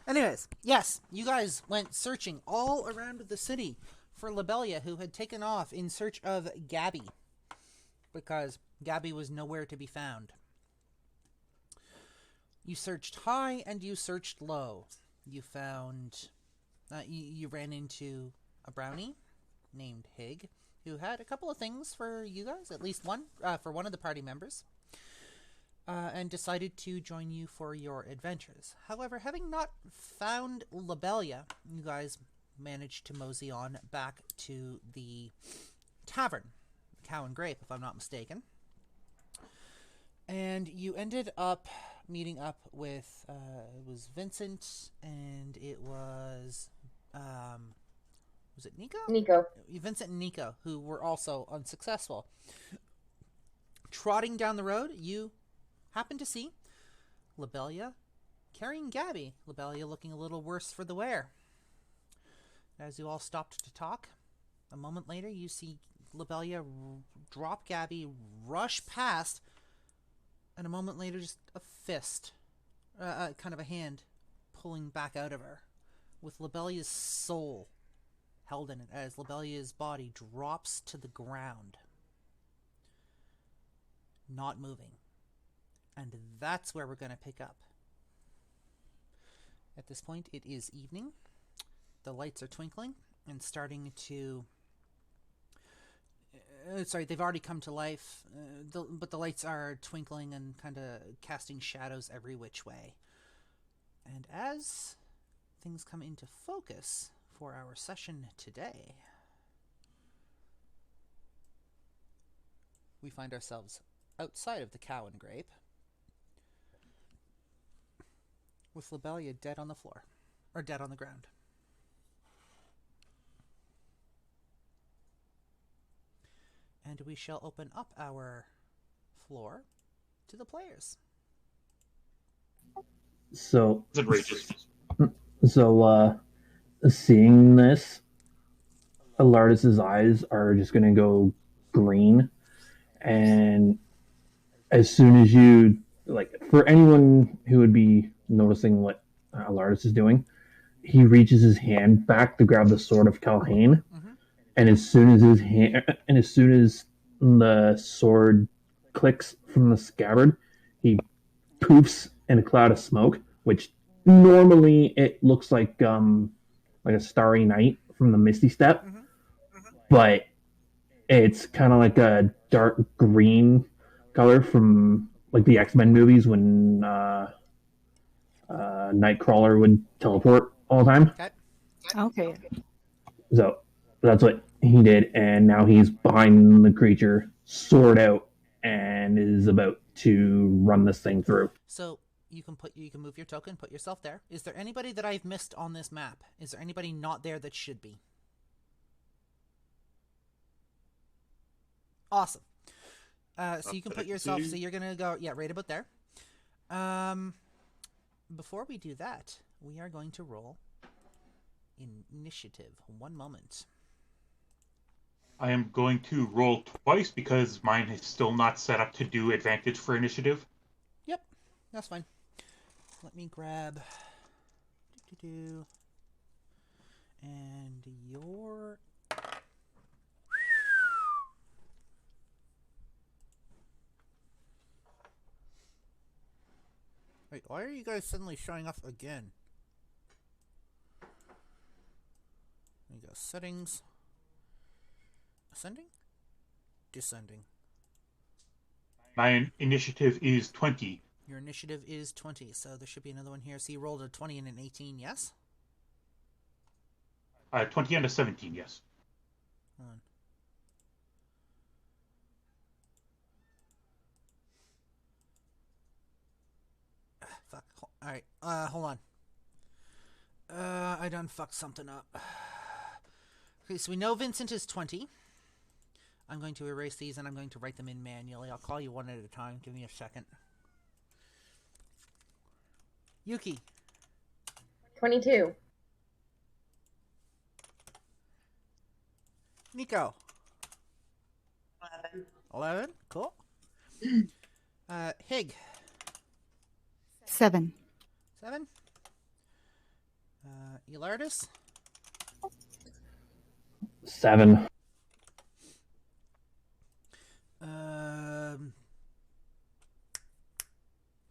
Anyways, yes, you guys went searching all around the city for Lobelia, who had taken off in search of Gabby, because Gabby was nowhere to be found. You searched high and you searched low. You found. You ran into a brownie named Hig, who had a couple of things for you guys, at least one, for one of the party members, and decided to join you for your adventures. However, having not found Lobelia, you guys managed to mosey on back to the tavern, Cow and Grape, if I'm not mistaken. And you ended up meeting up with it was Vincent and it was it Nico? Nico. Vincent and Nico, who were also unsuccessful. Trotting down the road, you happen to see Lobelia carrying Gabby. Lobelia looking a little worse for the wear. As you all stopped to talk, a moment later you see Lobelia drop Gabby, rush past, and a moment later just a fist, kind of a hand, pulling back out of her, with Lobelia's soul held in it as Lobelia's body drops to the ground, not moving. And that's where we're going to pick up. At this point, it is evening. The lights are twinkling and starting to... sorry, they've already come to life, but the lights are twinkling and kind of casting shadows every which way. And as things come into focus for our session today, we find ourselves outside of the Cow and Grape, with Lobelia dead on the floor, or dead on the ground. And we shall open up our floor to the players. So, It's outrageous. so, seeing this, Alardis's eyes are just going to go green. And as soon as you, like, for anyone who would be noticing what Alardis is doing, he reaches his hand back to grab the sword of Calhane. Mm-hmm. And as soon as his hand, and as soon as the sword clicks from the scabbard, he poofs in a cloud of smoke, which normally it looks like a starry night from the Misty Step, Mm-hmm. but it's kind of like a dark green color from like the X-Men movies when Nightcrawler would teleport all the time. Okay. Okay. So that's what he did, and now he's behind the creature, sword out, and is about to run this thing through. So you can move your token, put yourself there. Is there anybody that I've missed on this map? Is there anybody not there that should be? Awesome. So you can put yourself. So you're gonna go, yeah, right about there. Before we do that, we are going to roll initiative. One moment. I am going to roll twice because mine is still not set up to do advantage for initiative. Yep, that's fine. Let me grab. And your. Wait, why are you guys suddenly showing up again? There you go. Settings. Ascending? Descending. My initiative is 20. Your initiative is 20, so there should be another one here. So you rolled a 20 and an 18, yes? 20 and a 17, yes. Hold on. Fuck. Alright, hold on. I done fucked something up. Okay, so we know Vincent is 20. I'm going to erase these and I'm going to write them in manually. I'll call you one at a time. Give me a second. Yuki. 22. Nico. 11. 11. Cool. Hig. 7. 7. Elardis? 7.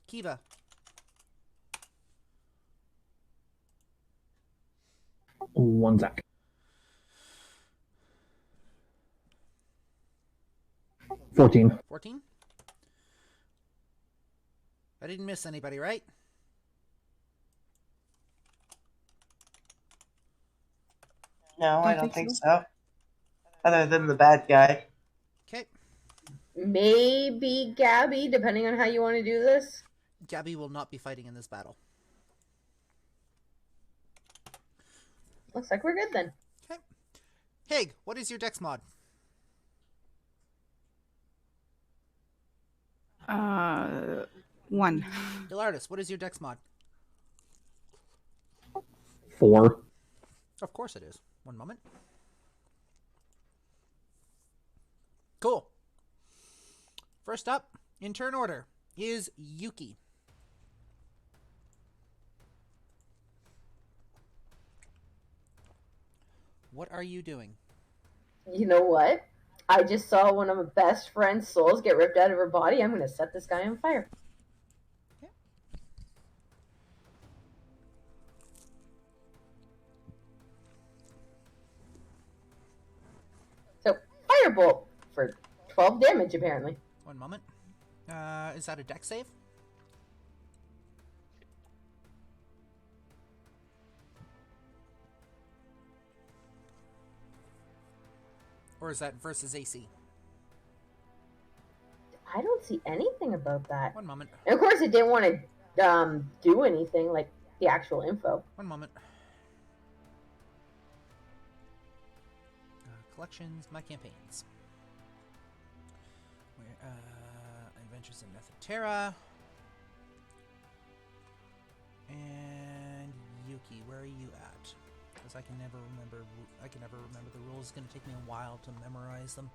Kiva? 1 sec. 14. 14? I didn't miss anybody, right? No, I don't think so. Other than the bad guy. Okay. Maybe Gabby, depending on how you want to do this. Gabby will not be fighting in this battle. Looks like we're good then. Okay. Hig, what is your dex mod? 1. Elardis, what is your dex mod? 4. Of course it is. One moment. Cool. First up, in turn order, is Yuki. What are you doing? You know what? I just saw one of my best friend's souls get ripped out of her body. I'm going to set this guy on fire. Okay. So, firebolt for 12 damage, apparently. One moment. Is that a dex save? Or is that versus AC? I don't see anything about that. One moment. And of course, it didn't want to do anything like the actual info. One moment. Collections, my campaigns. Where, Adventures in Nethoterad. And Yuki, where are you at? Because I can never remember. The rules. It's going to take me a while to memorize them.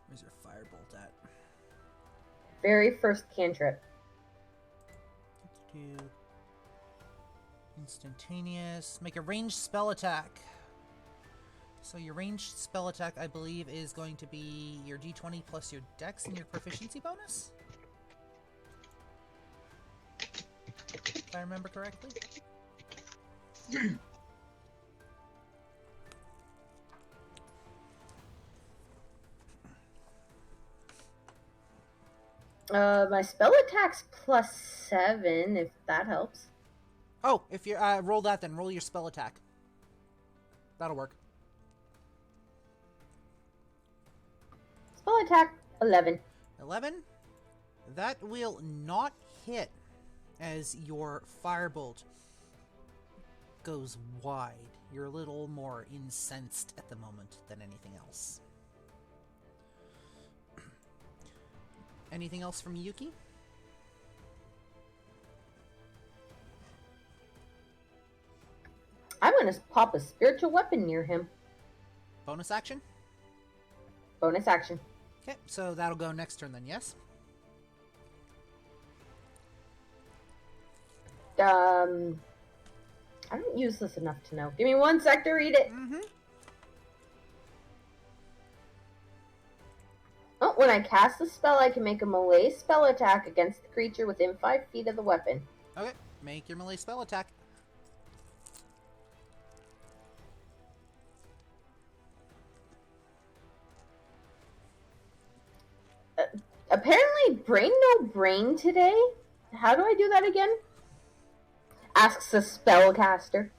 Where's your firebolt at? Very first cantrip. Do instantaneous. Make a ranged spell attack. So your ranged spell attack, I believe, is going to be your d20 plus your dex and your proficiency bonus? If I remember correctly. My spell attack's +7, if that helps. Oh, if you roll that, then roll your spell attack. That'll work. Spell attack, 11. 11. That will not hit as your firebolt goes wide. You're a little more incensed at the moment than anything else. Anything else from Yuki? I'm going to pop a spiritual weapon near him. Bonus action? Bonus action. Okay, so that'll go next turn then, yes? I don't use this enough to know. Give me 1 sec to read it. Mm-hmm. Oh, when I cast the spell, I can make a melee spell attack against the creature within 5 feet of the weapon. Okay, make your melee spell attack. Apparently, brain no brain today. How do I do that again? Asks the spellcaster.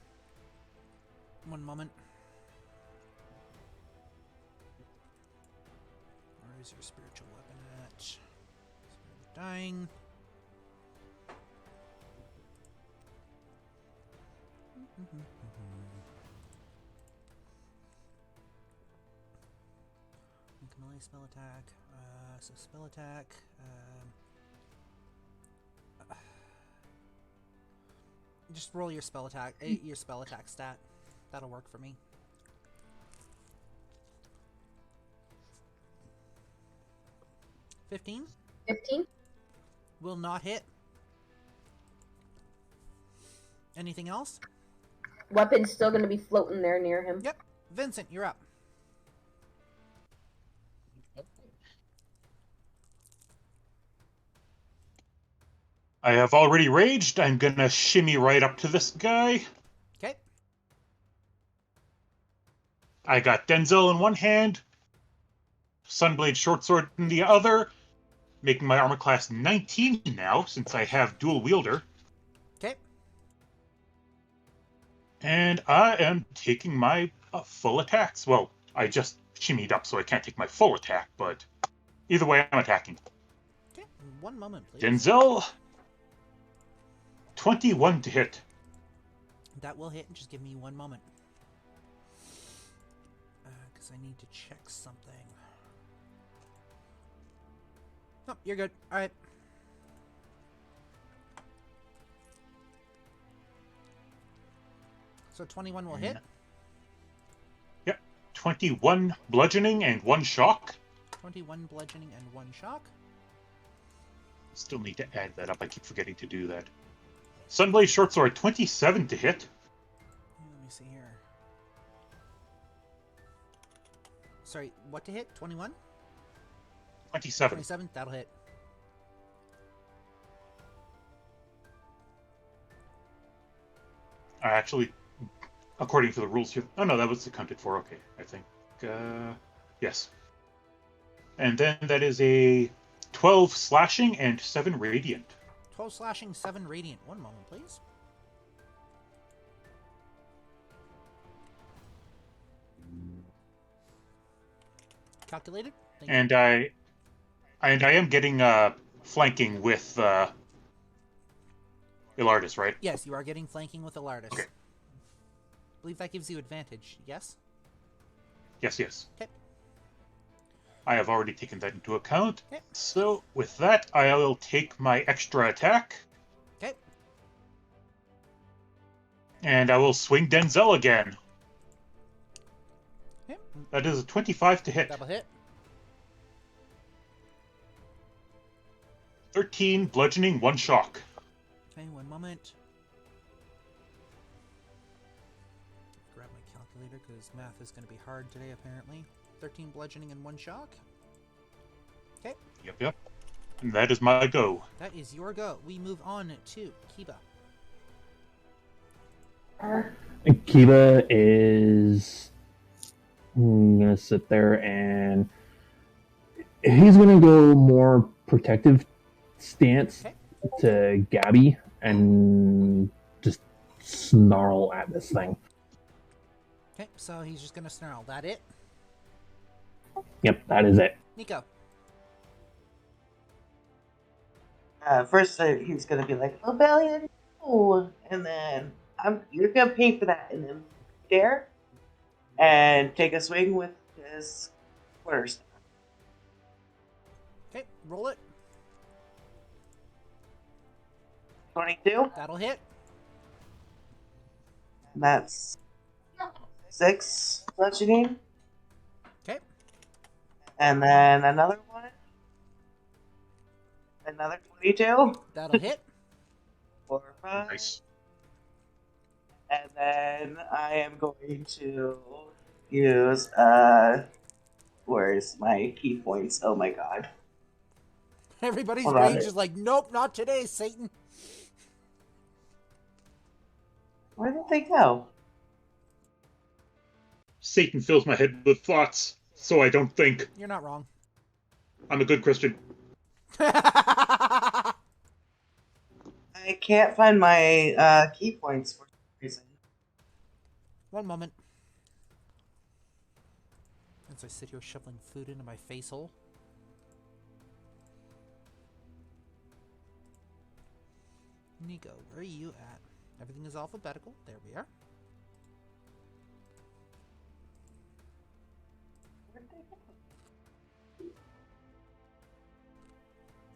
One moment. Where is your spiritual weapon at? Spirit of Dying. Make a melee spell attack. So spell attack. Just roll your spell attack. Your spell attack stat. That'll work for me. $15 15. will not hit. Anything else? Weapon's still going to be floating there near him. Yep. Vincent, you're up. I have already raged. I'm gonna shimmy right up to this guy. Okay. I got Denzel in one hand, Sunblade Shortsword in the other, making my armor class 19 now, since I have dual wielder. Okay. And I am taking my full attacks. Well, I just shimmied up, so I can't take my full attack, but either way, I'm attacking. Okay. 1 moment, please. Denzel, 21 to hit. That will hit. Just give me 1 moment. Because I need to check something. Oh, you're good. Alright. So 21 will hit. Yep. 21 bludgeoning and 1 shock. 21 bludgeoning and 1 shock. Still need to add that up. I keep forgetting to do that. Sunblade Shortsword, 27 to hit. Let me see here. Sorry, what to hit? 21? 27. 27, that'll hit. Actually, according to the rules here... Oh, no, that was accounted for. Okay, I think. Yes. And then that is a 12 slashing and 7 radiant. 12 slashing, 7 radiant. 1 moment, please. Calculated. Thank And you. I am getting flanking with Ilardis, right? Yes, you are getting flanking with Ilardis. Okay. I believe that gives you advantage, yes? Yes. Okay. I have already taken that into account. Okay. So, with that, I will take my extra attack. Okay. And I will swing Denzel again. Okay. That is a 25 to hit. That'll hit. 13 bludgeoning, 1 shock. Okay, 1 moment. Grab my calculator because math is going to be hard today, apparently. 13 bludgeoning and 1 shock. Okay. Yep. And that is my go. That is your go. We move on to Kiba. Kiba is gonna sit there and he's gonna go more protective stance to Gabby and just snarl at this thing. Okay, so he's just gonna snarl. That it? Yep, that is it. Nico. First, he's gonna be like, "Rebellion," and then you're gonna pay for that, and then dare and take a swing with his quarterstaff. Okay, roll it. 22. That'll hit. That's 6 bludgeoning, Okay. and then another one. Another 22. That'll hit. 4, 5. Nice. And then I am going to use, where's my key points? Oh my god. Everybody's Hold on. rage is like, nope, not today, Satan. Where did they go? Satan fills my head with thoughts, so I don't think. You're not wrong. I'm a good Christian. I can't find my key points for some reason. 1 moment. As I sit here shoveling food into my face hole. Nico, where are you at? Everything is alphabetical. There we are.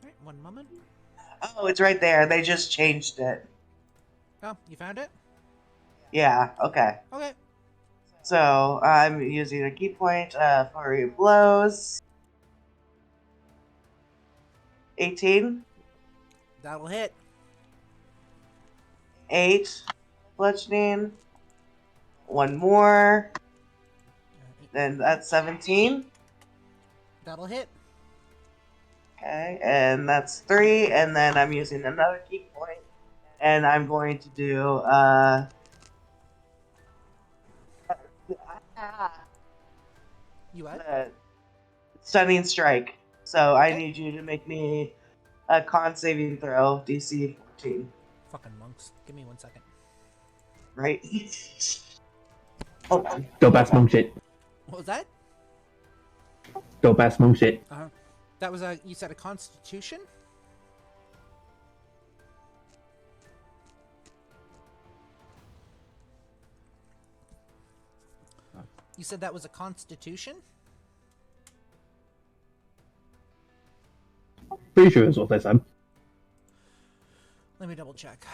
Alright, 1 moment. Oh, it's right there. They just changed it. Oh, you found it? Yeah, okay. Okay. So, I'm using a key point, Flurry of Blows. 18. That'll hit. 8. bludgeoning. One more. Then that's 17. That'll hit. Okay, and that's 3. And then I'm using another key point. And I'm going to do You what? the stunning strike. So I Okay. need you to make me a con saving throw, DC 14. Fucking monks. Give me 1 second. Right? Hold on. Dope ass monk shit. What was that? Dope ass monk shit. That was a. You said a constitution? You said that was a constitution? Pretty sure that's what I said. Let me double check.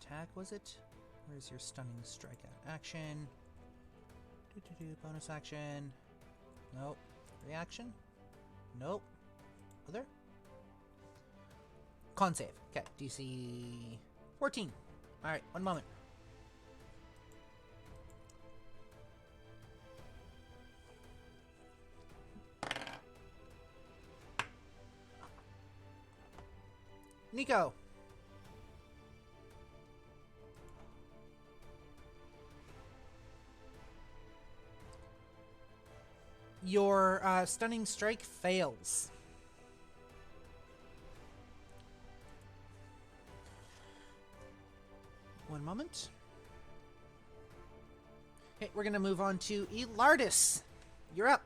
Attack, was it? Where's your stunning strike at? Action. Bonus action. Nope. Reaction? Nope. Other? Con save. Okay, DC 14. Alright, 1 moment. Nico. Your stunning strike fails. One moment. Okay, we're gonna move on to Elardis. You're up.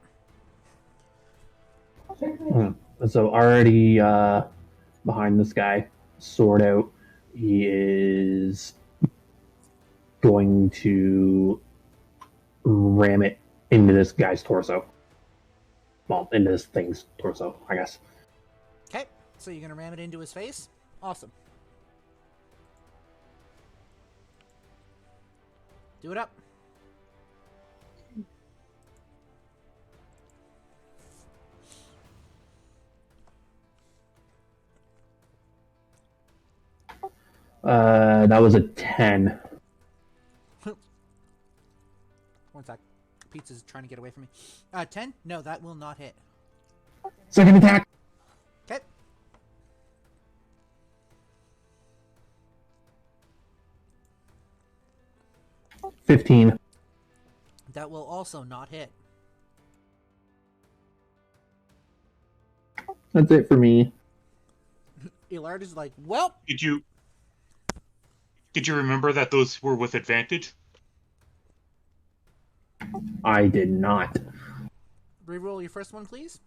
So already behind this guy, sword out, he is going to ram it into this guy's torso. Well, into this thing's torso, I guess. Okay, so you're gonna ram it into his face? Awesome. Do it up. That was a 10. 1 sec. Pizza's trying to get away from me. 10? No, that will not hit. Second attack! Okay. $15. That will also not hit. That's it for me. Elard is like, well, Did you remember that those were with advantage? I did not. reroll your first one, please.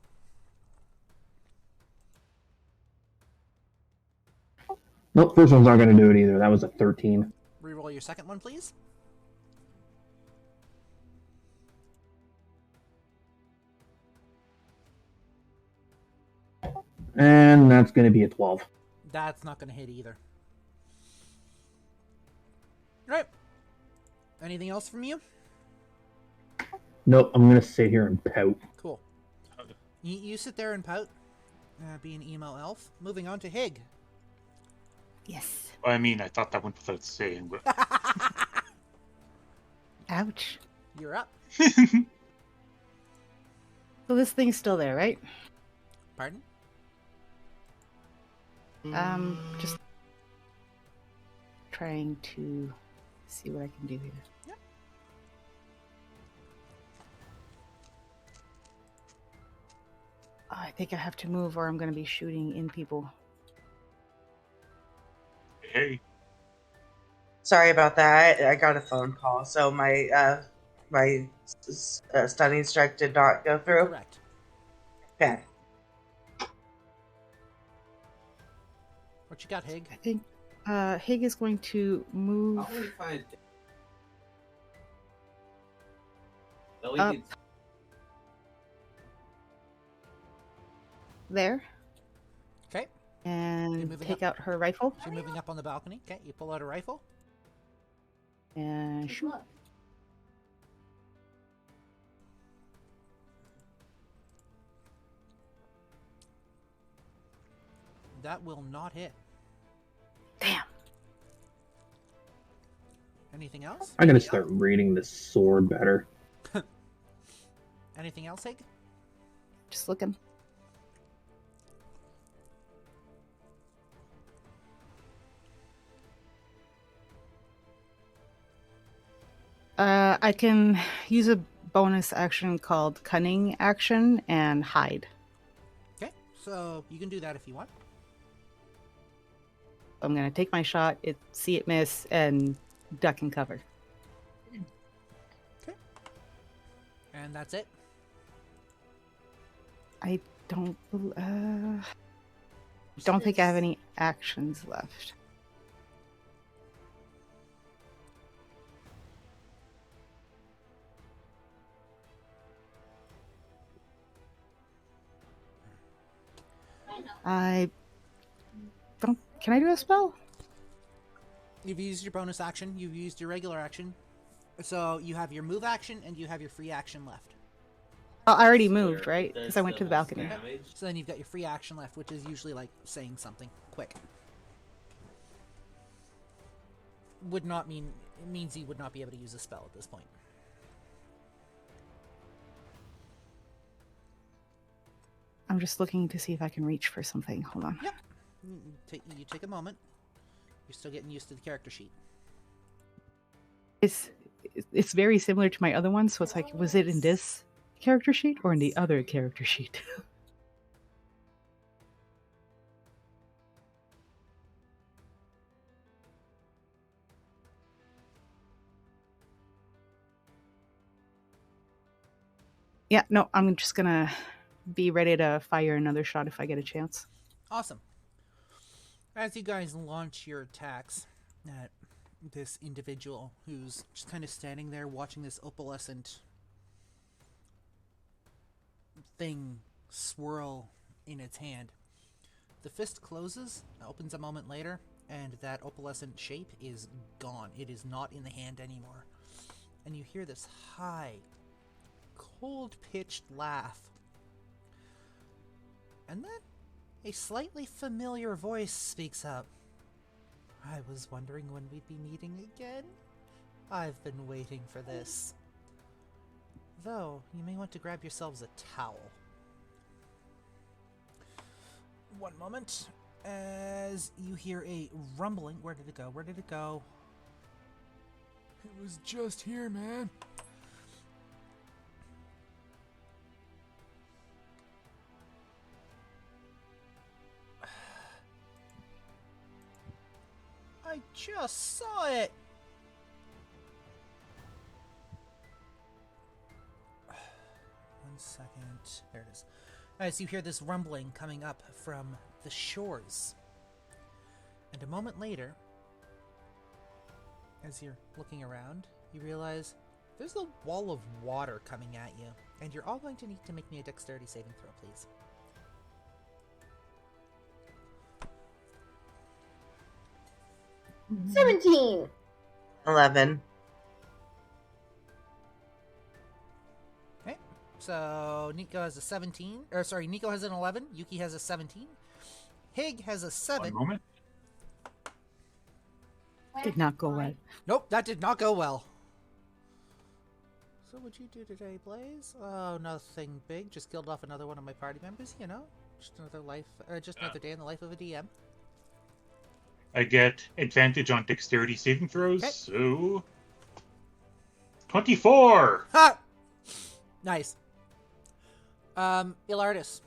Nope, first one's not going to do it either. That was a 13. Reroll your second one, please. And that's going to be a 12. That's not going to hit either. Right. Anything else from you? Nope, I'm going to sit here and pout. Cool. You sit there and pout, be an emo elf. Moving on to Hig. Yes. I mean, I thought that went without saying, but Ouch. You're up. So this thing's still there, right? Pardon? Just trying to see what I can do here. Yep. I think I have to move or I'm going to be shooting in people. hey, Sorry about that. I got a phone call, so my stunning strike did not go through. Correct. Okay. What you got, Hig? I think Hig is going to move up there Okay. and moving take up. out her rifle So you're moving up on the balcony. Okay, you pull out a rifle. and shoot. That will not hit. Damn. Anything else? I gotta start reading this sword better. Anything else, Hig? Just looking. I can use a bonus action called Cunning Action and Hide. Okay, so you can do that if you want. I'm gonna take my shot, see it miss, and duck and cover. Okay. And that's it. I don't think I have any actions left. I don't. Can I do a spell? You've used your bonus action. You've used your regular action. So you have your move action and you have your free action left. Oh, I already moved, right? Because I went to the balcony. So then you've got your free action left, which is usually like saying something quick. Would not mean... It means you would not be able to use a spell at this point. I'm just looking to see if I can reach for something. Hold on. Yep. You take a moment. You're still getting used to the character sheet. It's very similar to my other one, so it's like, was it in this character sheet or in the other character sheet? Yeah, no, I'm just gonna be ready to fire another shot if I get a chance. Awesome. As you guys launch your attacks at this individual who's just kind of standing there watching this opalescent thing swirl in its hand, the fist closes, opens a moment later, and that opalescent shape is gone. It is not in the hand anymore. And you hear this high, cold-pitched laugh. And then a slightly familiar voice speaks up. I was wondering when we'd be meeting again. I've been waiting for this. Though, you may want to grab yourselves a towel. One moment. As you hear a rumbling. Where did it go? Where did it go? It was just here, man. I just saw it! One second. There it is. As you hear this rumbling coming up from the shores. And a moment later, as you're looking around, you realize there's a wall of water coming at you. And you're all going to need to make me a dexterity saving throw, please. 17. 11. Okay, so Nico has a 17. Or sorry, Nico has an 11. Yuki has a 17. Hig has a 7. One moment. Did not go well. Nope, that did not go well. So what'd you do today, Blaze? Oh, nothing big. Just killed off another one of my party members, you know? Just another life, just another day in the life of a DM. I get advantage on dexterity saving throws, Okay. so 24. Ha! Nice. Ilardis.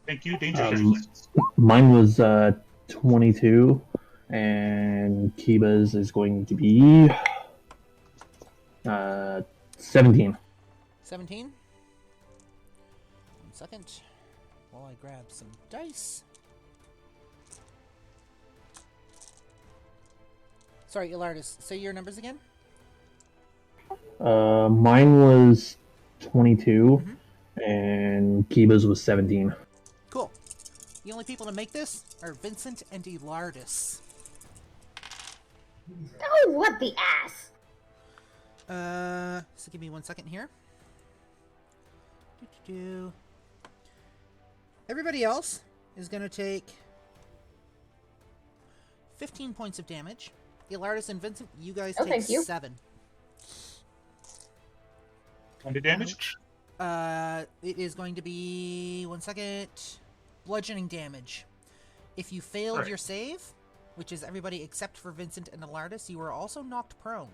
Thank you, danger sense. Mine was 22, and Kiba's is going to be 17. 17. 1 second. While I grab some dice. Sorry, Ilardis, say your numbers again. Mine was 22, and Kiba's was 17. Cool. The only people to make this are Vincent and Ilardis. Oh, what the ass! So give me 1 second here. Everybody else, is going to take 15 points of damage. Ilardis and Vincent, you guys take thank you. 7. Kind of damage? It is going to be, 1 second, bludgeoning damage. If you failed Alright. your save, which is everybody except for Vincent and Ilardis, you are also knocked prone.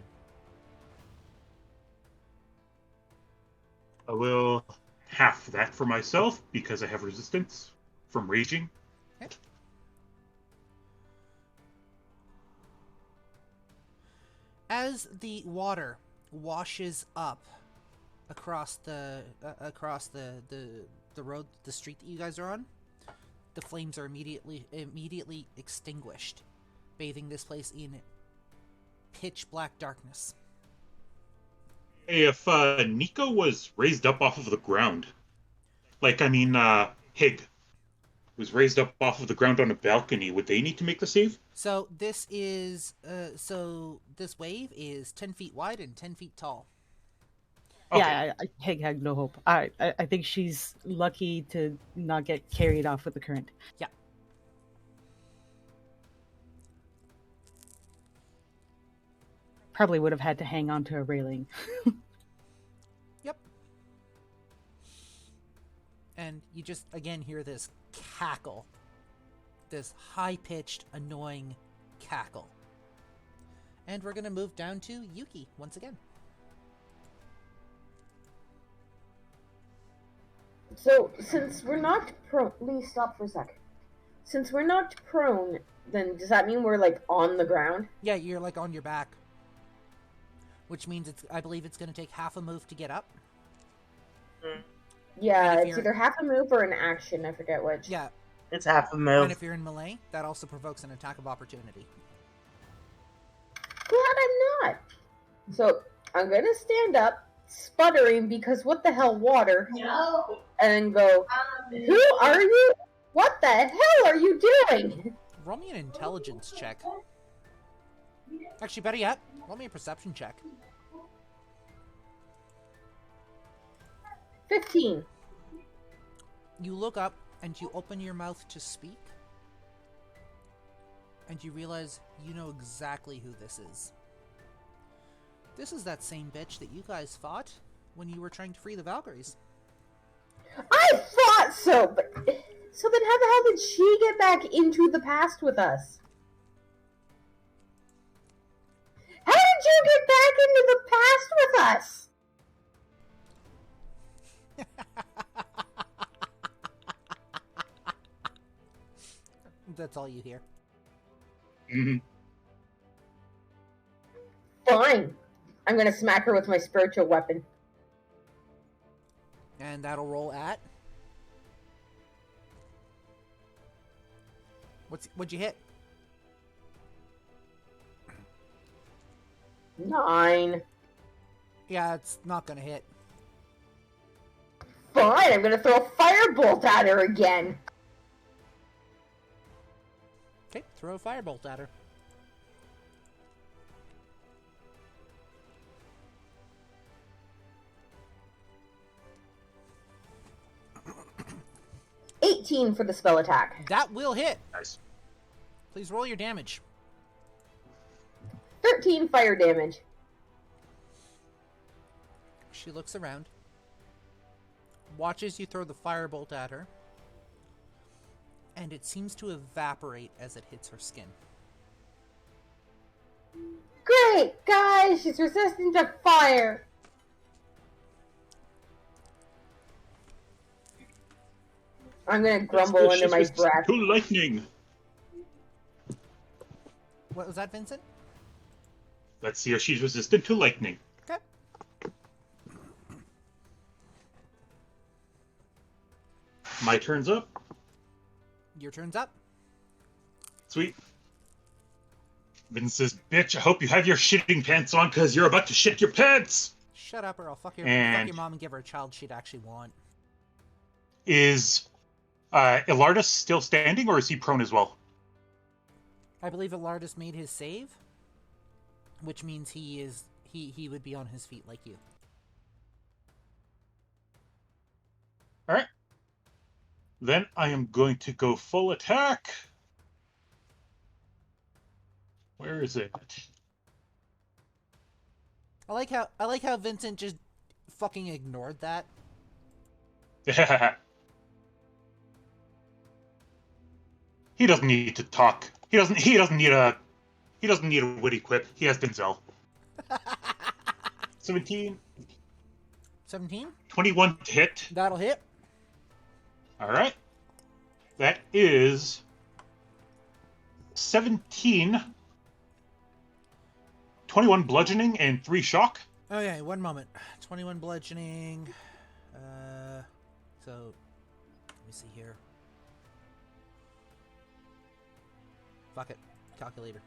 I will half that for myself because I have resistance from raging. Okay. As the water washes up across the road, the street that you guys are on, the flames are immediately extinguished, bathing this place in pitch black darkness. Hey, if Nico was raised up off of the ground, Hig was raised up off of the ground on a balcony, would they need to make the save? So this is this wave is 10 feet wide and 10 feet tall. Okay. Yeah, Hig had no hope. I think she's lucky to not get carried off with the current. Yeah. Probably would have had to hang on to a railing. Yep. And you just again hear this cackle. This high-pitched, annoying cackle. And we're going to move down to Yuki once again. So, since we're not prone... Please stop for a sec. Since we're not prone, then does that mean we're, like, on the ground? Yeah, you're like on your back. Which means I believe it's going to take half a move to get up. Yeah, And if it's you're- either half a move or an action, I forget which. Yeah, It's half a move. and if you're in melee, that also provokes an attack of opportunity. Glad I'm not. So, I'm gonna stand up, sputtering because what the hell, water, No. and go, who are you? What the hell are you doing? Roll me an intelligence check. Actually, better yet, roll me a perception check. 15. You look up and you open your mouth to speak. And you realize you know exactly who this is. This is that same bitch that you guys fought when you were trying to free the Valkyries. I thought so, but... So then how the hell did she get back into the past with us? How did you get back into the past with us? That's all you hear. Mm-hmm. Fine. I'm gonna smack her with my spiritual weapon. And that'll roll at... What'd you hit? 9. Yeah, it's not gonna hit. Fine, I'm gonna throw a firebolt at her again. Okay, throw a firebolt at her. $18 for the spell attack. That will hit. Nice. Please roll your damage. 13 fire damage. She looks around, watches you throw the firebolt at her, and it seems to evaporate as it hits her skin. Great, guys, she's resistant to fire. I'm gonna grumble under my breath. To lightning. What was that, Vincent? Let's see if she's resistant to lightning. Okay. My turn's up. Your turn's up. Sweet. Vince says, bitch, I hope you have your shitting pants on because you're about to shit your pants. Shut up or I'll fuck your mom and give her a child she'd actually want. Is Ilardis still standing or is he prone as well? I believe Ilardis made his save, which means he would be on his feet like you. Alright. Then I am going to go full attack. Where is it? I like how Vincent just fucking ignored that. He doesn't need to talk. He doesn't need a witty quip. He has Denzel. 17. 17? 21 to hit. That'll hit. All right. That is 17. 21 bludgeoning and 3 shock. Okay, one moment. 21 bludgeoning. So, let me see here. Fuck it. Calculator.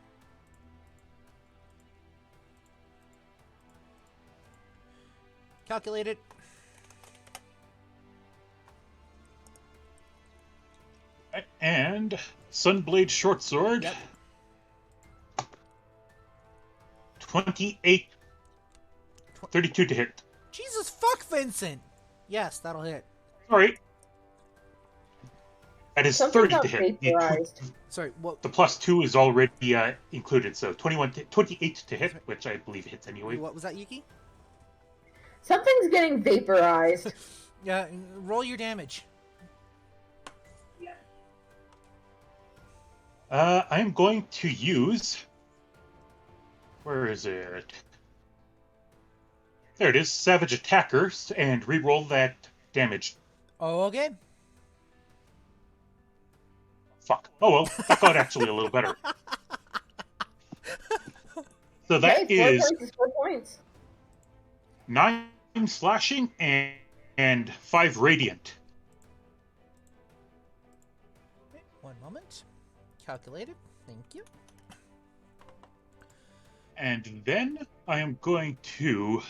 Calculated. And Sunblade Shortsword. Yep. 28. 32 to hit. Jesus fuck, Vincent! Yes, that'll hit. Sorry. That is Something 30 got to hit. vaporized. Sorry, what? The +2 is already included, so 28 to hit, which I believe hits anyway. What was that, Yuki? Something's getting vaporized. Yeah, roll your damage. I'm going to use... Where is it? There it is, Savage Attackers, and re-roll that damage. Oh, okay. Fuck. Oh well, that got actually a little better. So that Okay, 4 is points is 4 points. 9 slashing and 5 radiant. One moment. Calculated. Thank you. And then I am going to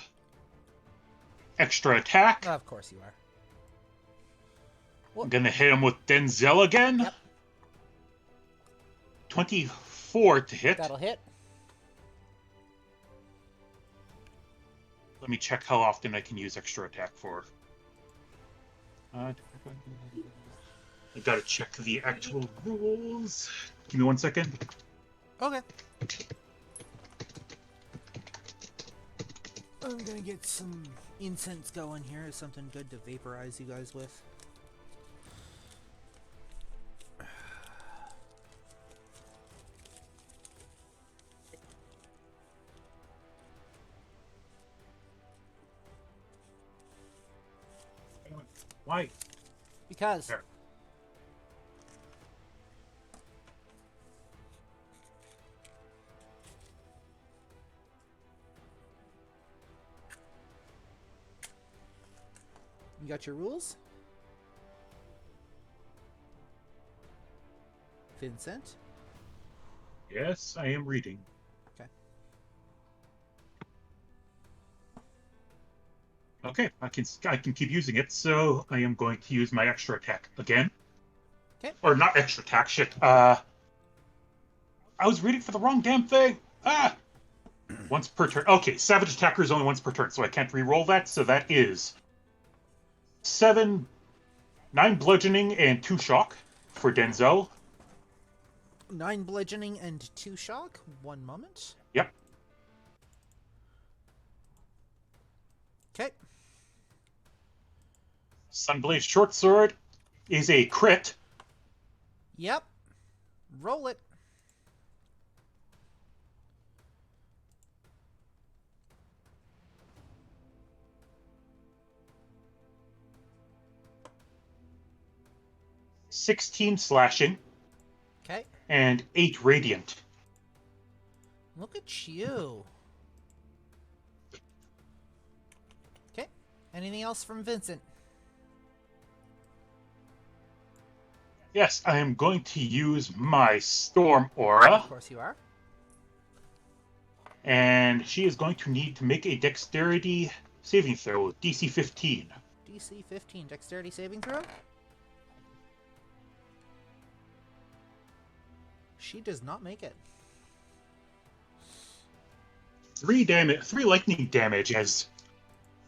extra attack. Of course you are. I'm gonna hit him with Denzel again. Yep. 24 to hit. That'll hit. Let me check how often I can use extra attack for. I gotta check the actual rules. Give me 1 second. Okay. I'm gonna get some incense going here. Something good to vaporize you guys with. Why? Because. There. You got your rules? Vincent? Yes, I am reading. Okay. Okay, I can keep using it, so I am going to use my extra attack again. Okay. Or not extra attack, shit. I was reading for the wrong damn thing. Ah! Once per turn. Okay, Savage Attacker is only once per turn, so I can't re-roll that, so that is 9 bludgeoning and 2 shock for Denzel. 9 bludgeoning and 2 shock. One moment. Yep. Okay. Sunblaze Shortsword is a crit. Yep. Roll it. .16 slashing. Okay. And 8 radiant. Look at you. Okay. Anything else from Vincent? Yes, I am going to use my Storm Aura. Of course you are. And she is going to need to make a Dexterity saving throw, DC 15. DC 15. Dexterity saving throw? She does not make it. 3 lightning damage as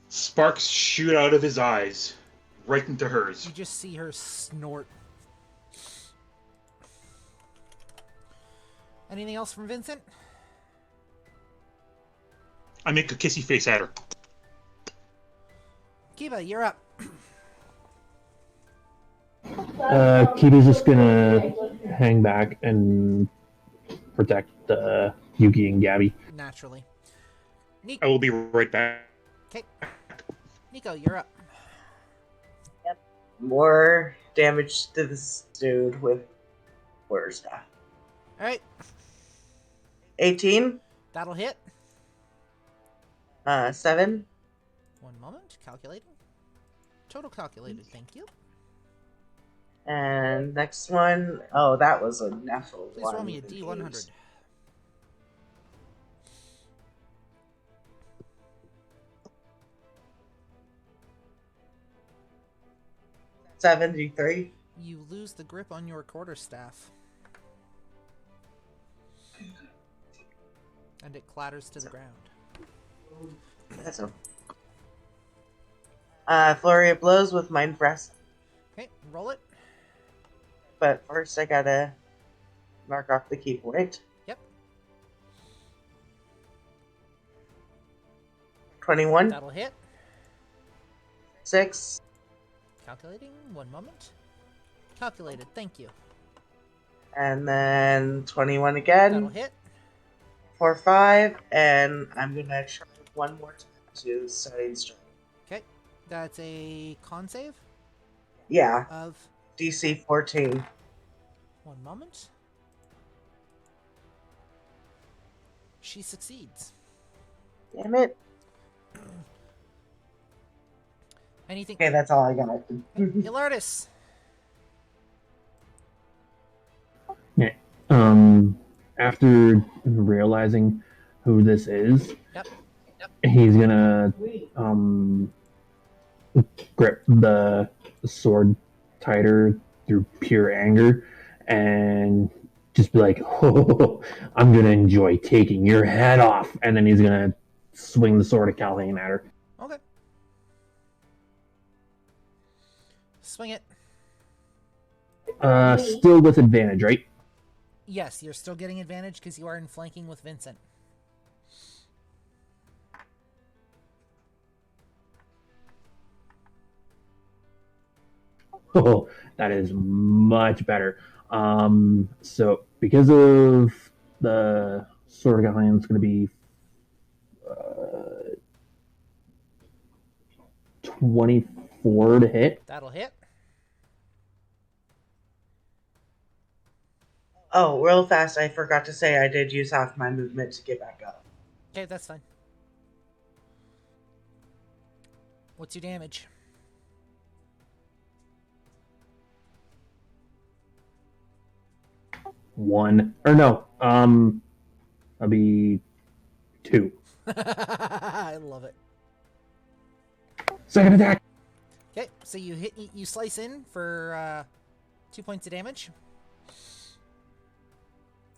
sparks shoot out of his eyes. right into hers. You just see her snort. Anything else from Vincent? I make a kissy face at her. Kiva, you're up. Kiba's just gonna hang back and protect Yuki and Gabby. Naturally. I will be right back. Okay. Nico, you're up. More damage to this dude with water stuff. Alright. 18. That'll hit. 7. One moment. Calculating. Total calculated. Thank you. And next one, oh, that was a natural Please one. roll me a D100. 73. You lose the grip on your quarterstaff. And it clatters to the ground. That's a flurry of blows with mind breast. Okay, roll it. But first, I gotta mark off the key point. Yep. 21. That'll hit. 6. Calculating. One moment. Calculated. Thank you. And then 21 again. That'll hit. 4, 5. And I'm gonna try one more time to study strength. Okay. That's a con save Yeah. of... DC 14. One moment. She succeeds. Damn it. Anything... Okay, that's all I got. Ilardis. Yeah. After realizing who this is, Yep. he's gonna grip the sword tighter through pure anger and just be like, "Oh, I'm gonna enjoy taking your head off," and then he's gonna swing the sword of Calhoun at her. Okay. Swing it. Still with advantage, right? Yes, you're still getting advantage because you are in flanking with Vincent. Oh, that is much better. So because of the sword of Calhoun, it's going to be 24 to hit. That'll hit. Oh, real fast, I forgot to say I did use half my movement to get back up. Okay, that's fine. What's your damage? One. Or no. That'll be 2. I love it. Second attack. Okay, so you slice in for 2 points of damage.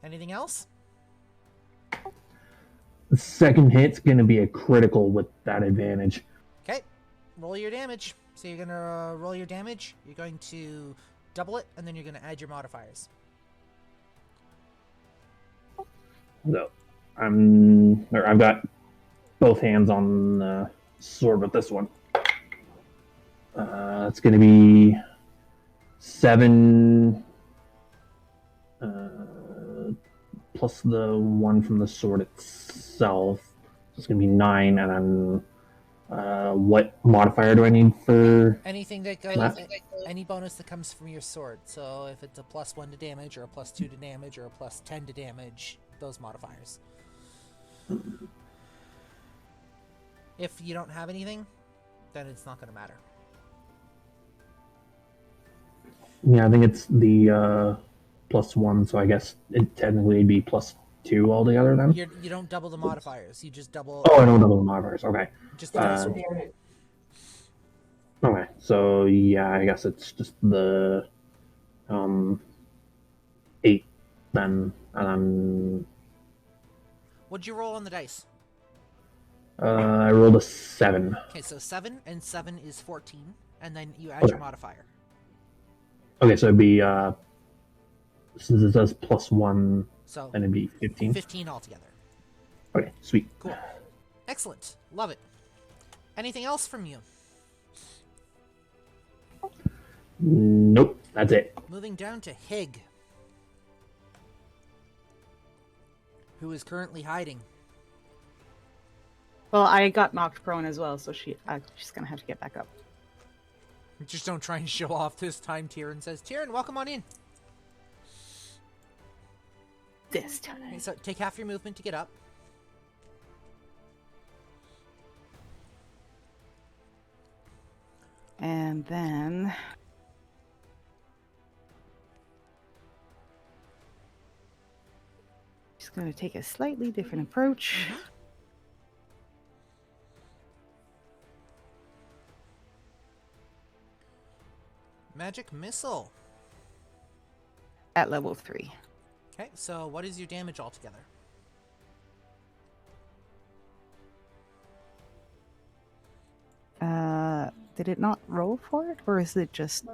Anything else? The second hit's going to be a critical with that advantage. Okay, roll your damage. So you're gonna roll your damage. You're going to double it, and then you're gonna add your modifiers. So I've got both hands on the sword with this one. It's going to be 7 plus the 1 from the sword itself. So it's going to be 9, and then what modifier do I need for Anything that goes, that? any bonus that comes from your sword. So if it's a +1 to damage, or a +2 to damage, or a +10 to damage, those modifiers. If you don't have anything, then it's not going to matter. Yeah, I think it's the +1, so I guess it technically would be +2 altogether then. You don't double the modifiers. You just double. Oh, I don't double the modifiers. Okay. Just the sword. Okay, so yeah, I guess it's just the 8 then, and then What'd you roll on the dice? I rolled a 7. Okay, so 7 and 7 is 14, and then you add your Okay. modifier. Okay, so it'd be since it says +1, So then it'd be 15. 15 altogether. Okay, sweet. Cool. Excellent. Love it. Anything else from you? Nope, that's it. Moving down to Hig, who is currently hiding. Well, I got knocked prone as well, so she's gonna have to get back up. Just don't try and show off this time, Tyrion says. Tyrion, welcome on in. This time. Okay, so take half your movement to get up. And then she's going to take a slightly different approach. Magic Missile. At level 3. Okay, so what is your damage altogether? Did it not roll for it, or is it just?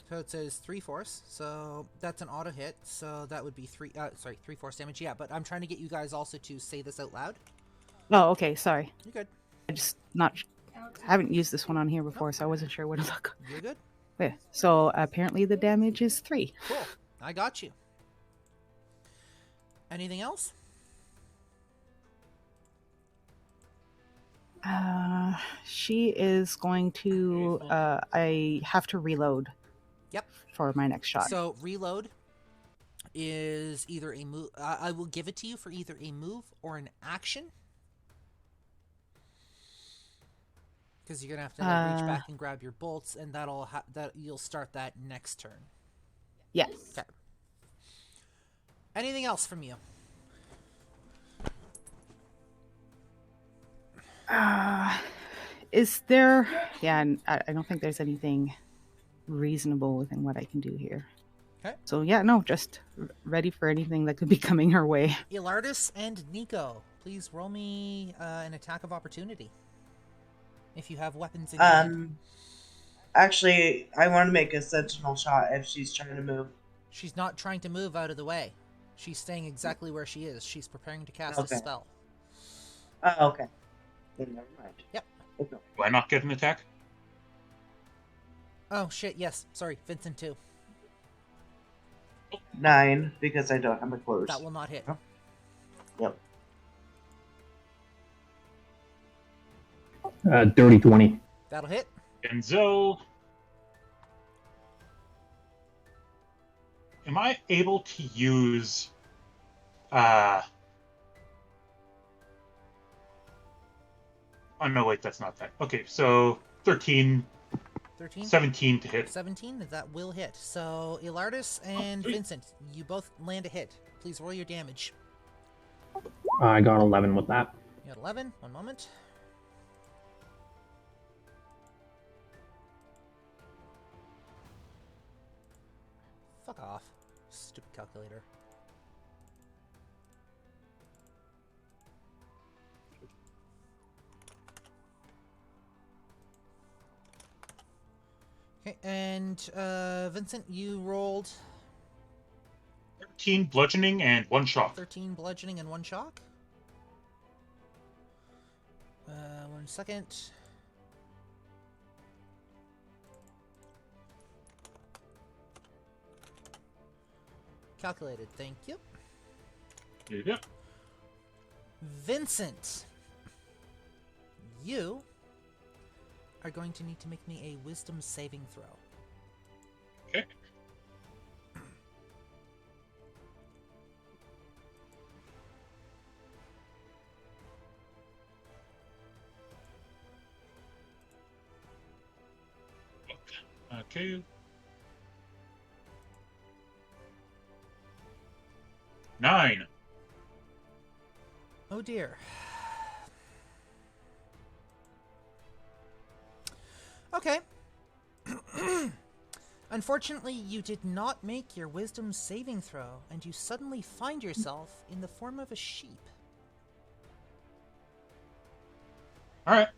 So it says 3 force, so that's an auto hit, so that would be 3 force damage, yeah, but I'm trying to get you guys also to say this out loud. Oh, okay. Sorry. You're good. I just haven't used this one on here before, so I wasn't sure where to look. You're good. Yeah. So apparently the damage is 3. Cool. I got you. Anything else? She is going to. I have to reload. Yep. For my next shot. So reload is either a move. I will give it to you for either a move or an action. Because you're gonna have to reach back and grab your bolts, and that you'll start that next turn. Yes. Okay. Anything else from you? Is there? Yeah, and I don't think there's anything reasonable within what I can do here. Okay. So yeah, no, just ready for anything that could be coming our way. Ilardis and Nico, please roll me an attack of opportunity. If you have weapons in your hand. Actually, I want to make a sentinel shot if she's trying to move. She's not trying to move out of the way. She's staying exactly where she is. She's preparing to cast a spell. Oh, okay. Then never mind. Yep. Okay. Do I not get an attack? Oh, shit, yes. Sorry, Vincent too. 9, because I don't have my clothes. That will not hit. Yep. Dirty 20. That'll hit. Enzo. Am I able to use oh no, wait, that's not that. Okay, so 13 13? 17 to hit. 17, that will hit. So, Ilardis and sweet. Vincent, you both land a hit. Please roll your damage. I got 11 with that. You got 11. One moment. Fuck off. Stupid calculator. Okay, and Vincent, you rolled 13 bludgeoning and 1 shock. 13 bludgeoning and 1 shock. 1 second. Calculated, thank you. Yep. Vincent, you are going to need to make me a wisdom saving throw. Okay. Okay. 9. Oh dear. Okay. Unfortunately, you did not make your wisdom saving throw, and you suddenly find yourself in the form of a sheep. All right.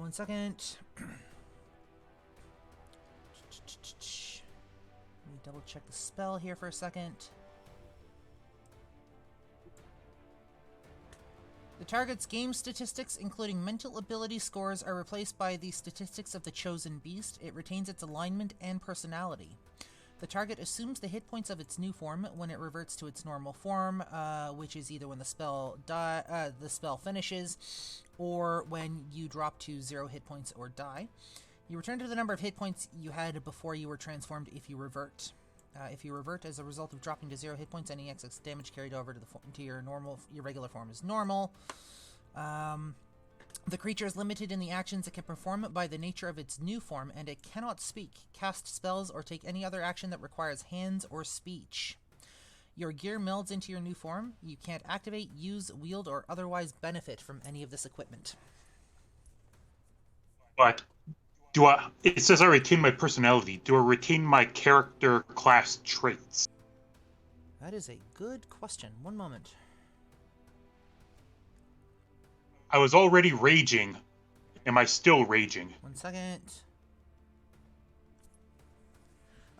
1 second. Let me double check the spell here for a second. The target's game statistics, including mental ability scores, are replaced by the statistics of the chosen beast. It retains its alignment and personality. The target assumes the hit points of its new form when it reverts to its normal form, which is either when the spell finishes, or when you drop to 0 hit points or die. You return to the number of hit points you had before you were transformed if you revert. If you revert as a result of dropping to 0 hit points, any excess damage carried over to your regular form is normal. The creature is limited in the actions it can perform by the nature of its new form, and it cannot speak, cast spells, or take any other action that requires hands or speech. Your gear melds into your new form. You can't activate, use, wield, or otherwise benefit from any of this equipment. But it says I retain my personality. Do I retain my character class traits? That is a good question. 1 moment. I was already raging. Am I still raging? 1 second.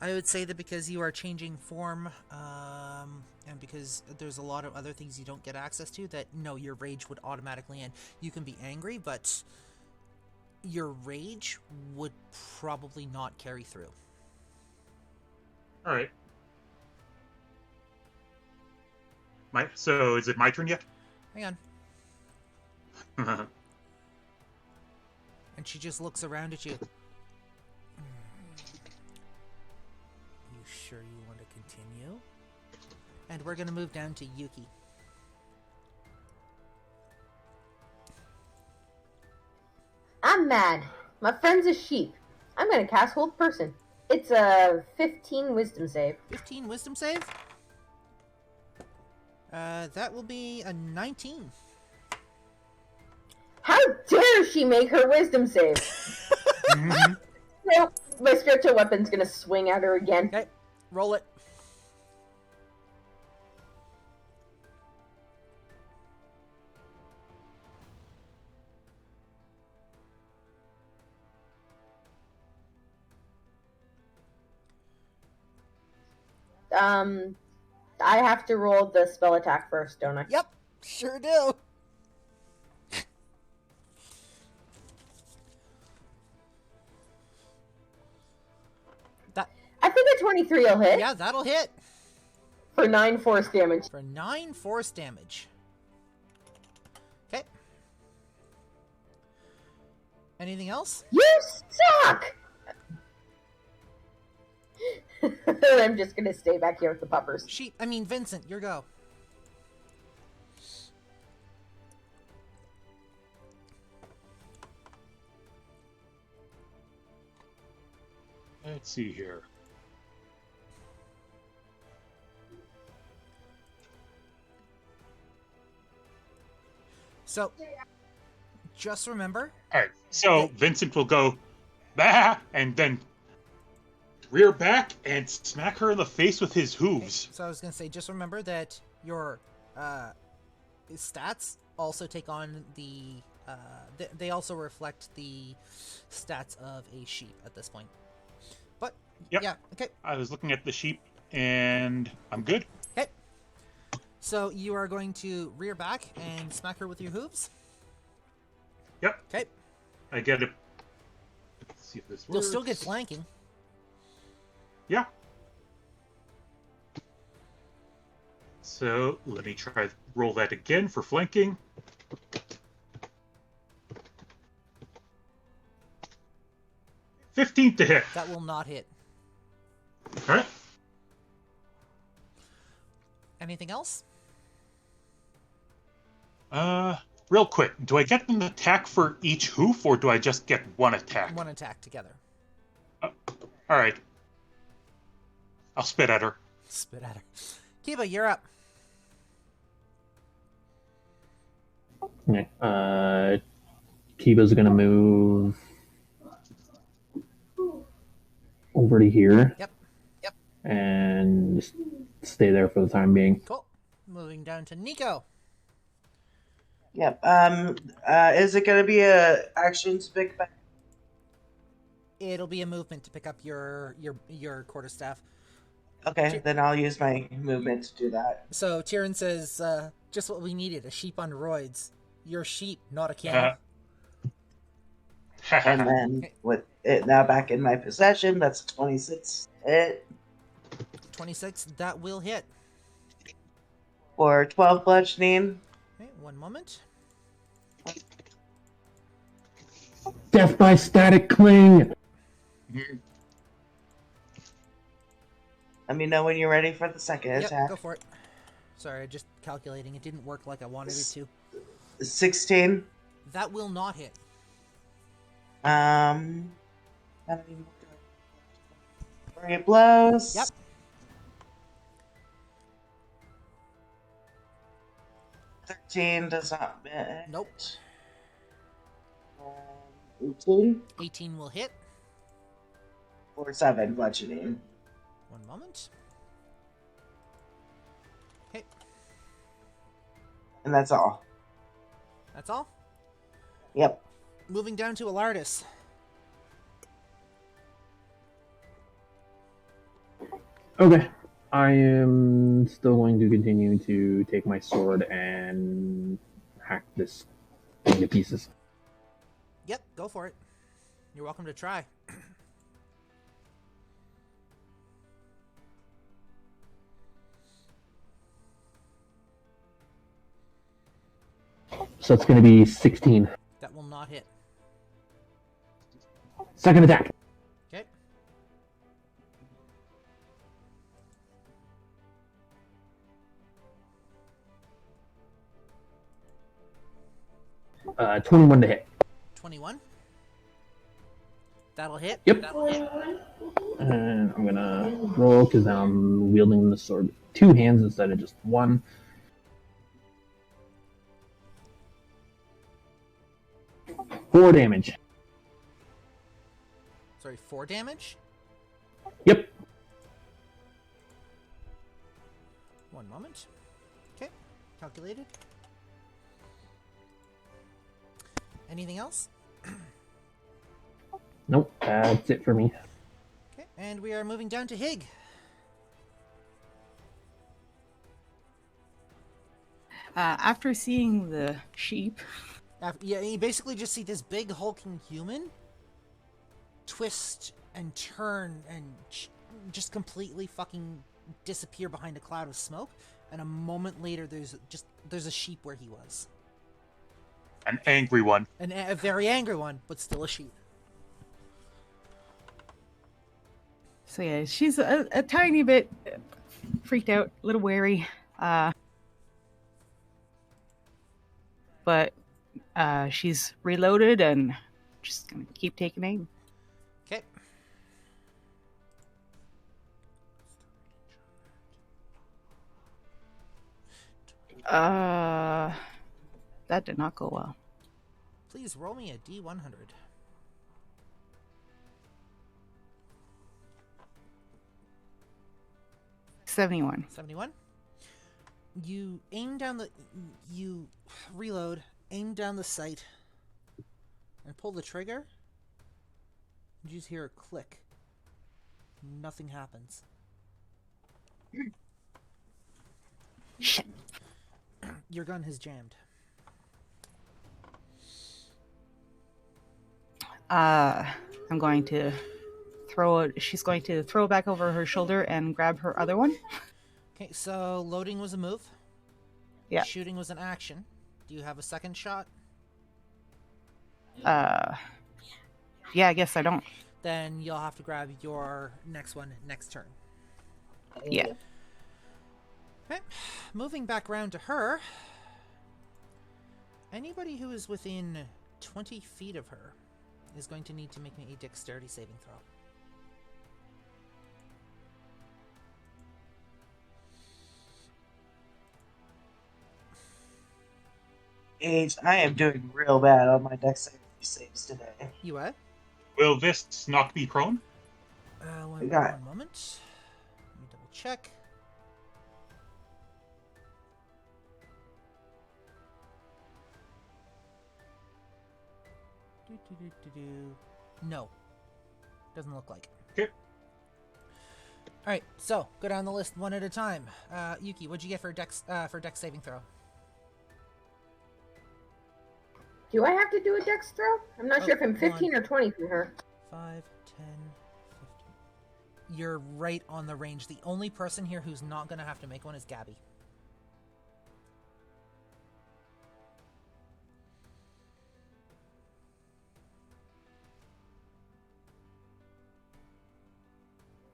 I would say that because you are changing form, and because there's a lot of other things you don't get access to, that no, your rage would automatically end. You can be angry, but your rage would probably not carry through. Alright. So is it my turn yet? Hang on. And she just looks around at you. You sure you want to continue? And we're going to move down to Yuki. I'm mad. My friend's a sheep. I'm gonna cast Hold Person. It's a 15 wisdom save. 15 wisdom save? That will be a 19. How dare she make her wisdom save? Nope. My spiritual weapon's gonna swing at her again. Okay, roll it. I have to roll the spell attack first, don't I? Yep, sure do. I think a 23 will hit. Yeah, that'll hit. For 9 force damage. For 9 force damage. Okay. Anything else? You suck! I'm just gonna stay back here with the puppers. Vincent, your go. Let's see here. So, just remember. Alright, so Vincent will go, bah, and then rear back and smack her in the face with his hooves. So I was going to say, just remember that your stats also take on the... they also reflect the stats of a sheep at this point. But, Yep. yeah, okay. I was looking at the sheep, and I'm good. Okay. So you are going to rear back and smack her with your hooves? Yep. Okay. I get it. Let's see if this works. You'll still get flanking. Yeah. So let me try roll that again for flanking. $15 to hit. That will not hit. All right. Anything else? Real quick, do I get an attack for each hoof, or do I just get one attack? One attack together. All right. I'll spit at her. Spit at her. Kiba, you're up. Okay. Kiba's gonna move over to here. Yep. And just stay there for the time being. Cool. Moving down to Nico. Yep. Is it gonna be a action to pick back? It'll be a movement to pick up your quarterstaff. Okay, then I'll use my movement to do that. So Tyrion says, just what we needed, a sheep on roids. You're a sheep, not a camel. And then with it now back in my possession, that's 26 hit 26, that will hit. for 12 bludgeoning. Okay, one moment. Death by static cling. Let me know when you're ready for the second Yep, attack. go for it. Sorry, just calculating. It didn't work like I wanted it to. 16. That will not hit. How many more? 3 blows. Yep. 13 does not hit. Nope. 18 18 will hit. for 7 bludgeoning. One moment. Okay, And that's all. that's all. Yep. Moving down to Alardis. Okay. I am still going to continue to take my sword and hack this thing to pieces. Yep, go for it. You're welcome to try. So it's going to be 16. That will not hit. Second attack. Okay. 21 to hit. 21. That'll hit. Yep. That'll hit. And I'm going to roll because I'm wielding the sword with 2 hands instead of just 1. Four damage. Sorry, 4 damage? Yep. One moment. Okay, calculated. Anything else? Nope, that's it for me. Okay, and we are moving down to Hig. After seeing the sheep, Yeah, you basically just see this big hulking human twist and turn and just completely fucking disappear behind a cloud of smoke, and a moment later there's a sheep where he was. An angry one. A very angry one, but still a sheep. so yeah, she's a tiny bit freaked out, a little wary, but she's reloaded and just gonna keep taking aim. Okay. That did not go well. Please roll me a D100. $71. 71. You aim down you reload, aim down the sight, and pull the trigger. You just hear a click. Nothing happens. Shit. Your gun has jammed. I'm going to throw it. She's going to throw it back over her shoulder and grab her other one. Okay, so loading was a move. Yeah. Shooting was an action. Do you have a second shot? Yeah, I guess I don't. Then you'll have to grab your next one next turn. Yeah. Okay, moving back around to her. Anybody who is within 20 feet of her is going to need to make me a dexterity saving throw. Age, I am doing real bad on my dexterity saves today. You what? Will this knock me prone? One got it. moment. Let me double check. No. Doesn't look like. Okay. Alright, so go down the list one at a time. Yuki, what'd you get for dex saving throw? Do I have to do a dex throw? I'm not Oh, sure if I'm hold 15 on. or 20 for her. 5, 10, 15. You're right on the range. The only person here who's not going to have to make one is Gabby.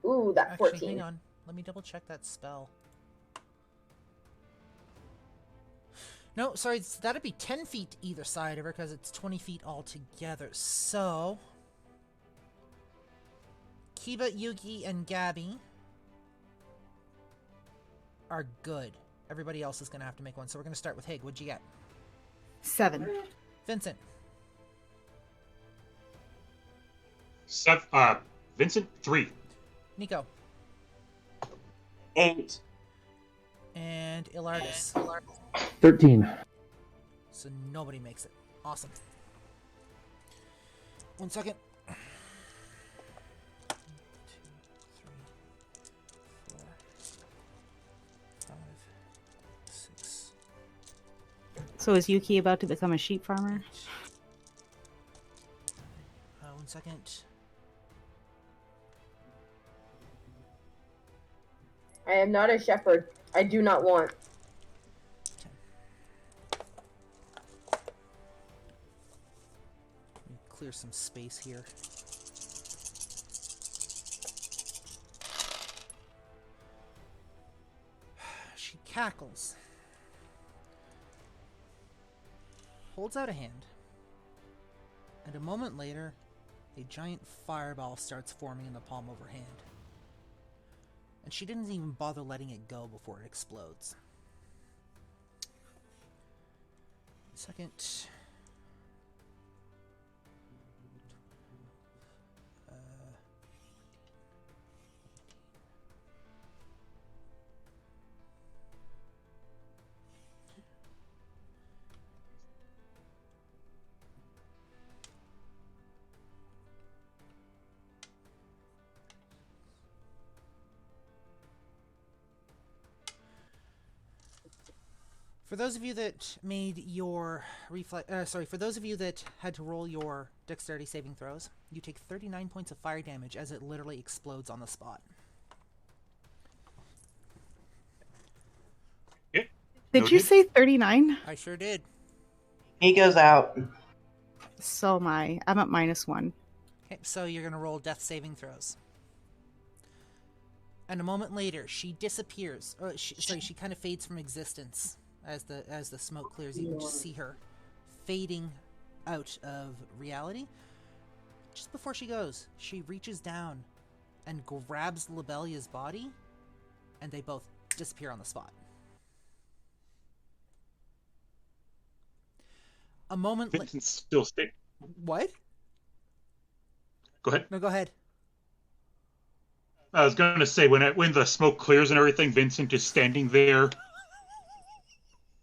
Ooh, that Actually, 14. hang on. Let me double check that spell. No, sorry, that'd be 10 feet either side of her because it's 20 feet altogether. So, Kiba, Yuki, and Gabby are good. Everybody else is going to have to make one. So we're going to start with Hig. What'd you get? 7. Vincent. Vincent, 3. Nico. 8. And Ilardis. 13. So nobody makes it. Awesome. 1 second. 1, 2, 3, 4, 5, 6. So is Yuki about to become a sheep farmer? 1 second. I am not a shepherd. I do not want. 10. Let me clear some space here. She cackles. Holds out a hand. And a moment later, a giant fireball starts forming in the palm of her hand. And she didn't even bother letting it go before it explodes. Second. For those of you that made your for those of you that had to roll your dexterity saving throws, you take 39 points of fire damage as it literally explodes on the spot. Yeah. Did you Noted. say 39? I sure did. He goes out. So am I. I'm at -1. Okay, so you're gonna roll death saving throws. And a moment later, she disappears. She kind of fades from existence as the smoke clears. You can just see her fading out of reality. Just before she goes, she reaches down and grabs Libelia's body, and they both disappear on the spot. A moment later. Vincent's still staying. What? Go ahead. No, go ahead. I was going to say, when the smoke clears and everything, Vincent is standing there,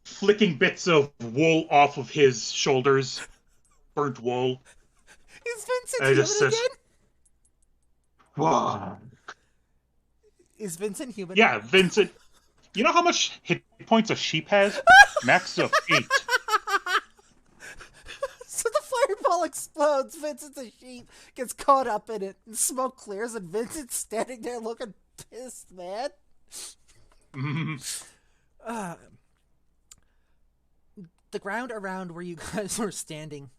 flicking bits of wool off of his shoulders, burnt wool. Is Vincent And he human just says, again? "Wow." Is Vincent human? Yeah, Vincent. You know how much hit points a sheep has? Max of 8. So the fireball explodes, Vincent's a sheep, gets caught up in it, and smoke clears, and Vincent's standing there looking pissed, man. The ground around where you guys were standing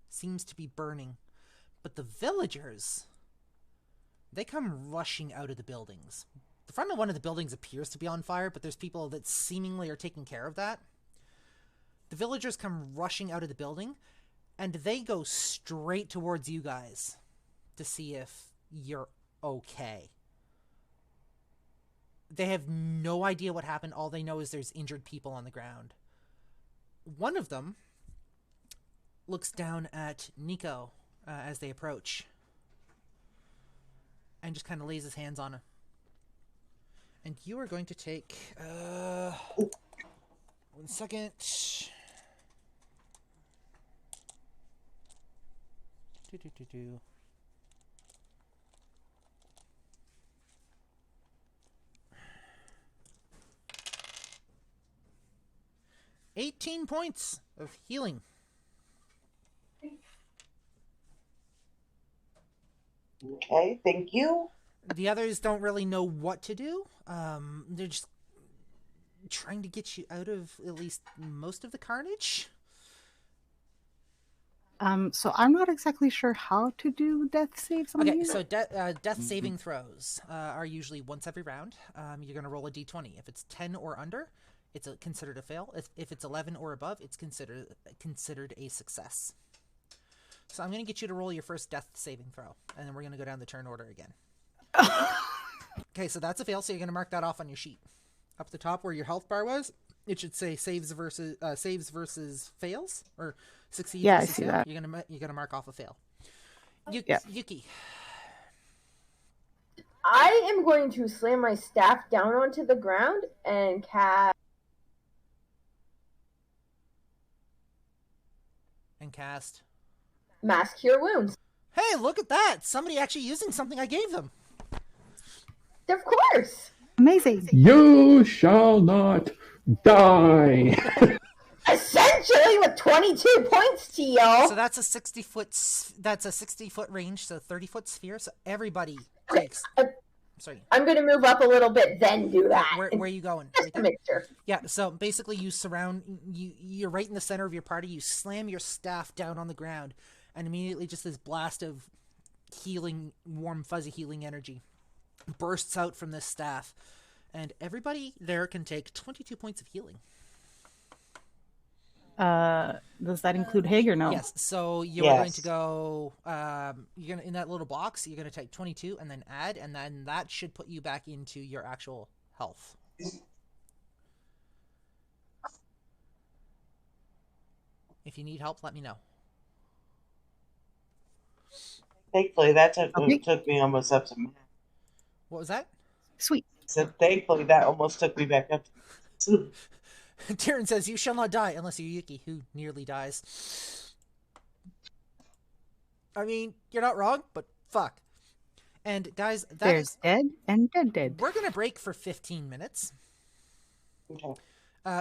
seems to be burning, but the villagers, they come rushing out of the buildings. The front of one of the buildings appears to be on fire, but there's people that seemingly are taking care of that. The villagers come rushing out of the building, and they go straight towards you guys to see if you're okay. They have no idea what happened. All they know is there's injured people on the ground. One of them looks down at Nico as they approach and just kind of lays his hands on her. And you are going to take 1 second. Do. 18 points of healing. Okay, thank you. The others don't really know what to do. They're just trying to get you out of at least most of the carnage. So I'm not exactly sure how to do death saves on Okay, you. so death saving throws are usually once every round. You're going to roll a d20. If it's 10 or under, it's considered a fail. If it's 11 or above, it's considered a success. So I'm going to get you to roll your first death saving throw, and then we're going to go down the turn order again. Okay, so that's a fail, so you're going to mark that off on your sheet. Up the top where your health bar was, it should say saves versus fails, or succeed Yeah, I versus see fail. that. You're gonna mark off a fail. Yeah. Yuki. I am going to slam my staff down onto the ground and cast Mass Cure Wounds. Hey, look at that! Somebody actually using something I gave them. Of course. Amazing. You shall not die. Essentially, with 22 points to y'all. So that's a 60-foot range, so 30-foot sphere. So everybody takes. Sorry. I'm going to move up a little bit, then do that. Where are you going? Just to make sure. Yeah. So basically, you're right in the center of your party. You slam your staff down on the ground, and immediately, just this blast of healing, warm, fuzzy healing energy bursts out from this staff, and everybody there can take 22 points of healing. Does that include Haig or no? Yes. So you're going to go. You're gonna in that little box. You're gonna take 22 and then add, and then that should put you back into your actual health. If you need help, let me know. Thankfully, that took me almost up to max. What was that? Sweet. So thankfully, that almost took me back up to Tyrion says, "You shall not die unless you're Yuki, who nearly dies." I mean, you're not wrong, but fuck. And guys, There's dead and dead. We're gonna break for 15 minutes. Okay.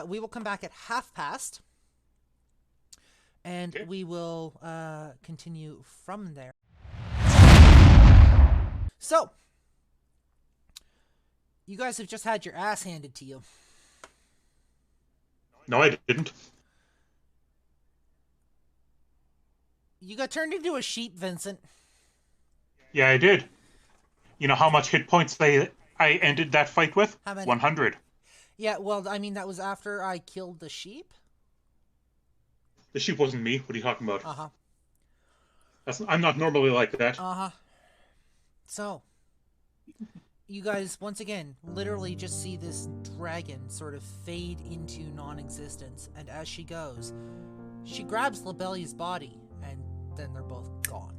We will come back at past, and we will continue from there. So, you guys have just had your ass handed to you. No, I didn't. You got turned into a sheep, Vincent. Yeah, I did. You know how much hit points I ended that fight with? How many? 100. Yeah, well, I mean, that was after I killed the sheep. The sheep wasn't me. What are you talking about? Uh-huh. I'm not normally like that. Uh-huh. So, you guys, once again, literally just see this dragon sort of fade into non-existence, and as she goes, she grabs Labellia's body, and then they're both gone.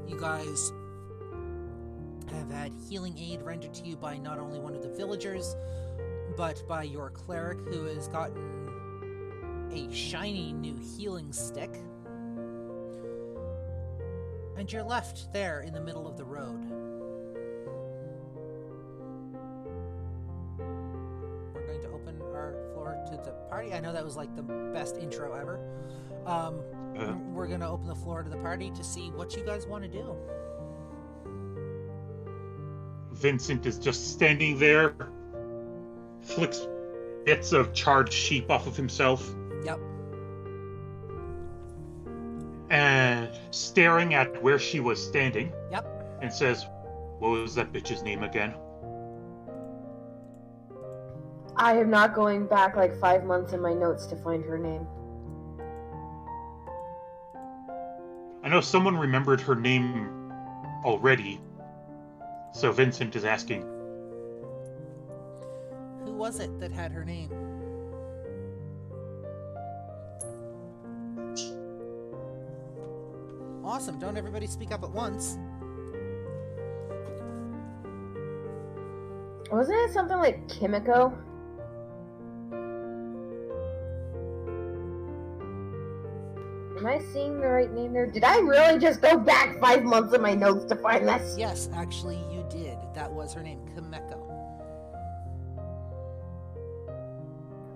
You guys have had healing aid rendered to you by not only one of the villagers, but by your cleric, who has gotten a shiny new healing stick. And you're left there in the middle of the road. We're going to open our floor to the party. I know that was like the best intro ever. We're going to open the floor to the party to see what you guys want to do. Vincent is just standing there, flicks bits of charred sheep off of himself. Yep. And staring at where she was standing. Yep. And says, "What was that bitch's name again?" I am not going back like 5 months in my notes to find her name. I know someone remembered her name already, so Vincent is asking. Who was it that had her name? Awesome. Don't everybody speak up at once. Wasn't it something like Kimiko? Am Am I seeing the right name there? Did I really just go back 5 months in my notes to find this? Yes, actually, you did. That was her name, Kameko.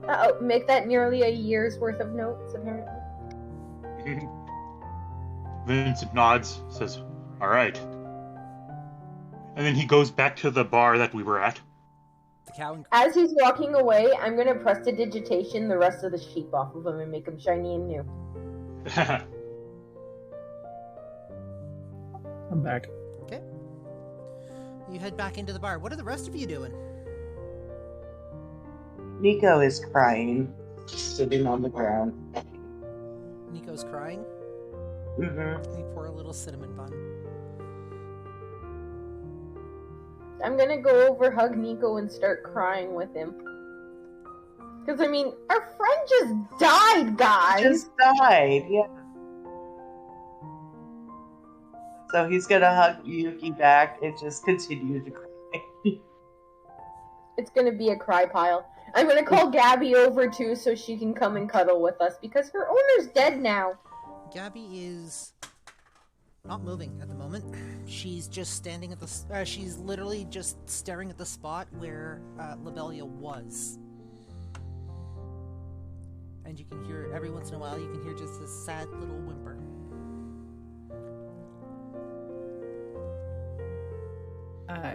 Uh-oh, make that nearly a year's worth of notes, apparently. Vincent nods, says, "All right." And then he goes back to the bar that we were at. The cow and... As he's walking away, I'm gonna prestidigitation the rest of the sheep off of him and make him shiny and new. I'm back. Okay. You head back into the bar. What are the rest of you doing? Nico is crying, sitting on the ground. Nico's crying. Mm-hmm. You pour a little cinnamon bun. I'm gonna go over, hug Nico, and start crying with him. Because, I mean, our friend just died, guys! Just died, yeah. So he's gonna hug Yuki back and just continue to cry. It's gonna be a cry pile. I'm gonna call Gabby over, too, so she can come and cuddle with us, because her owner's dead now. Gabby is not moving at the moment. She's just standing at the... she's literally just staring at the spot where Lobelia was. And you can hear, every once in a while, you can hear just a sad little whimper.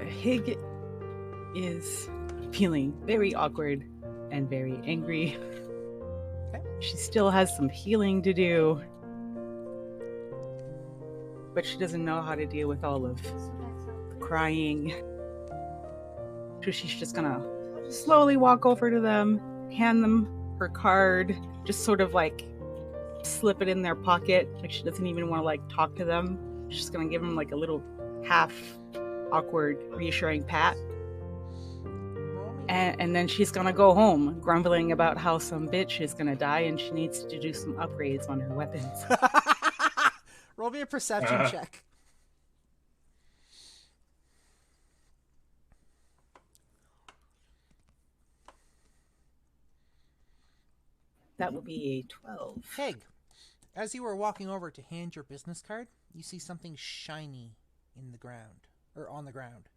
Hig is feeling very awkward and very angry. Okay. She still has some healing to do, but she doesn't know how to deal with all of the crying. So she's just gonna slowly walk over to them, hand them her card, just sort of like slip it in their pocket, like she doesn't even want to like talk to them. She's just gonna give them like a little half awkward reassuring pat, and then she's gonna go home grumbling about how some bitch is gonna die and she needs to do some upgrades on her weapons. Roll me a perception check. That would be a 12. Hig, as you were walking over to hand your business card, you see something shiny in the ground, or on the ground.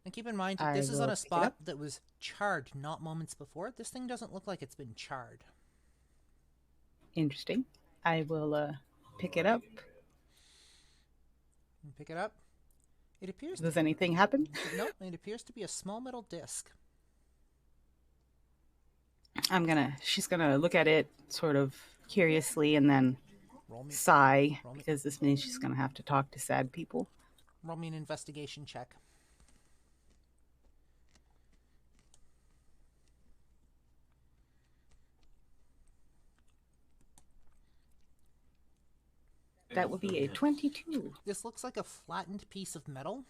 And keep in mind, this is on a spot that was charred not moments before. This thing doesn't look like it's been charred. Interesting. I will pick it up. Pick it up. It appears... Does anything happen? No, it appears to be a small metal disc. She's gonna look at it sort of curiously and then sigh, because this means she's gonna have to talk to sad people. Roll me an investigation check. That would be a 22. This looks like a flattened piece of metal.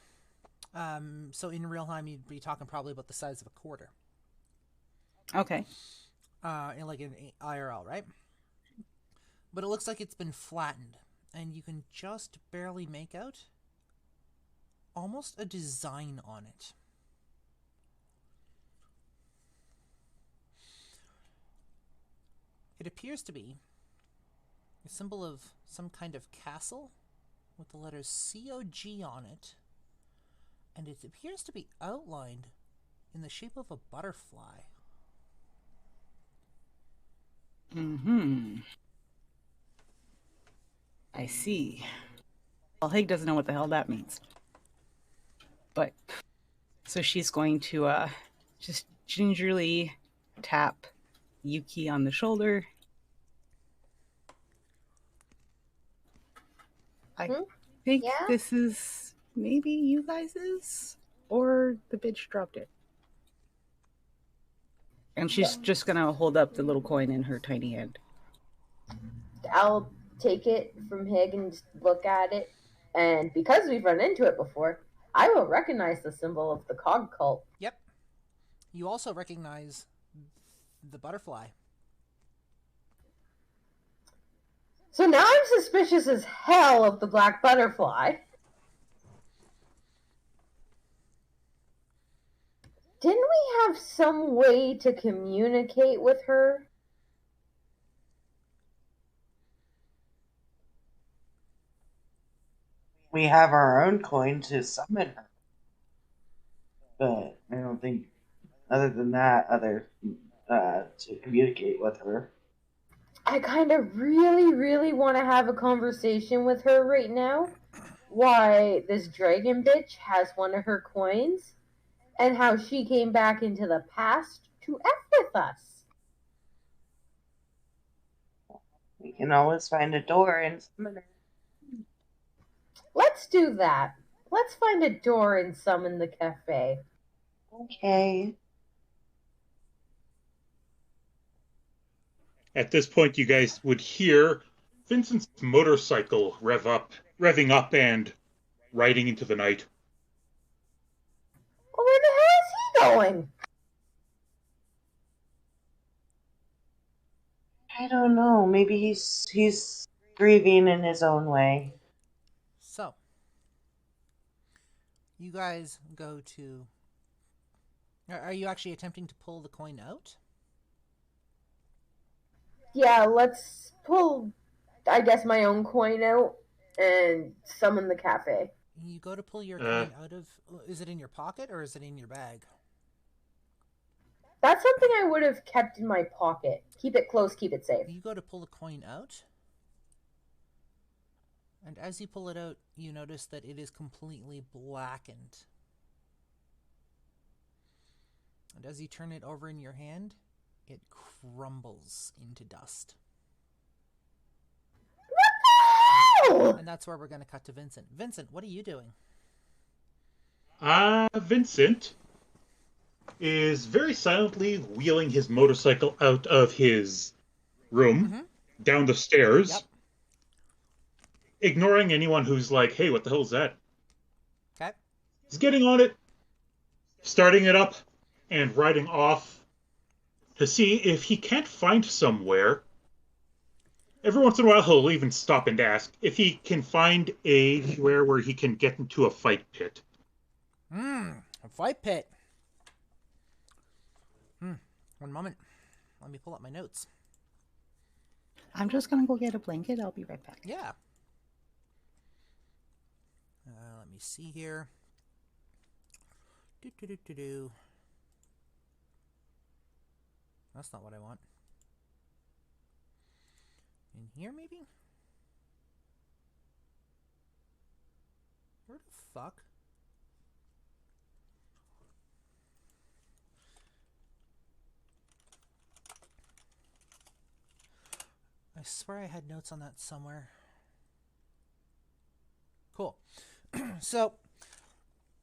So in real time, you'd be talking probably about the size of a quarter. Okay. Like in IRL, right? But it looks like it's been flattened, and you can just barely make out almost a design on it. It appears to be a symbol of some kind of castle with the letters COG on it, and it appears to be outlined in the shape of a butterfly. Mm-hmm. I see. Well, Hig doesn't know what the hell that means. But, so she's going to just gingerly tap Yuki on the shoulder. I think this is maybe you guys's, or the bitch dropped it. And she's just gonna hold up the little coin in her tiny hand. I'll take it from Hig and just look at it, and because we've run into it before, I will recognize the symbol of the Cog Cult. Yep. You also recognize the butterfly. So now I'm suspicious as hell of the Black Butterfly. Didn't we have some way to communicate with her? we have our own coin to summon her. But I don't think, other than that, to communicate with her. I kind of really, really want to have a conversation with her right now. Why this dragon bitch has one of her coins, and how she came back into the past to F with us. We can always find a door and summon her. Let's do that. Let's find a door and summon the cafe. Okay. At this point, you guys would hear Vincent's motorcycle revving up and riding into the night. Well, where the hell is he going? I don't know. Maybe he's grieving in his own way. So, you guys go to... Are you actually attempting to pull the coin out? Yeah, let's pull, I guess, my own coin out and summon the cafe. You go to pull your coin out of... Is it in your pocket or is it in your bag? That's something I would have kept in my pocket. Keep it close, keep it safe. You go to pull the coin out. And as you pull it out, you notice that it is completely blackened. And as you turn it over in your hand, it crumbles into dust. No! And that's where we're going to cut to Vincent. Vincent, what are you doing? Vincent is very silently wheeling his motorcycle out of his room, down the stairs, Yep. ignoring anyone who's like, hey, what the hell is that? Okay. He's getting on it, starting it up, and riding off to see if he can't find somewhere. Every once in a while, he'll even stop and ask if he can find anywhere where he can get into a fight pit. A fight pit. One moment. Let me pull up my notes. I'm just gonna go get a blanket. I'll be right back. Yeah. Let me see here. That's not what I want. In here, maybe? Where the fuck? I swear I had notes on that somewhere. Cool. So,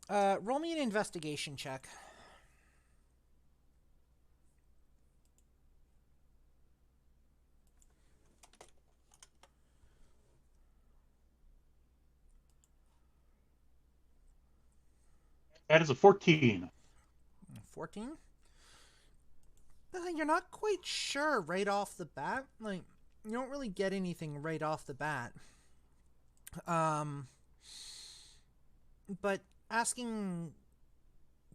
roll me an investigation check. That is a 14. 14? You're not quite sure right off the bat. Like, you don't really get anything right off the bat. But asking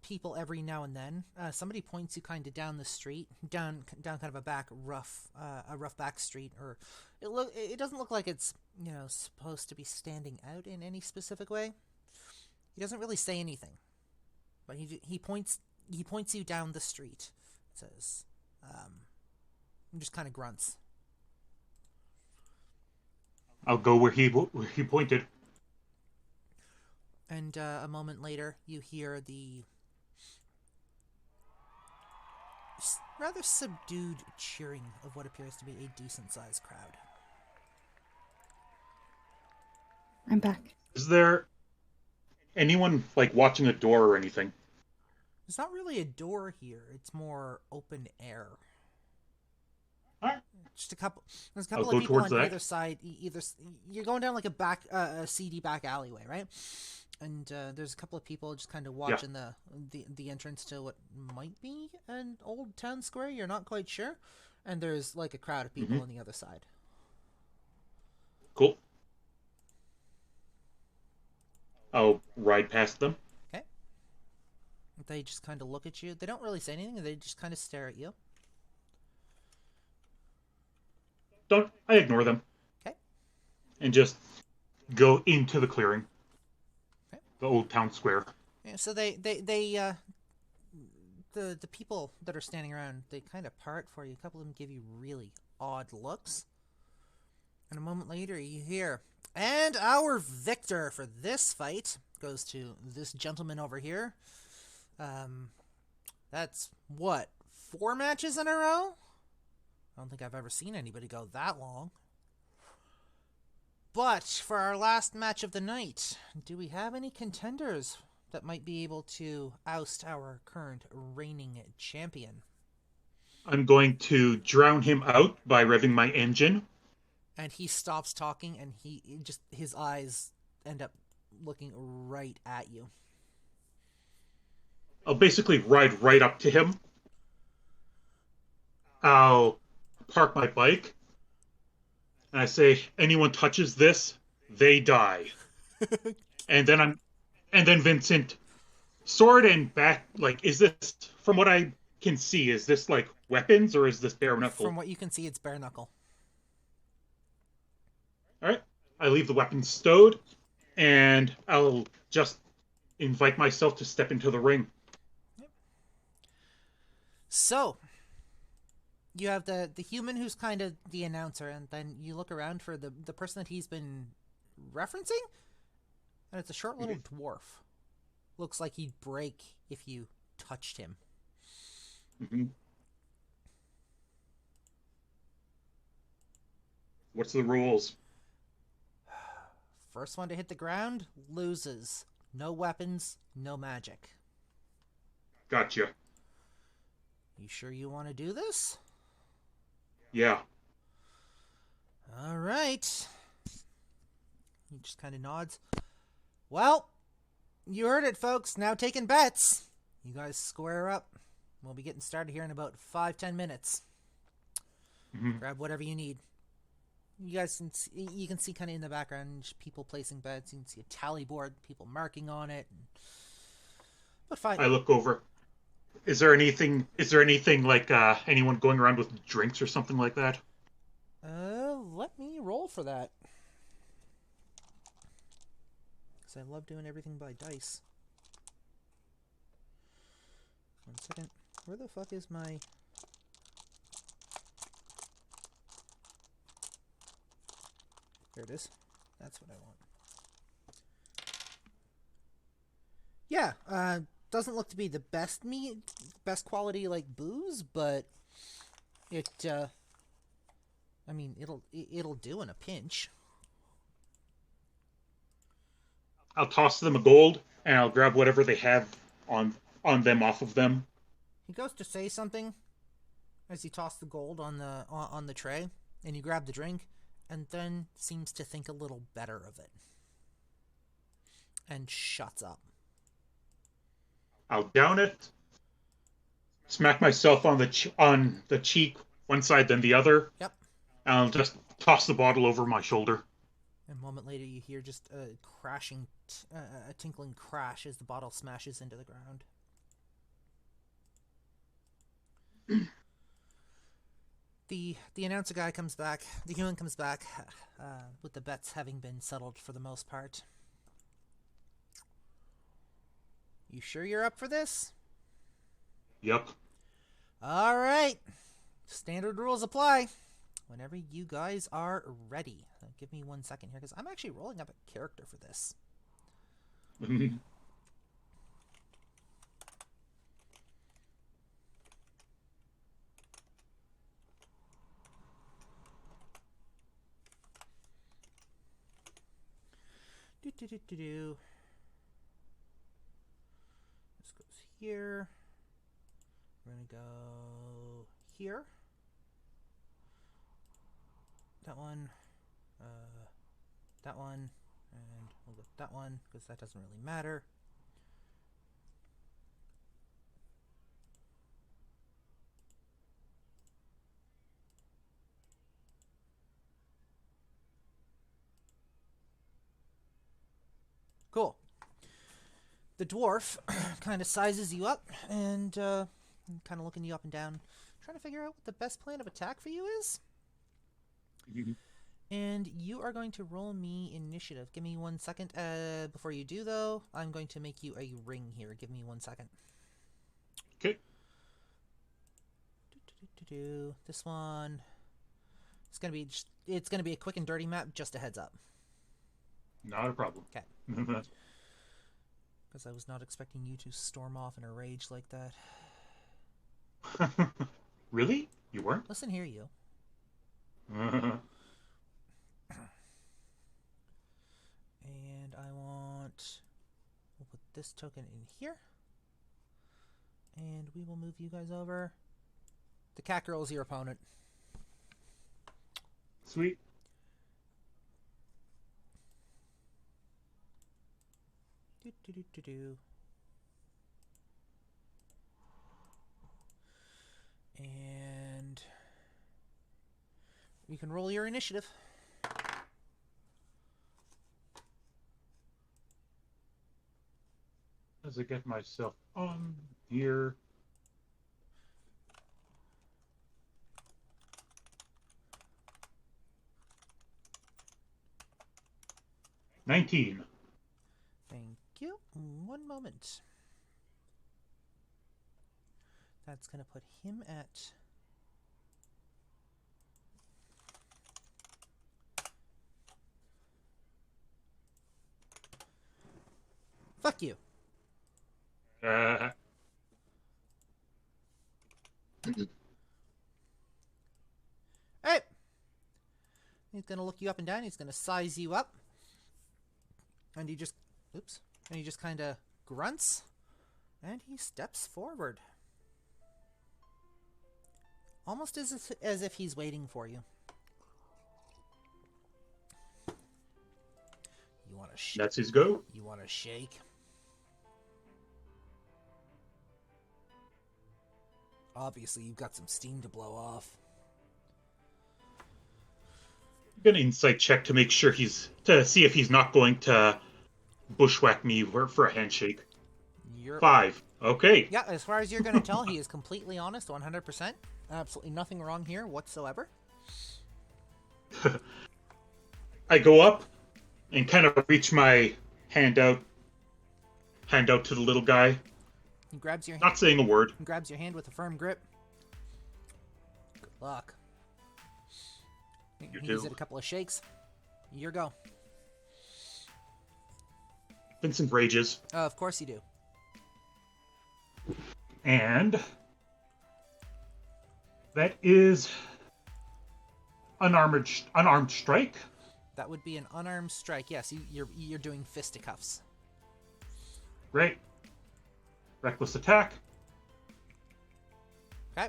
people every now and then, somebody points you kind of down the street, down kind of a rough back street, or it doesn't look like it's, supposed to be standing out in any specific way. He doesn't really say anything, but he points you down the street. It says, and just kind of grunts. I'll go where he pointed. And a moment later, you hear the rather subdued cheering of what appears to be a decent-sized crowd. I'm back. Is there anyone, watching a door or anything? There's not really a door here. It's more open air. All right. Just there's a couple I'll of go people on towards that. either side. You're going down like a seedy back alleyway, right? And there's a couple of people just kind of watching the entrance to what might be an old town square. You're not quite sure. And there's like a crowd of people on the other side. Cool. I'll ride past them. Okay. They just kind of look at you. They don't really say anything. They just kind of stare at you. I ignore them. Okay. And just go into the clearing. the old town square. Yeah, so the people that are standing around, they kind of part for you. A couple of them give you really odd looks. And a moment later, you hear, and our victor for this fight goes to this gentleman over here. That's what, 4 matches in a row? I don't think I've ever seen anybody go that long. But for our last match of the night, do we have any contenders that might be able to oust our current reigning champion? I'm going to drown him out by revving my engine. And he stops talking, and his eyes end up looking right at you. I'll basically ride right up to him. I'll park my bike. And I say, anyone touches this, they die. and then Vincent, sword and back, like, is this, from what I can see, is this like weapons or is this bare knuckle? From what you can see, it's bare knuckle. Alright. I leave the weapons stowed, and I'll just invite myself to step into the ring. So, you have the human who's kind of the announcer, and then you look around for the person that he's been referencing, and it's a short little dwarf. Looks like he'd break if you touched him. Mm-hmm. What's the rules? First one to hit the ground loses. No weapons, no magic. Gotcha. You sure you want to do this? Yeah. All right. He just kind of nods. Well, you heard it, folks. Now taking bets. You guys square up. We'll be getting started here in about 5-10 minutes. Mm-hmm. Grab whatever you need. You guys can see kind of in the background people placing bets. You can see a tally board, people marking on it. But fine. I look over. Is there anything like anyone going around with drinks or something like that? Let me roll for that. Because I love doing everything by dice. 1 second. Where the fuck is my... There it is. That's what I want. Yeah, doesn't look to be the best best quality like booze, but it I mean, it'll do in a pinch. I'll toss them a gold, and I'll grab whatever they have on them off of them. He goes to say something as he tosses the gold on the tray, and you grab the drink, and then seems to think a little better of it, and shuts up. I'll down it, smack myself on the cheek, one side then the other. Yep. And I'll just toss the bottle over my shoulder. And a moment later, you hear just a crashing, a tinkling crash as the bottle smashes into the ground. The announcer guy comes back. The human comes back, with the bets having been settled for the most part. You sure you're up for this? Yep. All right. Standard rules apply. Whenever you guys are ready. Give me 1 second here, because I'm actually rolling up a character for this. Do. This goes here. We're gonna go here. That one, and we'll go with that one, because that doesn't really matter. Cool. The dwarf kind of sizes you up and kind of looking you up and down, trying to figure out what the best plan of attack for you is. And you are going to roll me initiative. Give me 1 second. Before you do, though, I'm going to make you a ring here. Give me 1 second. Okay. This one. It's gonna be a quick and dirty map. Just a heads up. Not a problem. Okay. Because I was not expecting you to storm off in a rage like that. Really? You weren't? Listen here, you. And we'll put this token in here. And we will move you guys over. The cat girl is your opponent. Sweet. And you can roll your initiative. As I get myself on here. Thank you. One moment. That's going to put him at... Fuck you. Uh, Alright. He's going to look you up and down. He's going to size you up. And he just... Oops. And he just kind of grunts. And he steps forward. Almost as if he's waiting for you. You want to shake? that's his go. You want to shake? Obviously, you've got some steam to blow off. An insight check to make sure to see if he's not going to bushwhack me for a handshake. 5. Okay. Yeah, as far as you're going to tell, he is completely honest, 100%. Absolutely nothing wrong here whatsoever. I go up and kind of reach my hand out to the little guy. He grabs your hand. Not saying a word. He grabs your hand with a firm grip. Good luck. You He too. gives it a couple of shakes. Your go. Vincent rages. Of course you do. And that is unarmed strike. That would be an unarmed strike. Yes, you're doing fisticuffs. Great. Reckless attack. Okay.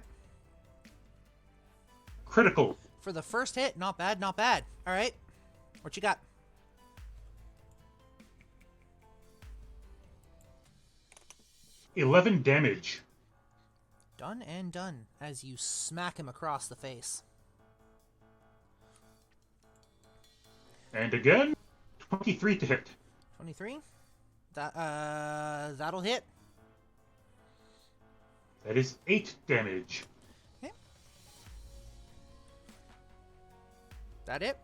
Critical. For the first hit, not bad, not bad. All right. What you got? $11 damage. Done and done as you smack him across the face. And again, 23 to hit. 23. That'll hit. That is 8 damage. Okay. That it?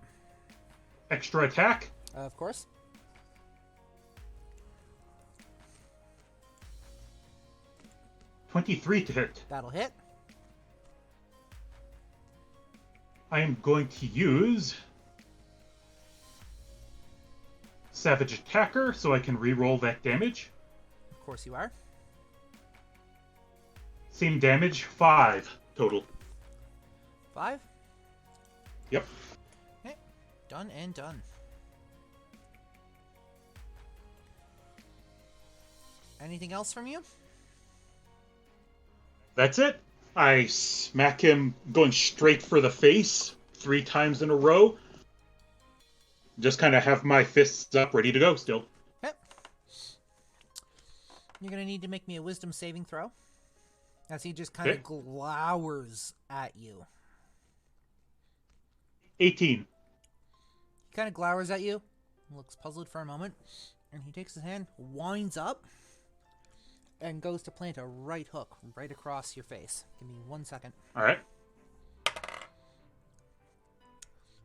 Extra attack. Of course. $23 to hit. That'll hit. I am going to use Savage Attacker so I can re-roll that damage. Of course you are. Same damage, 5 total. 5. Yep. Okay. Done and done. Anything else from you? That's it. I smack him going straight for the face 3 times in a row. Just kind of have my fists up, ready to go still. Yep. You're going to need to make me a wisdom saving throw. As he just kind of glowers at you. 18. He kind of glowers at you, looks puzzled for a moment, and he takes his hand, winds up, and goes to plant a right hook right across your face. Give me 1 second. All right.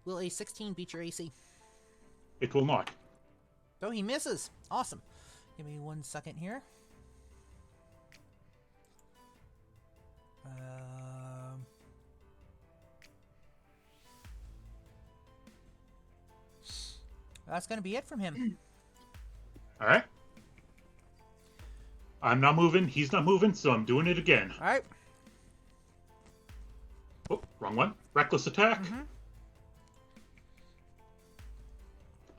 Will a 16 beat your AC? It will not. Oh, he misses. Awesome. Give me 1 second here. That's going to be it from him. All right. I'm not moving. He's not moving, so I'm doing it again. All right. Oh, wrong one. Reckless attack. Mm-hmm.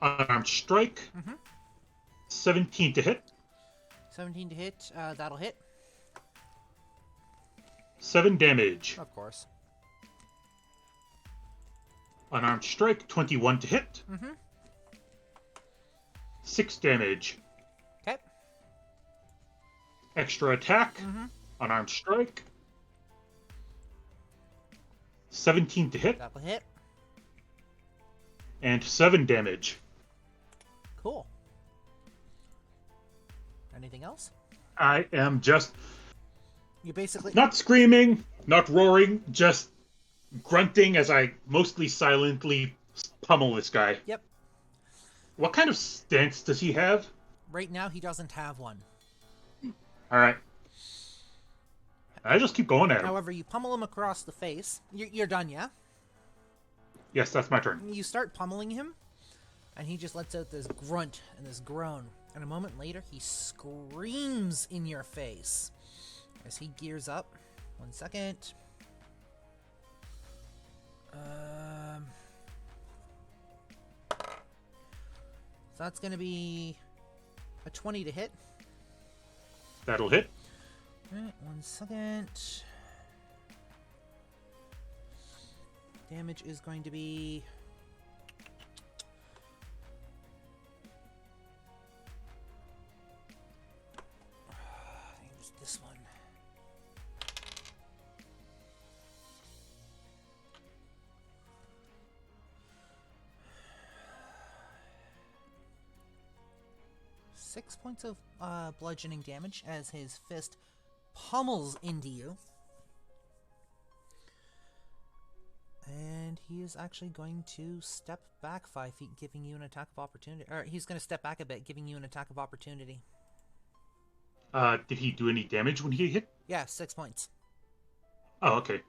Unarmed strike. Mm-hmm. 17 to hit. 17 to hit. That'll hit. 7 damage. Of course. Unarmed strike. 21 to hit. Mm-hmm. 6 damage. Okay. Extra attack. Mm-hmm. Unarmed strike. 17 to hit. That'll hit. And 7 damage. Cool. Anything else? I am just You basically... not screaming, not roaring, just grunting as I mostly silently pummel this guy. Yep. What kind of stance does he have? Right now, he doesn't have one. Alright. I just keep going at him. However, you pummel him across the face. You're done, yeah? Yes, that's my turn. You start pummeling him, and he just lets out this grunt and this groan. And a moment later, he screams in your face as he gears up. 1 second. So that's going to be a 20 to hit. That'll hit. Alright, 1 second. Damage is going to be... I think it's this one. Six points of bludgeoning damage as his fist pummels into you. And he is actually going to step back 5 feet, giving you an attack of opportunity. Or he's going to step back a bit, giving you an attack of opportunity. Did he do any damage when he hit? Yeah, 6 points. Oh, okay.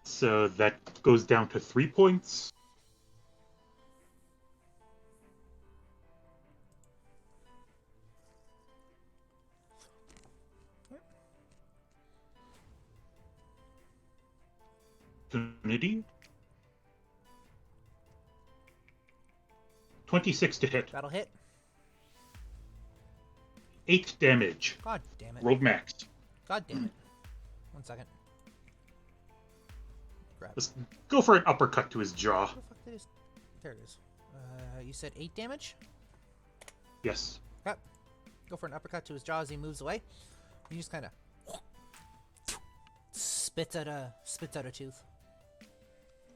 So that goes down to 3 points. Opportunity. 26 to hit. That'll hit. 8 damage. God damn it. Rolled max. God damn it. 1 second. Grab. Let's go for an uppercut to his jaw. Where the fuck did his... There it is. You said 8 damage? Yes. Yep. Go for an uppercut to his jaw as he moves away. He just kind of spits out a tooth.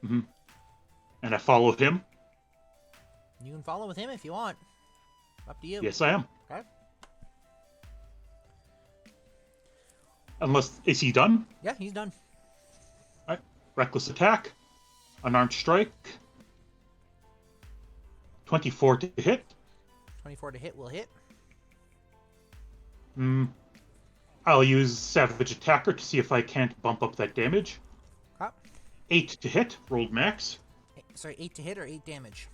Mm-hmm. And I follow him. You can follow with him if you want. Up to you. Yes, I am. Okay. Unless, is he done? Yeah, he's done. Alright. Reckless attack. Unarmed strike. 24 to hit. 24 to hit will hit. I'll use Savage Attacker to see if I can't bump up that damage. Ah. 8 to hit. Rolled max. Sorry, 8 to hit or 8 damage?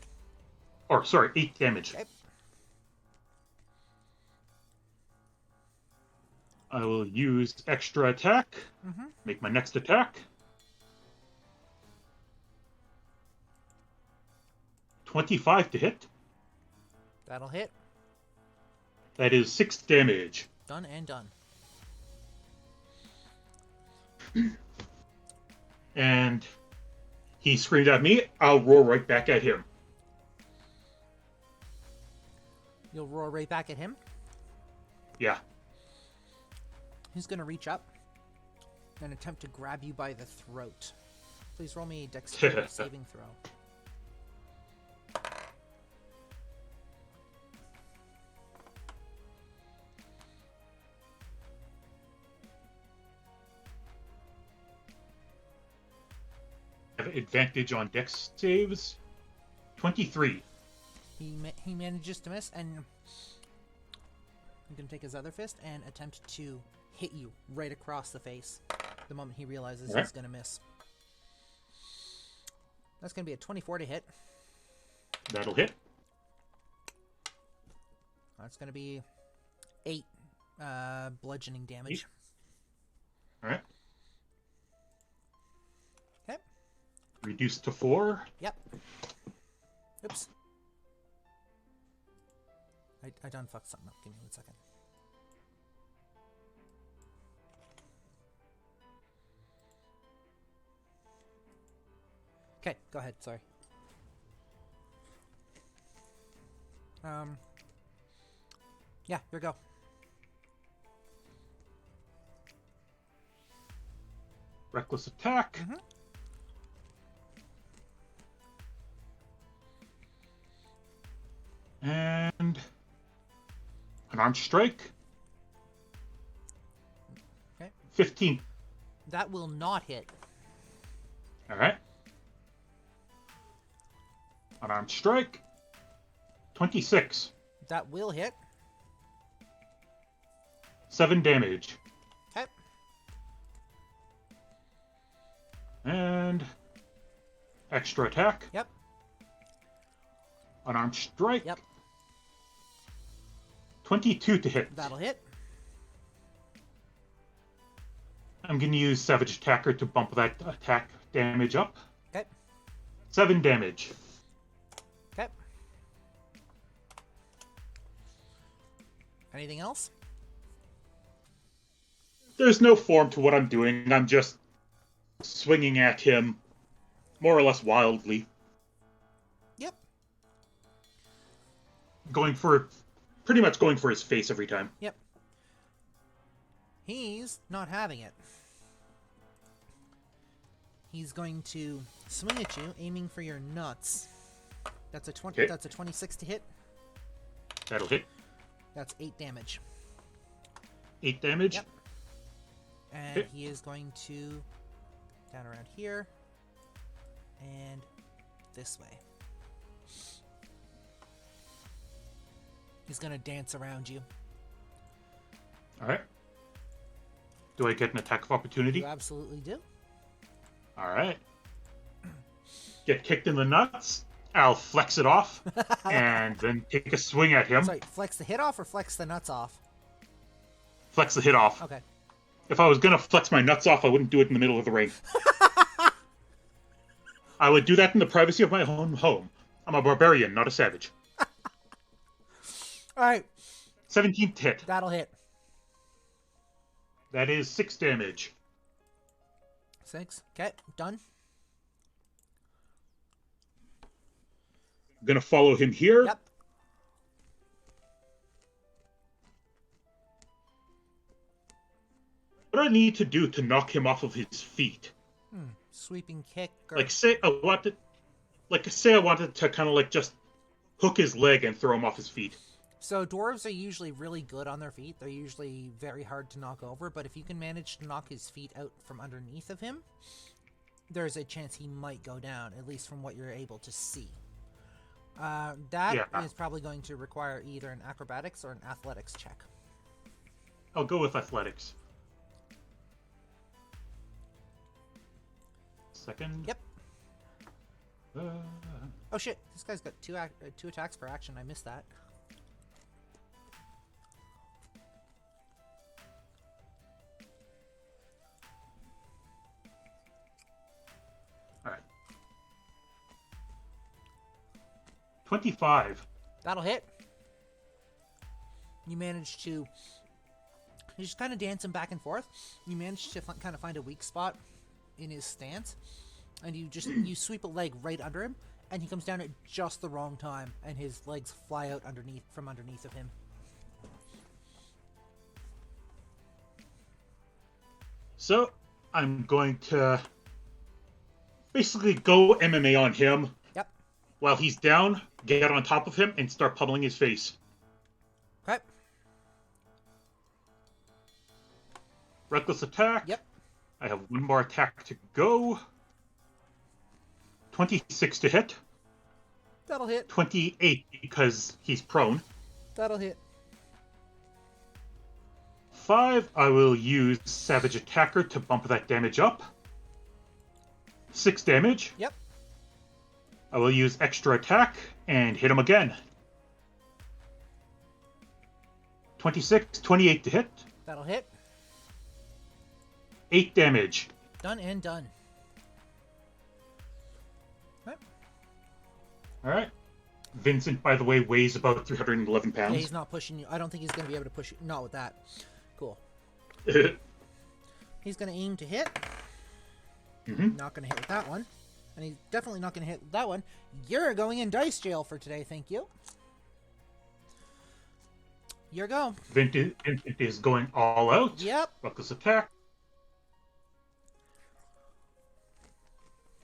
Or, sorry, 8 damage. Okay. I will use extra attack. Mm-hmm. Make my next attack. 25 to hit. That'll hit. That is 6 damage. Done and done. And he screamed at me. I'll roar right back at him. You'll roar right back at him. Yeah. He's going to reach up and attempt to grab you by the throat. Please roll me a dexterity saving throw. I have advantage on dex saves. 23. He manages to miss, and I'm going to take his other fist and attempt to hit you right across the face the moment he realizes he's going to miss. That's going to be a 24 to hit. That'll hit. That's going to be 8 bludgeoning damage. All right. Okay. Reduced to 4. Yep. Oops. I done fucked something up. Give me 1 second. Okay, go ahead. Sorry. Yeah, here we go. Reckless attack. Mm-hmm. And unarmed strike. Okay. 15. That will not hit. All right. Unarmed strike. 26. That will hit. 7 damage. Okay. And extra attack. Yep. Unarmed strike. Yep. 22 to hit. That'll hit. I'm going to use Savage Attacker to bump that attack damage up. Okay. 7 damage. Okay. Anything else? There's no form to what I'm doing. I'm just swinging at him more or less wildly. Yep. Pretty much going for his face every time. Yep. He's not having it. He's going to swing at you, aiming for your nuts. That's a 20. Okay. That's a 26 to hit. That'll hit. That's 8 damage. 8 damage. Yep. And Okay. he is going to down around here and this way. He's gonna dance around you. Alright. Do I get an attack of opportunity? You absolutely do. Alright. Get kicked in the nuts. I'll flex it off. And then take a swing at him. Sorry, flex the hit off or flex the nuts off? Flex the hit off. Okay. If I was gonna flex my nuts off, I wouldn't do it in the middle of the ring. I would do that in the privacy of my own home. I'm a barbarian, not a savage. Alright, 17th hit. that'll hit. That is 6 damage. 6. Okay, done. I'm gonna follow him here. Yep. What do I need to do to knock him off of his feet? Sweeping kick. Or... Like, say I wanted to kind of like just hook his leg and throw him off his feet. So dwarves are usually really good on their feet. They're usually very hard to knock over, but if you can manage to knock his feet out from underneath of him, there's a chance he might go down, at least from what you're able to see. That is probably going to require either an acrobatics or an athletics check. I'll go with athletics. Second. Yep. Oh shit, this guy's got two attacks per action. I missed that. Alright. 25. That'll hit. You manage to... You just kind of dance him back and forth. You manage to kind of find a weak spot in his stance. And you sweep a leg right under him. And he comes down at just the wrong time. And his legs fly out from underneath of him. So, I'm going to basically go MMA on him. Yep. While he's down, get on top of him, and start pummeling his face. Okay. Reckless attack. Yep. I have one more attack to go. 26 to hit. That'll hit. 28 because he's prone. That'll hit. 5, I will use Savage Attacker to bump that damage up. 6 damage. Yep. I will use Extra Attack and hit him again. 26, 28 to hit. That'll hit. 8 damage. Done and done. Right. Alright. Vincent, by the way, weighs about 311 Yeah, pounds. he's not pushing you. I don't think he's going to be able to push you. Not with that. Cool. He's going to aim to hit. Mm-hmm. Not going to hit with that one. And he's definitely not going to hit with that one. You're going in dice jail for today, thank you. Your go. Vincent is going all out. Yep. Reckless attack.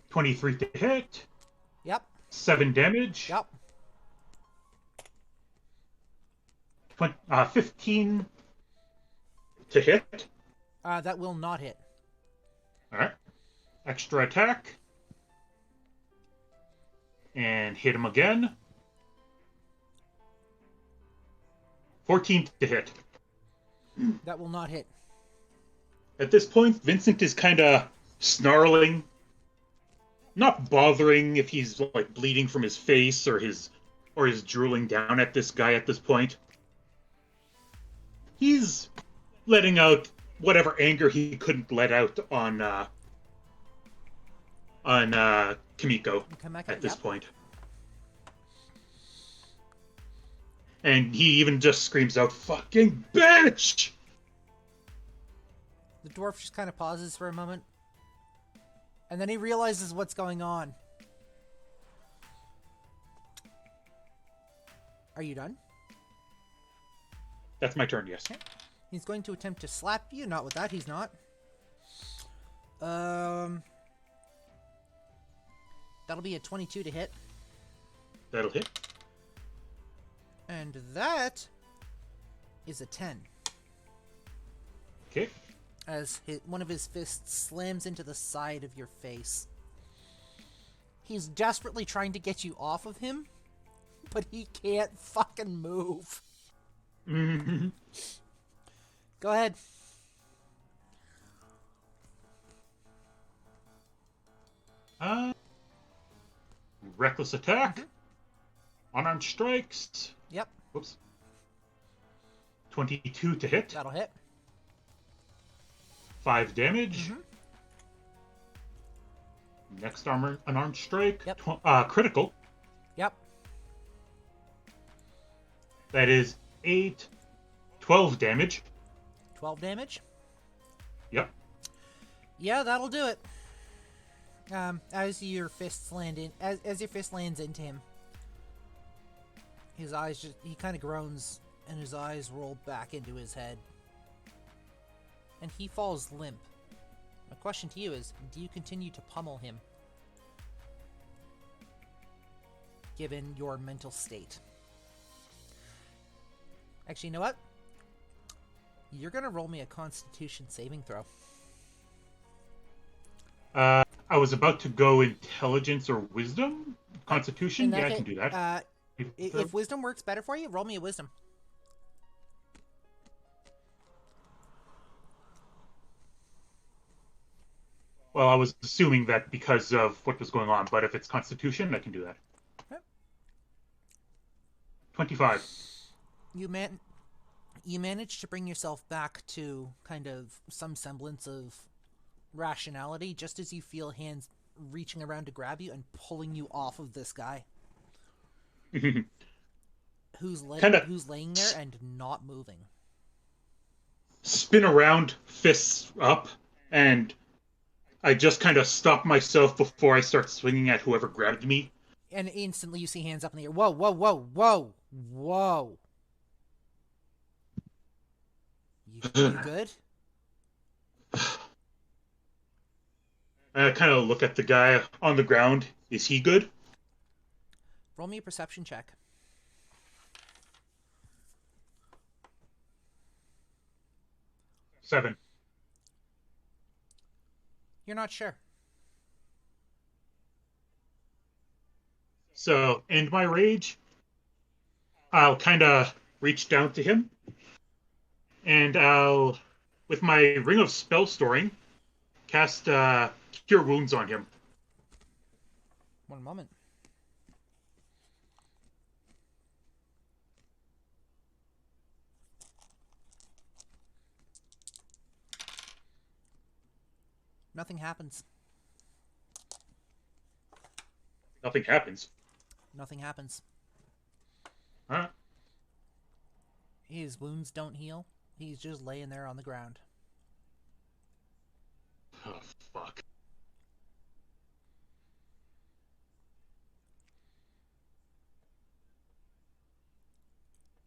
23 to hit. Yep. 7 damage. Yep. 15 to hit. That will not hit. Alright. Extra attack. And hit him again. 14 to hit. That will not hit. At this point, Vincent is kind of snarling. Not bothering if he's like bleeding from his face or his drooling down at this guy at this point. He's letting out whatever anger he couldn't let out on Kimiko at this point. And he even just screams out, "Fucking bitch!" The dwarf just kind of pauses for a moment. And then he realizes what's going on. Are you done? That's my turn, yes. Okay. He's going to attempt to slap you. Not with that, he's not. That'll be a 22 to hit. That'll hit. And that is a 10. Okay. As one of his fists slams into the side of your face. He's desperately trying to get you off of him, but he can't fucking move. Mm-hmm. Go ahead. Reckless attack. Unarmed strikes. Yep. Whoops. 22 to hit. That'll hit. 5 damage. Next unarmed strike. Yep. Critical. Yep. That is 12 damage. 12 damage. Yep. Yeah, that'll do it. As your fists land in, as your fist lands into him, his eyes he kind of groans, and his eyes roll back into his head, and he falls limp. My question to you is, do you continue to pummel him, given your mental state? Actually, you know what? You're gonna roll me a Constitution saving throw. I was about to go intelligence or wisdom. Constitution? Yeah, I can do that. If wisdom works better for you, roll me a wisdom. Well, I was assuming that because of what was going on, but if it's Constitution, I can do that. Yep. 25. You manage to bring yourself back to kind of some semblance of rationality just as you feel hands reaching around to grab you and pulling you off of this guy. who's laying there and not moving. Spin around, fists up, and I just kind of stop myself before I start swinging at whoever grabbed me. And instantly you see hands up in the air. Whoa, whoa, whoa, whoa, whoa. You good? I kind of look at the guy on the ground. Is he good? Roll me a perception check. 7. You're not sure. So, in my rage, I'll kind of reach down to him, and I'll, with my Ring of Spell Storing, cast Cure Wounds on him. One moment. Nothing happens. Nothing happens. Nothing happens. Huh? His wounds don't heal. He's just laying there on the ground. Oh, fuck.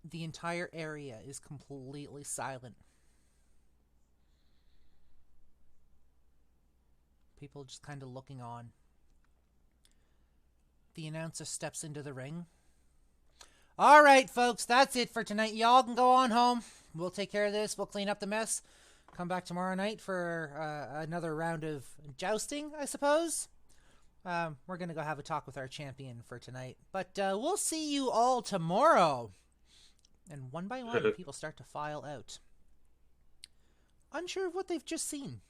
The entire area is completely silent. People just kind of looking on. The announcer steps into the ring. All right, folks, that's it for tonight. Y'all can go on home. We'll take care of this. We'll clean up the mess. Come back tomorrow night for another round of jousting, I suppose. We're going to go have a talk with our champion for tonight. But we'll see you all tomorrow. And one by one, people start to file out. Unsure of what they've just seen.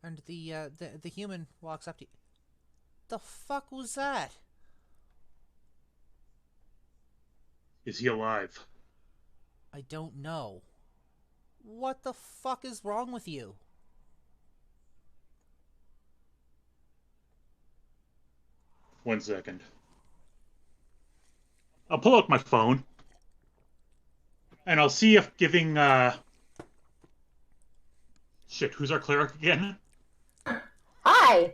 And the human walks up to you. The fuck was that? Is he alive? I don't know. What the fuck is wrong with you? One second. I'll pull out my phone. And I'll see if giving, Shit, who's our cleric again? Hi!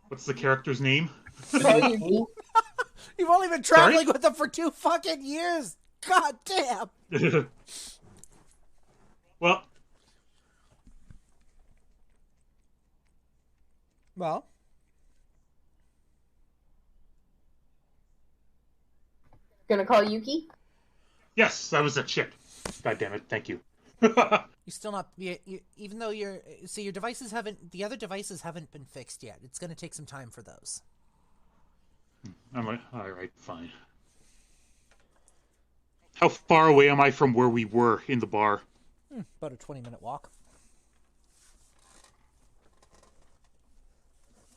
What's the character's name? Yuki. You've only been traveling with them for 2 fucking years! God damn! Well... Well? Gonna call Yuki? Yes, that was it. Shit. God damn it. Thank you. You're still not... even though you're... So your devices haven't... The other devices haven't been fixed yet. It's gonna take some time for those. I'm like, alright, fine. How far away am I from where we were in the bar? About a 20-minute walk.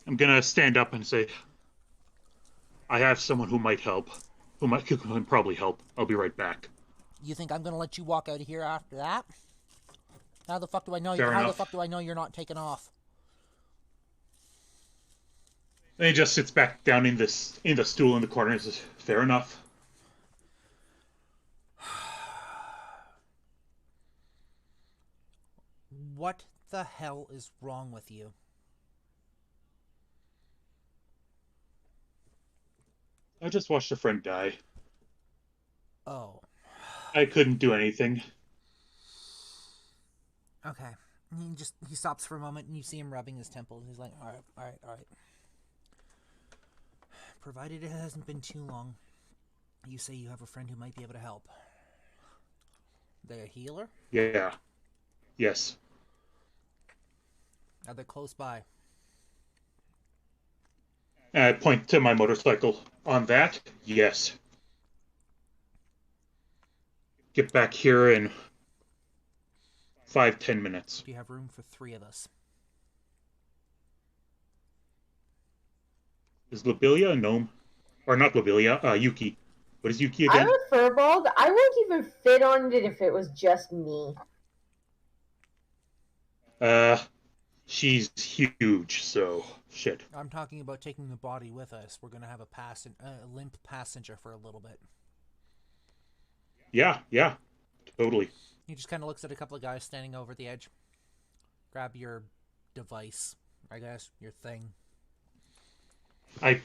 I'm gonna stand up and say, I have someone who might help. Who can probably help. I'll be right back. You think I'm gonna let you walk out of here after that? How the fuck do I know? Fair How the enough. fuck do I know you're not taking off? And he just sits back down in the stool in the corner and says, fair enough. What the hell is wrong with you? I just watched a friend die. Oh. I couldn't do anything. Okay. He stops for a moment and you see him rubbing his temples. He's like, alright. Provided it hasn't been too long, you say you have a friend who might be able to help. They a healer? Yeah. Yes. Are they close by? I point to my motorcycle. On that, yes. Get back here in 5-10 minutes. Do you have room for 3 of us? Is Lobelia a gnome? Or not Lobelia, Yuki. What is Yuki again? I'm a furball. I won't even fit on it if it was just me. She's huge, so shit. I'm talking about taking the body with us. We're going to have a limp passenger for a little bit. Yeah, totally. He just kind of looks at a couple of guys standing over the edge. Grab your device, I guess, your thing. I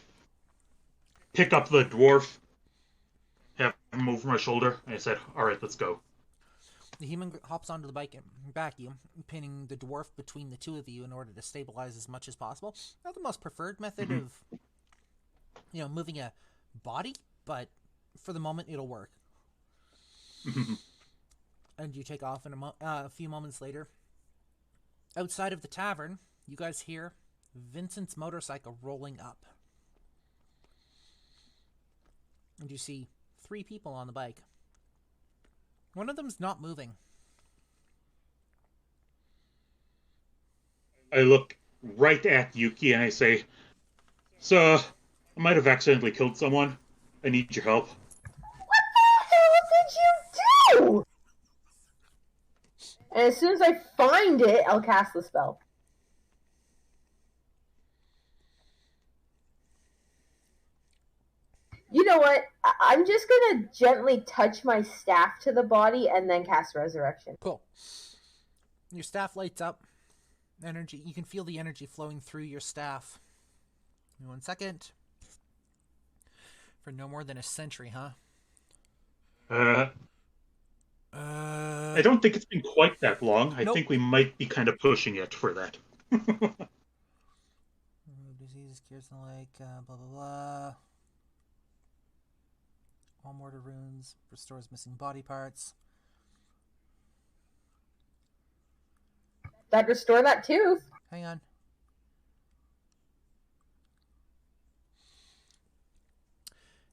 pick up the dwarf, have him over my shoulder, and I said, alright, let's go. The human hops onto the bike and back you, pinning the dwarf between the two of you in order to stabilize as much as possible. Not the most preferred method of, moving a body, but for the moment it'll work. And you take off in a few moments later. Outside of the tavern, you guys hear Vincent's motorcycle rolling up. And you see 3 people on the bike. One of them's not moving. I look right at Yuki and I say, "So, I might have accidentally killed someone. I need your help." What the hell did you do? And as soon as I find it, I'll cast the spell. You know what? I'm just gonna gently touch my staff to the body and then cast Resurrection. Cool. Your staff lights up. Energy. You can feel the energy flowing through your staff. Give me 1 second. For no more than a century, huh? I don't think it's been quite that long. I Nope. think we might be kind of pushing it for that. Remove disease, cures the like, blah, blah, blah. All mortar runes. Restores missing body parts. That restore that tooth. Hang on.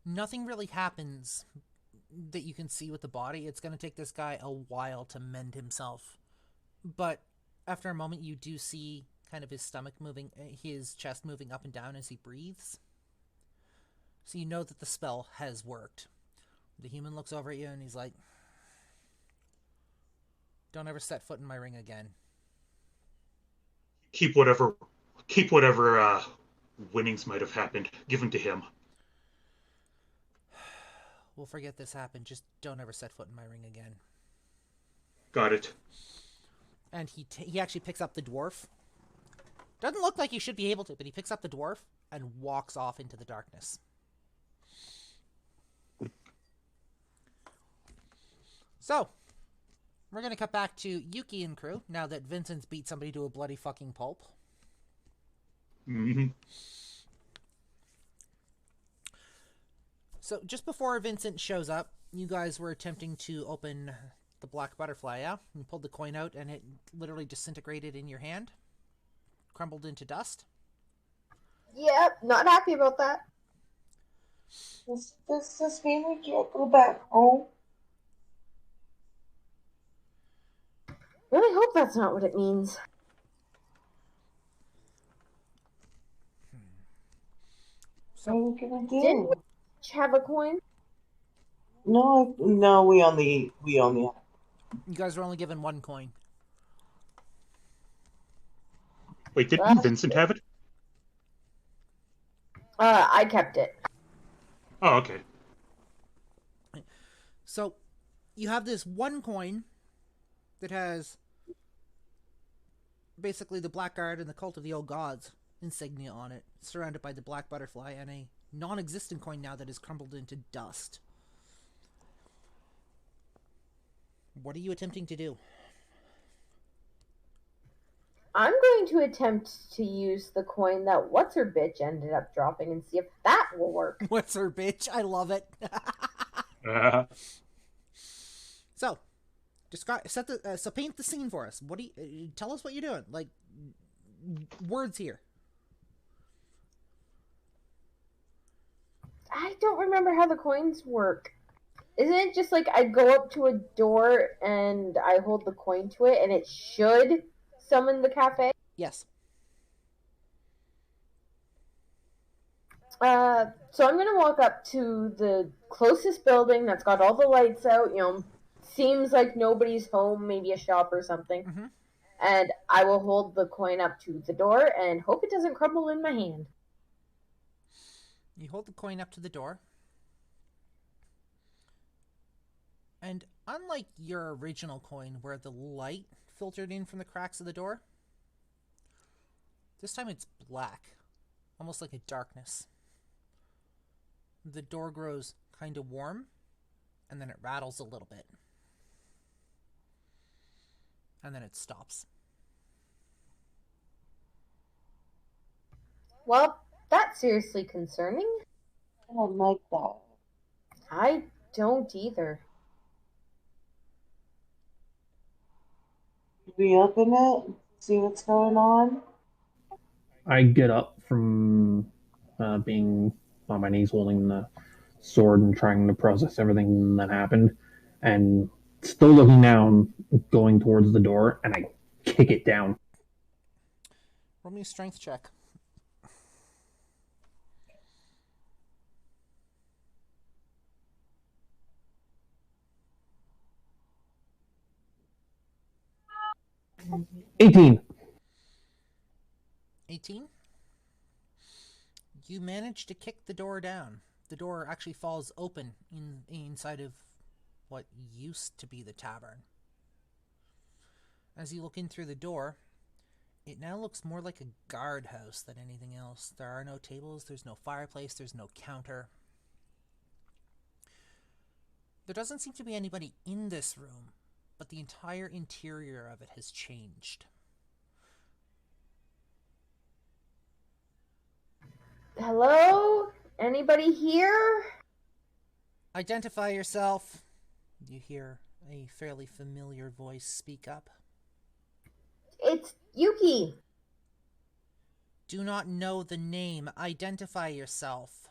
Nothing really happens that you can see with the body. It's going to take this guy a while to mend himself. But after a moment, you do see kind of his stomach moving, his chest moving up and down as he breathes. So you know that the spell has worked. The human looks over at you and he's like, "Don't ever set foot in my ring again." Keep whatever winnings might have happened given to him. We'll forget this happened. Just don't ever set foot in my ring again. Got it. And he actually picks up the dwarf. Doesn't look like he should be able to, but he picks up the dwarf and walks off into the darkness. So, we're going to cut back to Yuki and crew, now that Vincent's beat somebody to a bloody fucking pulp. Mm-hmm. So, just before Vincent shows up, you guys were attempting to open the black butterfly, yeah? You pulled the coin out and it literally disintegrated in your hand. Crumbled into dust. Yep, not happy about that. Does this mean we can't go back home? Really hope that's not what it means. What are we gonna do? Didn't we each have a coin? No, we only You guys were only given 1 coin. Wait, didn't Vincent have it? I kept it. Oh, okay. So, you have this 1 coin that has basically the Blackguard and the Cult of the Old Gods insignia on it, surrounded by the black butterfly, and a non-existent coin now that is crumbled into dust. What are you attempting to do? I'm going to attempt to use the coin that What's-Her-Bitch ended up dropping and see if that will work. What's her bitch? I love it. So, describe, so paint the scene for us. What do you, tell us what you're doing. Like, words here. I don't remember how the coins work. Isn't it just like I go up to a door and I hold the coin to it and it should summon the cafe? Yes. So I'm gonna walk up to the closest building that's got all the lights out, seems like nobody's home, maybe a shop or something. Mm-hmm. And I will hold the coin up to the door and hope it doesn't crumble in my hand. You hold the coin up to the door. And unlike your original coin where the light filtered in from the cracks of the door, this time it's black, almost like a darkness. The door grows kind of warm, and then it rattles a little bit. And then it stops. Well, that's seriously concerning. I don't like that. I don't either. Should we open it? See what's going on? I get up from being on my knees holding the sword and trying to process everything that happened, and still looking down, going towards the door, and I kick it down. Roll me a strength check. $18. 18? You manage to kick the door down. The door actually falls open inside of what used to be the tavern. As you look in through the door, it now looks more like a guardhouse than anything else. There are no tables, there's no fireplace, there's no counter. There doesn't seem to be anybody in this room, but the entire interior of it has changed. Hello? Anybody here? Identify yourself. You hear a fairly familiar voice speak up. It's Yuki. Do not know the name. Identify yourself.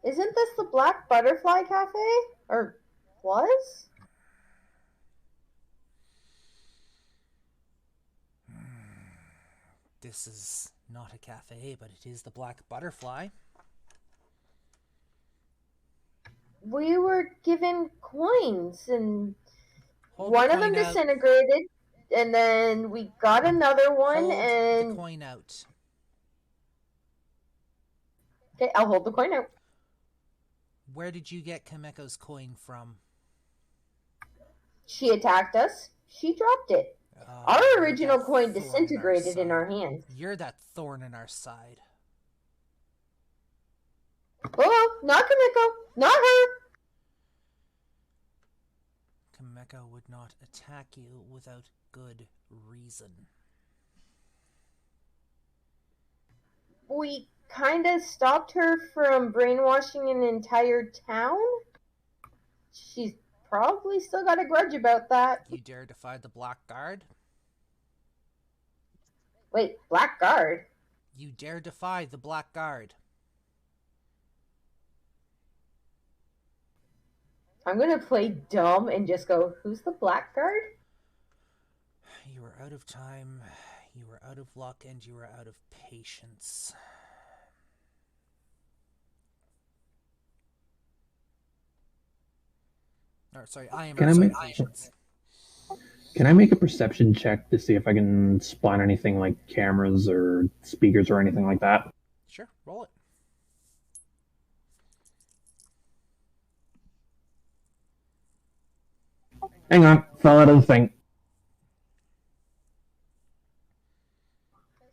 Isn't this the Black Butterfly Cafe? Or was? This is not a cafe, but it is the Black Butterfly. We were given coins, and Hold one the of them coin out. disintegrated, and then we got another one, Hold and... the coin out. Okay, I'll hold the coin out. Where did you get Kameko's coin from? She attacked us. She dropped it. Our original coin disintegrated in our hands. You're that thorn in our side. Oh, not Kamiko. Not her. Kameko would not attack you without good reason. We kind of stopped her from brainwashing an entire town. She's probably still got a grudge about that. You dare defy the Black Guard? Wait, Black Guard? You dare defy the Black Guard? I'm gonna play dumb and just go, who's the Black Guard? You are out of time, you are out of luck, and you are out of patience. Sorry, I am out of patience. Can I make a perception check to see if I can spot anything like cameras or speakers or anything like that? Sure, roll it. Hang on, fell out of the thing.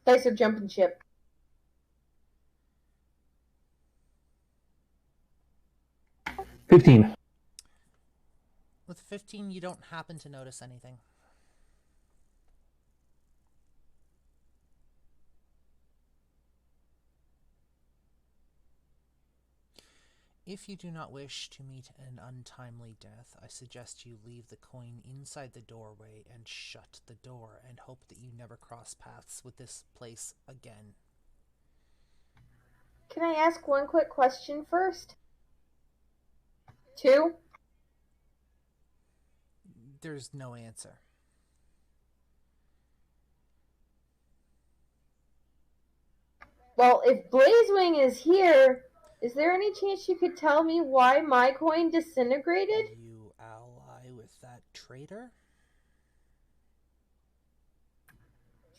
Dice are jumping ship. $15. With 15, you don't happen to notice anything. If you do not wish to meet an untimely death, I suggest you leave the coin inside the doorway and shut the door, and hope that you never cross paths with this place again. Can I ask one quick question first? 2? There's no answer. Well, if Blazewing is here, is there any chance you could tell me why my coin disintegrated? You ally with that traitor?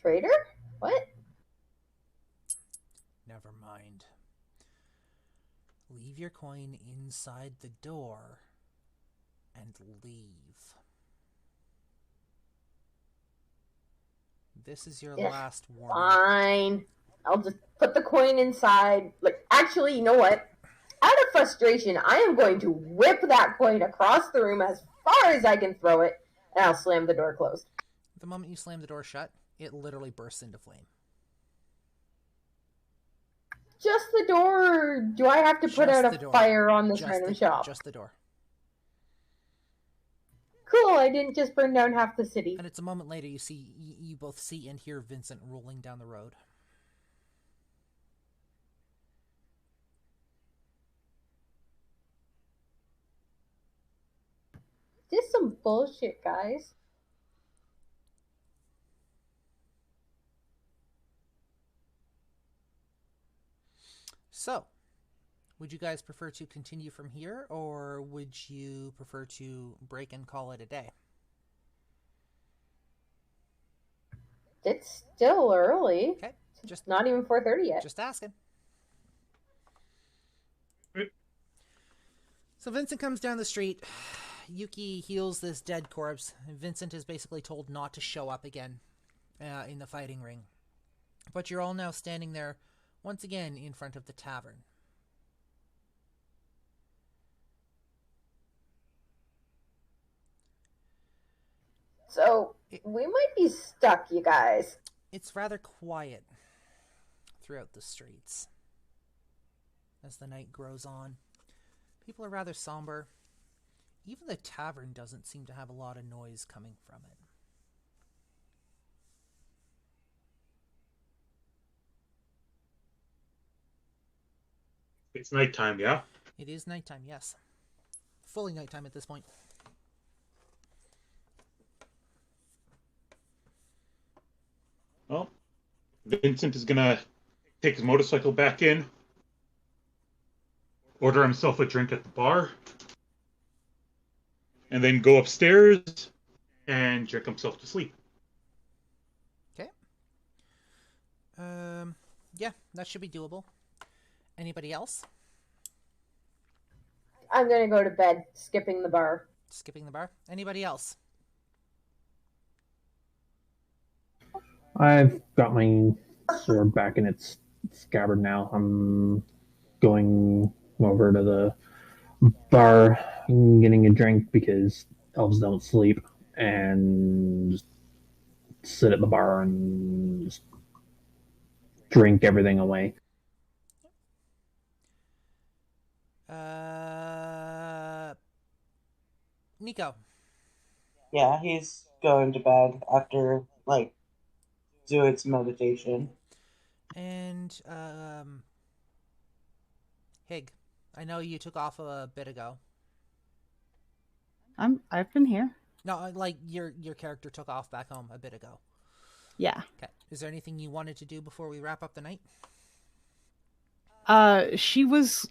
Traitor? What? Never mind. Leave your coin inside the door and leave. This is your last warning. Fine. I'll just put the coin inside. Like, actually, you know what? Out of frustration, I am going to whip that coin across the room as far as I can throw it, and I'll slam the door closed. The moment you slam the door shut, it literally bursts into flame. Just the door, or do I have to put out a fire on this random shop? Just the door. Cool. cool. I didn't just burn down half the city. And it's a moment later you both see and hear Vincent rolling down the road. This is some bullshit, guys. So, would you guys prefer to continue from here, or would you prefer to break and call it a day? It's still early. Okay, just Not even 4:30 yet. Just asking. So Vincent comes down the street. Yuki heals this dead corpse. Vincent is basically told not to show up again in the fighting ring. But you're all now standing there once again in front of the tavern. So, we might be stuck, you guys. It's rather quiet throughout the streets as the night grows on. People are rather somber. Even the tavern doesn't seem to have a lot of noise coming from it. It's nighttime, yeah? It is nighttime, yes. Fully nighttime at this point. Well, Vincent is gonna take his motorcycle back in, order himself a drink at the bar, and then go upstairs and drink himself to sleep. Okay. Yeah, that should be doable. Anybody else? I'm gonna go to bed, skipping the bar. Skipping the bar? Anybody else? I've got my sword back in its scabbard now. I'm going over to the bar, getting a drink because elves don't sleep, and just sit at the bar and just drink everything away. Nico. Yeah, he's going to bed after, doing some meditation. And, Hig. I know you took off a bit ago. I've been here. No, like, your character took off back home a bit ago. Yeah. Okay. Is there anything you wanted to do before we wrap up the night? She was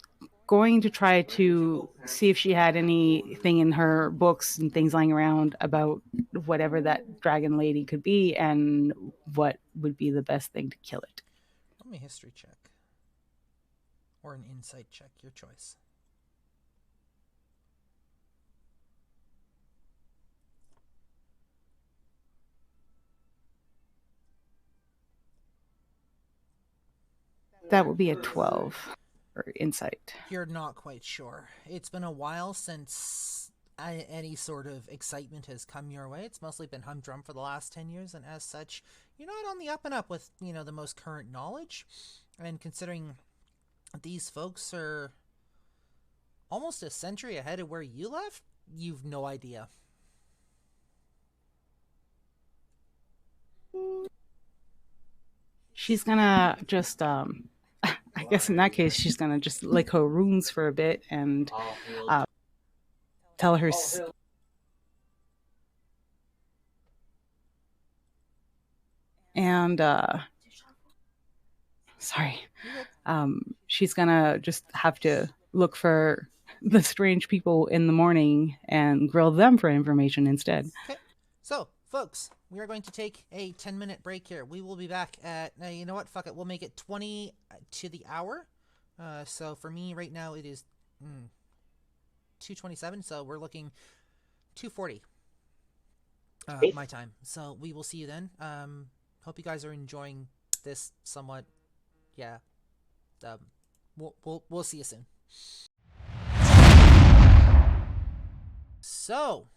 going to try to see if she had anything in her books and things lying around about whatever that dragon lady could be and what would be the best thing to kill it. Roll me a history check. Or an insight check, your choice. That would be a 12 for insight. You're not quite sure. It's been a while since any sort of excitement has come your way. It's mostly been humdrum for the last 10 years, and as such, you're not on the up and up with, the most current knowledge. And considering these folks are almost a century ahead of where you left, you've no idea. She's gonna just, I guess in that case, she's gonna just lick her runes for a bit and tell her. And, sorry. She's gonna just have to look for the strange people in the morning and grill them for information instead. Okay. So, folks, we are going to take a 10-minute break here. We will be back at, you know what, fuck it, we'll make it 20 to the hour. So for me right now it is 2:27, so we're looking 2:40 my time. So we will see you then. Hope you guys are enjoying this somewhat. Yeah. We'll see you soon. So,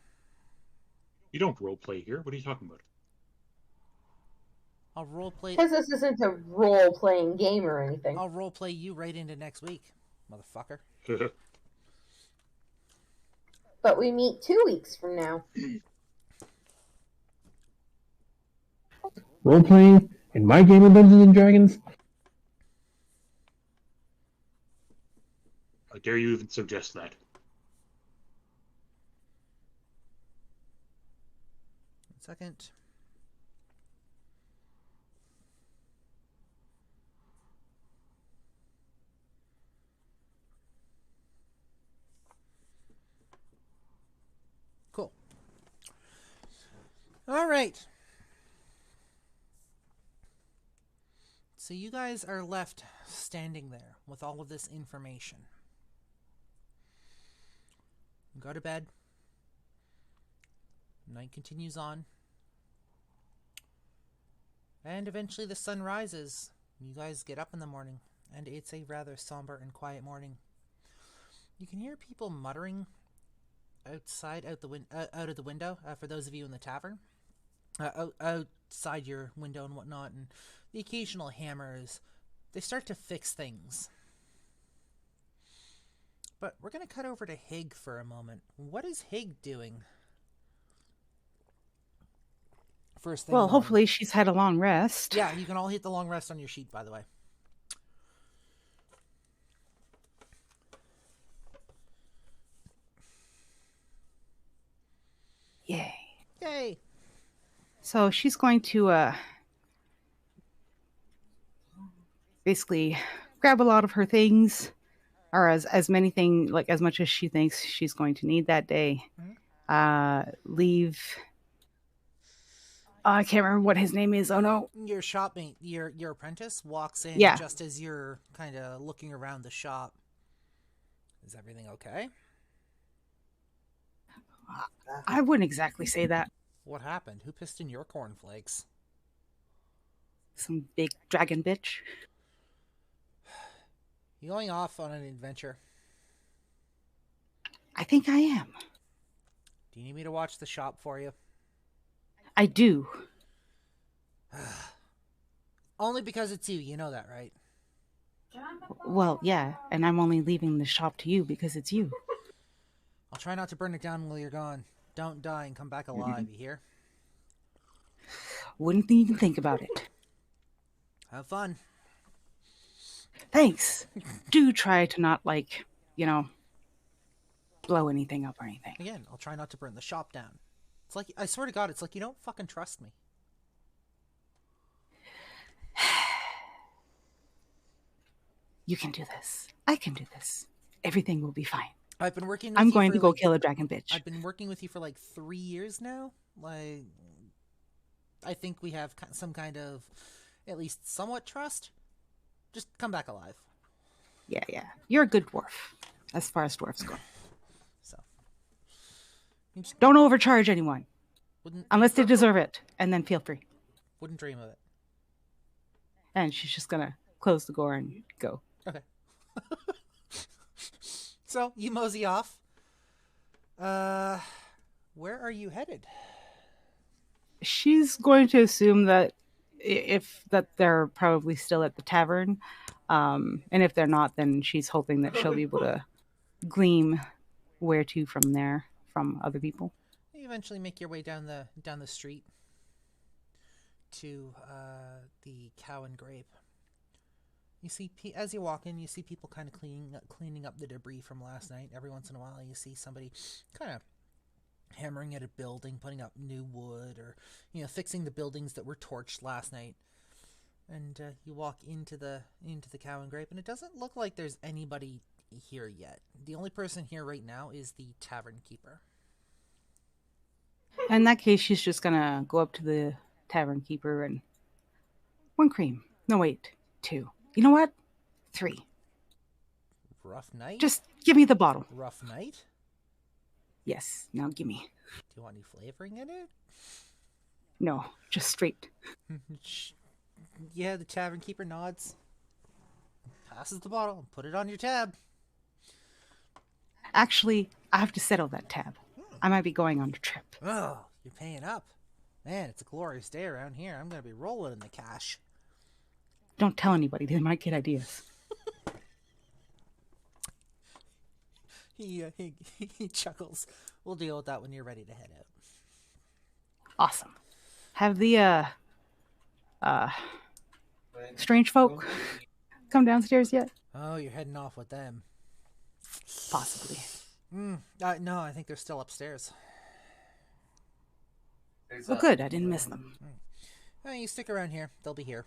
You don't roleplay here. What are you talking about? I'll roleplay. Because this isn't a role-playing game or anything. I'll roleplay you right into next week, motherfucker. But we meet 2 weeks from now. role playing in my game of Dungeons and Dragons? How dare you even suggest that? Second. Cool. All right. So you guys are left standing there with all of this information. Go to bed. Night continues on. And eventually the sun rises. You guys get up in the morning, and it's a rather somber and quiet morning. You can hear people muttering outside, out of the window, for those of you in the tavern. Outside your window and whatnot, and the occasional hammers. They start to fix things. But we're going to cut over to Hig for a moment. What is Hig doing? First thing. Well, hopefully she's had a long rest. Yeah, you can all hit the long rest on your sheet, by the way. Yay. Yay. So she's going to basically grab a lot of her things, or as many things, like as much as she thinks she's going to need that day. Leave. I can't remember what his name is. Oh no. Your shopmate, your apprentice, walks in just as you're kind of looking around the shop. Is everything okay? I wouldn't exactly say that. What happened? Who pissed in your cornflakes? Some big dragon bitch. You going off on an adventure? I think I am. Do you need me to watch the shop for you? I do. Only because it's you know that, right? Well, yeah, and I'm only leaving the shop to you because it's you. I'll try not to burn it down while you're gone. Don't die and come back alive, you hear? Wouldn't even think about it. Have fun. Thanks. Do try to not, blow anything up or anything. Again, I'll try not to burn the shop down. It's like, I swear to God, it's like you don't fucking trust me. You can do this. I can do this. Everything will be fine. I've been working. I'm going to go kill a dragon bitch. I've been working with you for 3 years now. I think we have some kind of, at least somewhat trust. Just come back alive. Yeah. You're a good dwarf, as far as dwarves go. So. Don't overcharge anyone. Unless they deserve it. And then feel free. Wouldn't dream of it. And she's just going to close the door and go. Okay. So, you mosey off. Where are you headed? She's going to assume that they're probably still at the tavern. And if they're not, then she's hoping that she'll be able to glean where to from there from other people. You eventually make your way down the street to the Cow and Grape. You see, as you walk in, you see people kind of cleaning up the debris from last night. Every once in a while, you see somebody kind of hammering at a building, putting up new wood, or fixing the buildings that were torched last night. And you walk into the Cow and Grape, and it doesn't look like there's anybody here yet. The only person here right now is the tavern keeper. In that case, she's just gonna go up to the tavern keeper and 1 cream. No, wait, 2. You know what? 3. Rough night? Just give me the bottle. Rough night? Yes, now give me. Do you want any flavoring in it? No, just straight. Yeah, the tavern keeper nods. Passes the bottle and put it on your tab. Actually, I have to settle that tab. I might be going on a trip. Oh, you're paying up. Man, it's a glorious day around here. I'm going to be rolling in the cash. Don't tell anybody. They might get ideas. He chuckles. We'll deal with that when you're ready to head out. Awesome. Have the strange folk come downstairs yet? Oh, you're heading off with them. Possibly. No, I think they're still upstairs. Well, good. I didn't miss them. You stick around here. They'll be here.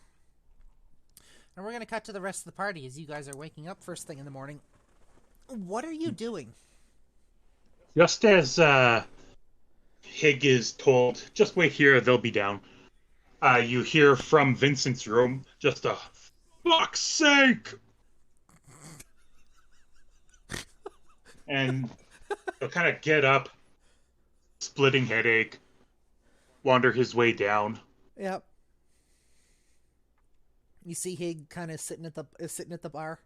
And we're going to cut to the rest of the party as you guys are waking up first thing in the morning. What are you doing? Just as Hig is told, just wait here, they'll be down. You hear from Vincent's room, just a fuck's sake! And he'll kind of get up, splitting headache, wander his way down. Yep. You see Hig kind of sitting at the bar.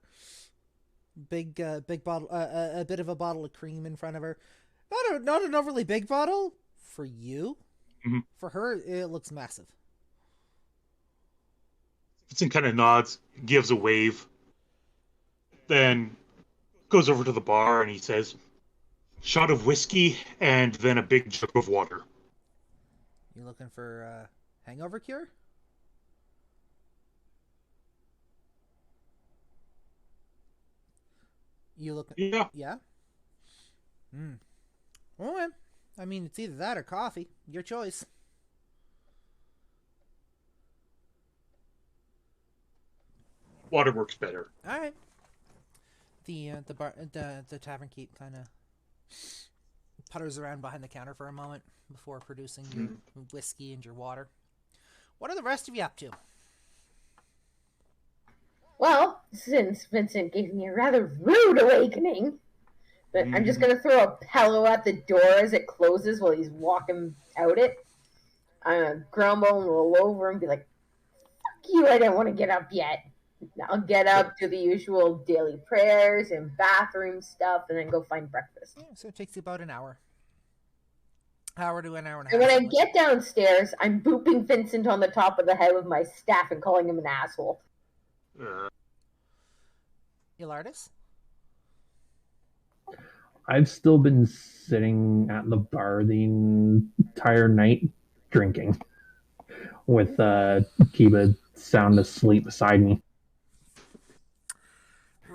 Big bottle, a bit of a bottle of cream in front of her. Not an overly big bottle for you. Mm-hmm. For her, it looks massive. Vincent kind of nods, gives a wave, then goes over to the bar and he says, "Shot of whiskey and then a big jug of water." You looking for hangover cure? You looking? Yeah. Yeah. Well, I mean, it's either that or coffee. Your choice. Water works better. All right. The tavern keep kind of putters around behind the counter for a moment before producing your whiskey and your water. What are the rest of you up to? Well, since Vincent gave me a rather rude awakening, but I'm just going to throw a pillow at the door as it closes while he's walking out it. I'm going to grumble and roll over and be like, "Fuck you, I don't want to get up yet." I'll get up, do the usual daily prayers and bathroom stuff, and then go find breakfast. Yeah, so it takes you about an hour. Hour to an hour and a half. And when I get downstairs, I'm booping Vincent on the top of the head with my staff and calling him an asshole. Ilardis? I've still been sitting at the bar the entire night drinking with Kiba sound asleep beside me.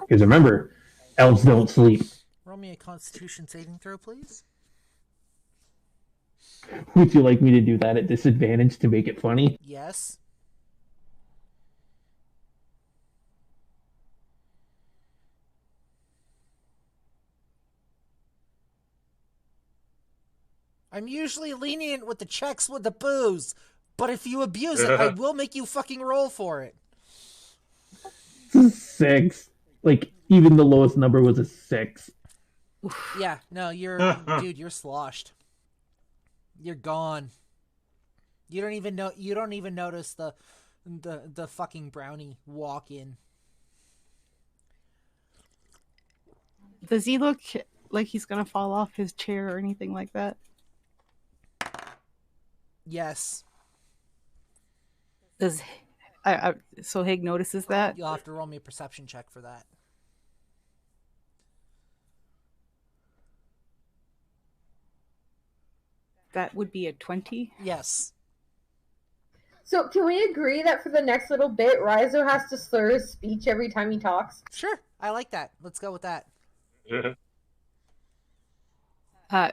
Because remember, elves don't sleep. Roll me a Constitution saving throw, please. Would you like me to do that at disadvantage to make it funny? Yes. I'm usually lenient with the checks with the booze, but if you abuse it, I will make you fucking roll for it. 6. Like, even the lowest number was a 6. Yeah, no, dude, you're sloshed. You're gone. You don't even notice the fucking brownie walk in. Does he look like he's gonna fall off his chair or anything like that? Yes. So Hig notices that? You'll have to roll me a perception check for that. That would be a 20. Yes. So can we agree that for the next little bit, Raizo has to slur his speech every time he talks? Sure, I like that. Let's go with that.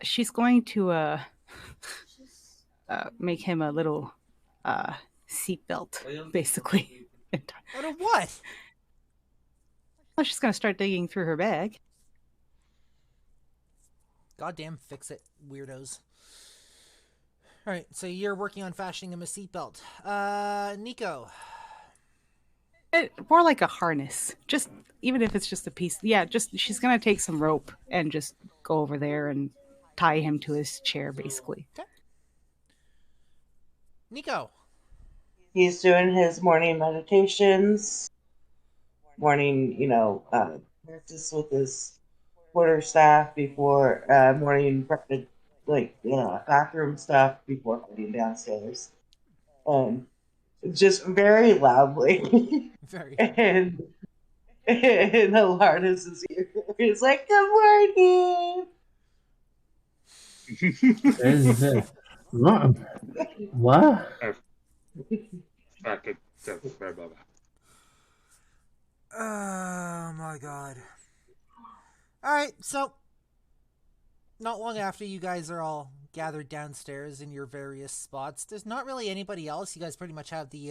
She's going to make him a little seatbelt, basically. Out of what? Well, she's going to start digging through her bag. Goddamn fix-it, weirdos. Alright, so you're working on fashioning him a seatbelt. Nico. More like a harness. Just, even if it's just a piece. Yeah, just, she's going to take some rope and just go over there and tie him to his chair, basically. Okay. Nico. He's doing his morning meditations, morning, practice with his quarter staff before morning bathroom stuff before heading downstairs. Just very loudly. Very. and Alardis is here. He's like, "Good morning." What? Okay. Blah, blah, blah. Oh my god. Alright, so not long after you guys are all gathered downstairs in your various spots, there's not really anybody else. You guys pretty much have the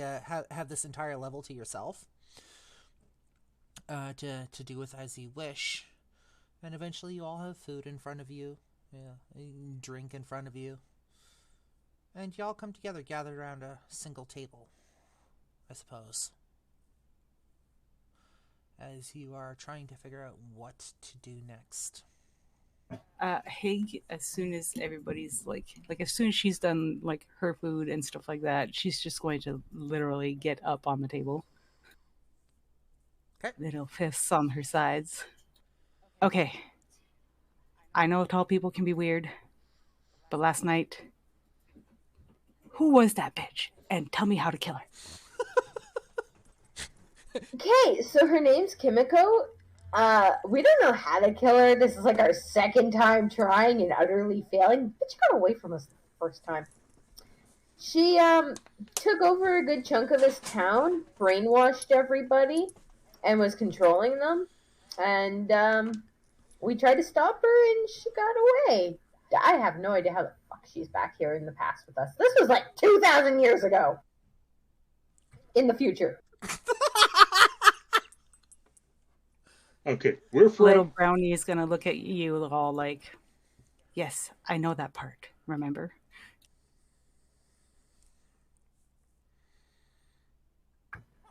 have this entire level to yourself. To do with as you wish. And eventually you all have food in front of you. Yeah, drink in front of you. And you all come together, gathered around a single table, I suppose. As you are trying to figure out what to do next. Hig, as soon as everybody's like as soon as she's done like her food and stuff like that, she's just going to literally get up on the table. Okay. Little fists on her sides. Okay. I know tall people can be weird, but last night, who was that bitch? And tell me how to kill her. Okay, so her name's Kimiko. We don't know how to kill her. This is like our second time trying and utterly failing. But she got away from us the first time. She took over a good chunk of this town, brainwashed everybody, and was controlling them. And we tried to stop her, and she got away. I have no idea how the fuck she's back here in the past with us. This was like 2,000 years ago. In the future. Okay, we're from... Little Brownie is going to look at you all like, yes, I know that part, remember?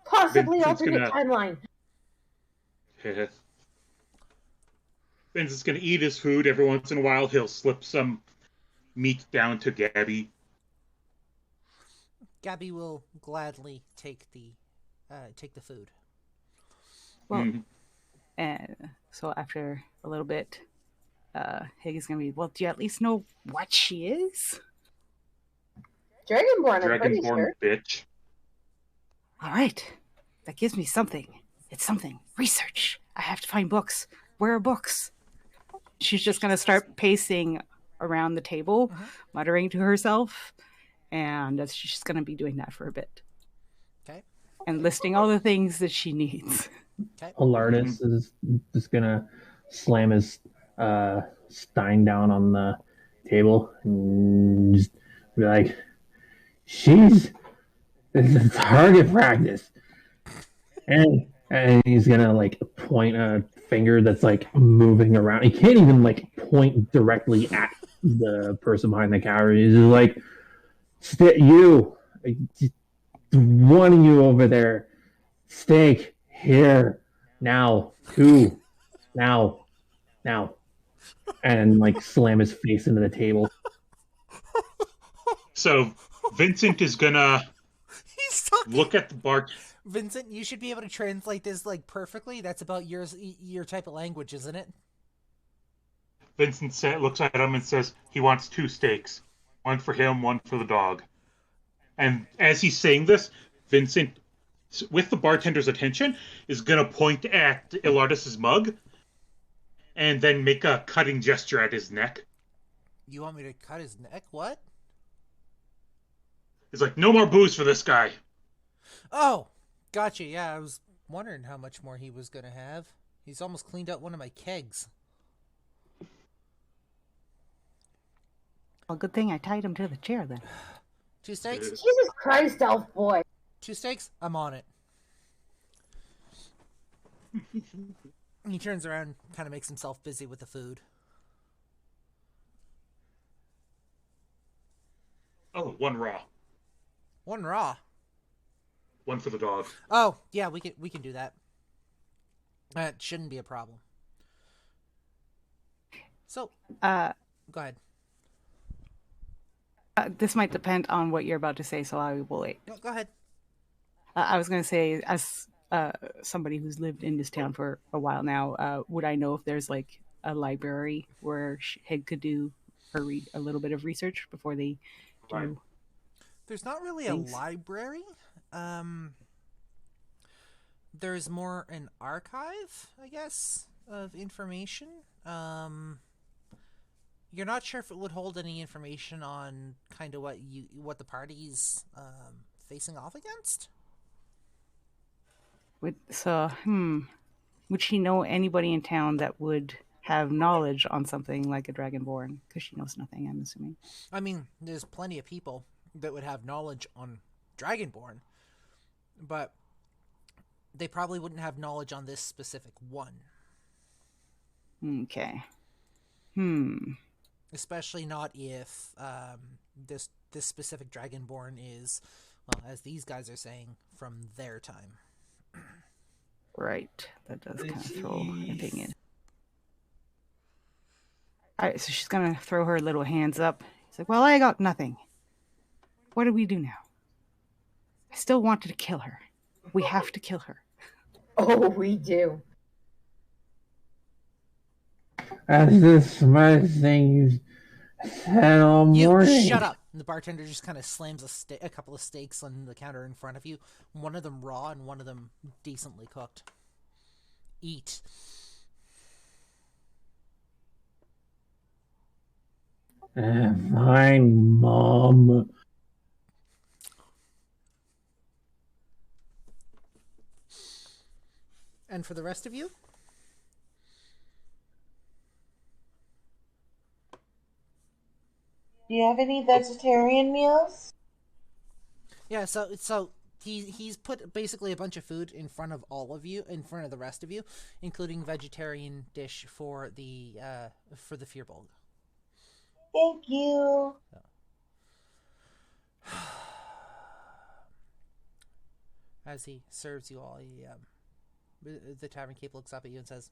Possibly Vincent's alternate timeline. Vincent's gonna eat his food. Every once in a while, he'll slip some meat down to Gabby. Gabby will gladly take the food. Well, and so after a little bit, Hig is going to be, well, do you at least know what she is? Dragonborn, I'm pretty Dragonborn sure. bitch. All right. That gives me something. It's something. Research. I have to find books. Where are books? She's just going to start pacing around the table, muttering to herself. And she's just going to be doing that for a bit. Okay. And listing all the things that she needs. Okay. Alardis is just gonna slam his stein down on the table and just be like, "She's this is target practice," and he's gonna like point a finger that's like moving around. He can't even like point directly at the person behind the counter. He's just like, "You, one of you over there, steak." Here, now, two, now, and like slam his face into the table. So Vincent is gonna look at the bar. Vincent, you should be able to translate this like perfectly. That's about your type of language, isn't it? Vincent looks at him and says he wants 2 steaks, one for him, one for the dog. And as he's saying this, Vincent, with the bartender's attention, is going to point at Ilardis' mug and then make a cutting gesture at his neck. You want me to cut his neck? What? He's like, no more booze for this guy. Oh, gotcha. Yeah, I was wondering how much more he was going to have. He's almost cleaned out one of my kegs. Well, good thing I tied him to the chair then. 2 steaks? Jesus Christ, elf boy. 2 steaks? I'm on it. He turns around, kind of makes himself busy with the food. Oh, 1 raw. 1 raw. 1 for the dog. Oh, yeah, we can do that. That shouldn't be a problem. So, go ahead. This might depend on what you're about to say, so I will wait. No, go ahead. I was going to say, as somebody who's lived in this town for a while now, would I know if there's like a library where Hig could do or read a little bit of research before they do? There's not really things? a library. There's more an archive, I guess, of information. You're not sure if it would hold any information on kind of what the party's facing off against. Would she know anybody in town that would have knowledge on something like a dragonborn? Because she knows nothing, I'm assuming. I mean, there's plenty of people that would have knowledge on Dragonborn, but they probably wouldn't have knowledge on this specific one. Okay. Especially not if this specific Dragonborn is, well, as these guys are saying, from their time. Right. That does kind of throw everything in. Alright, so she's gonna throw her little hands up. She's like, well, I got nothing. What do we do now? I still wanted to kill her. We have to kill her. Oh, we do. That's the smartest thing you've said all morning. You shut up! And the bartender just kind of slams a couple of steaks on the counter in front of you. One of them raw and one of them decently cooked. Eat. Fine, Mom. And for the rest of you? Do you have any vegetarian meals? Yeah, so he's put basically a bunch of food in front of all of you, in front of the rest of you, including vegetarian dish for the Firbolg. Thank you. As he serves you all, the tavern keep looks up at you and says,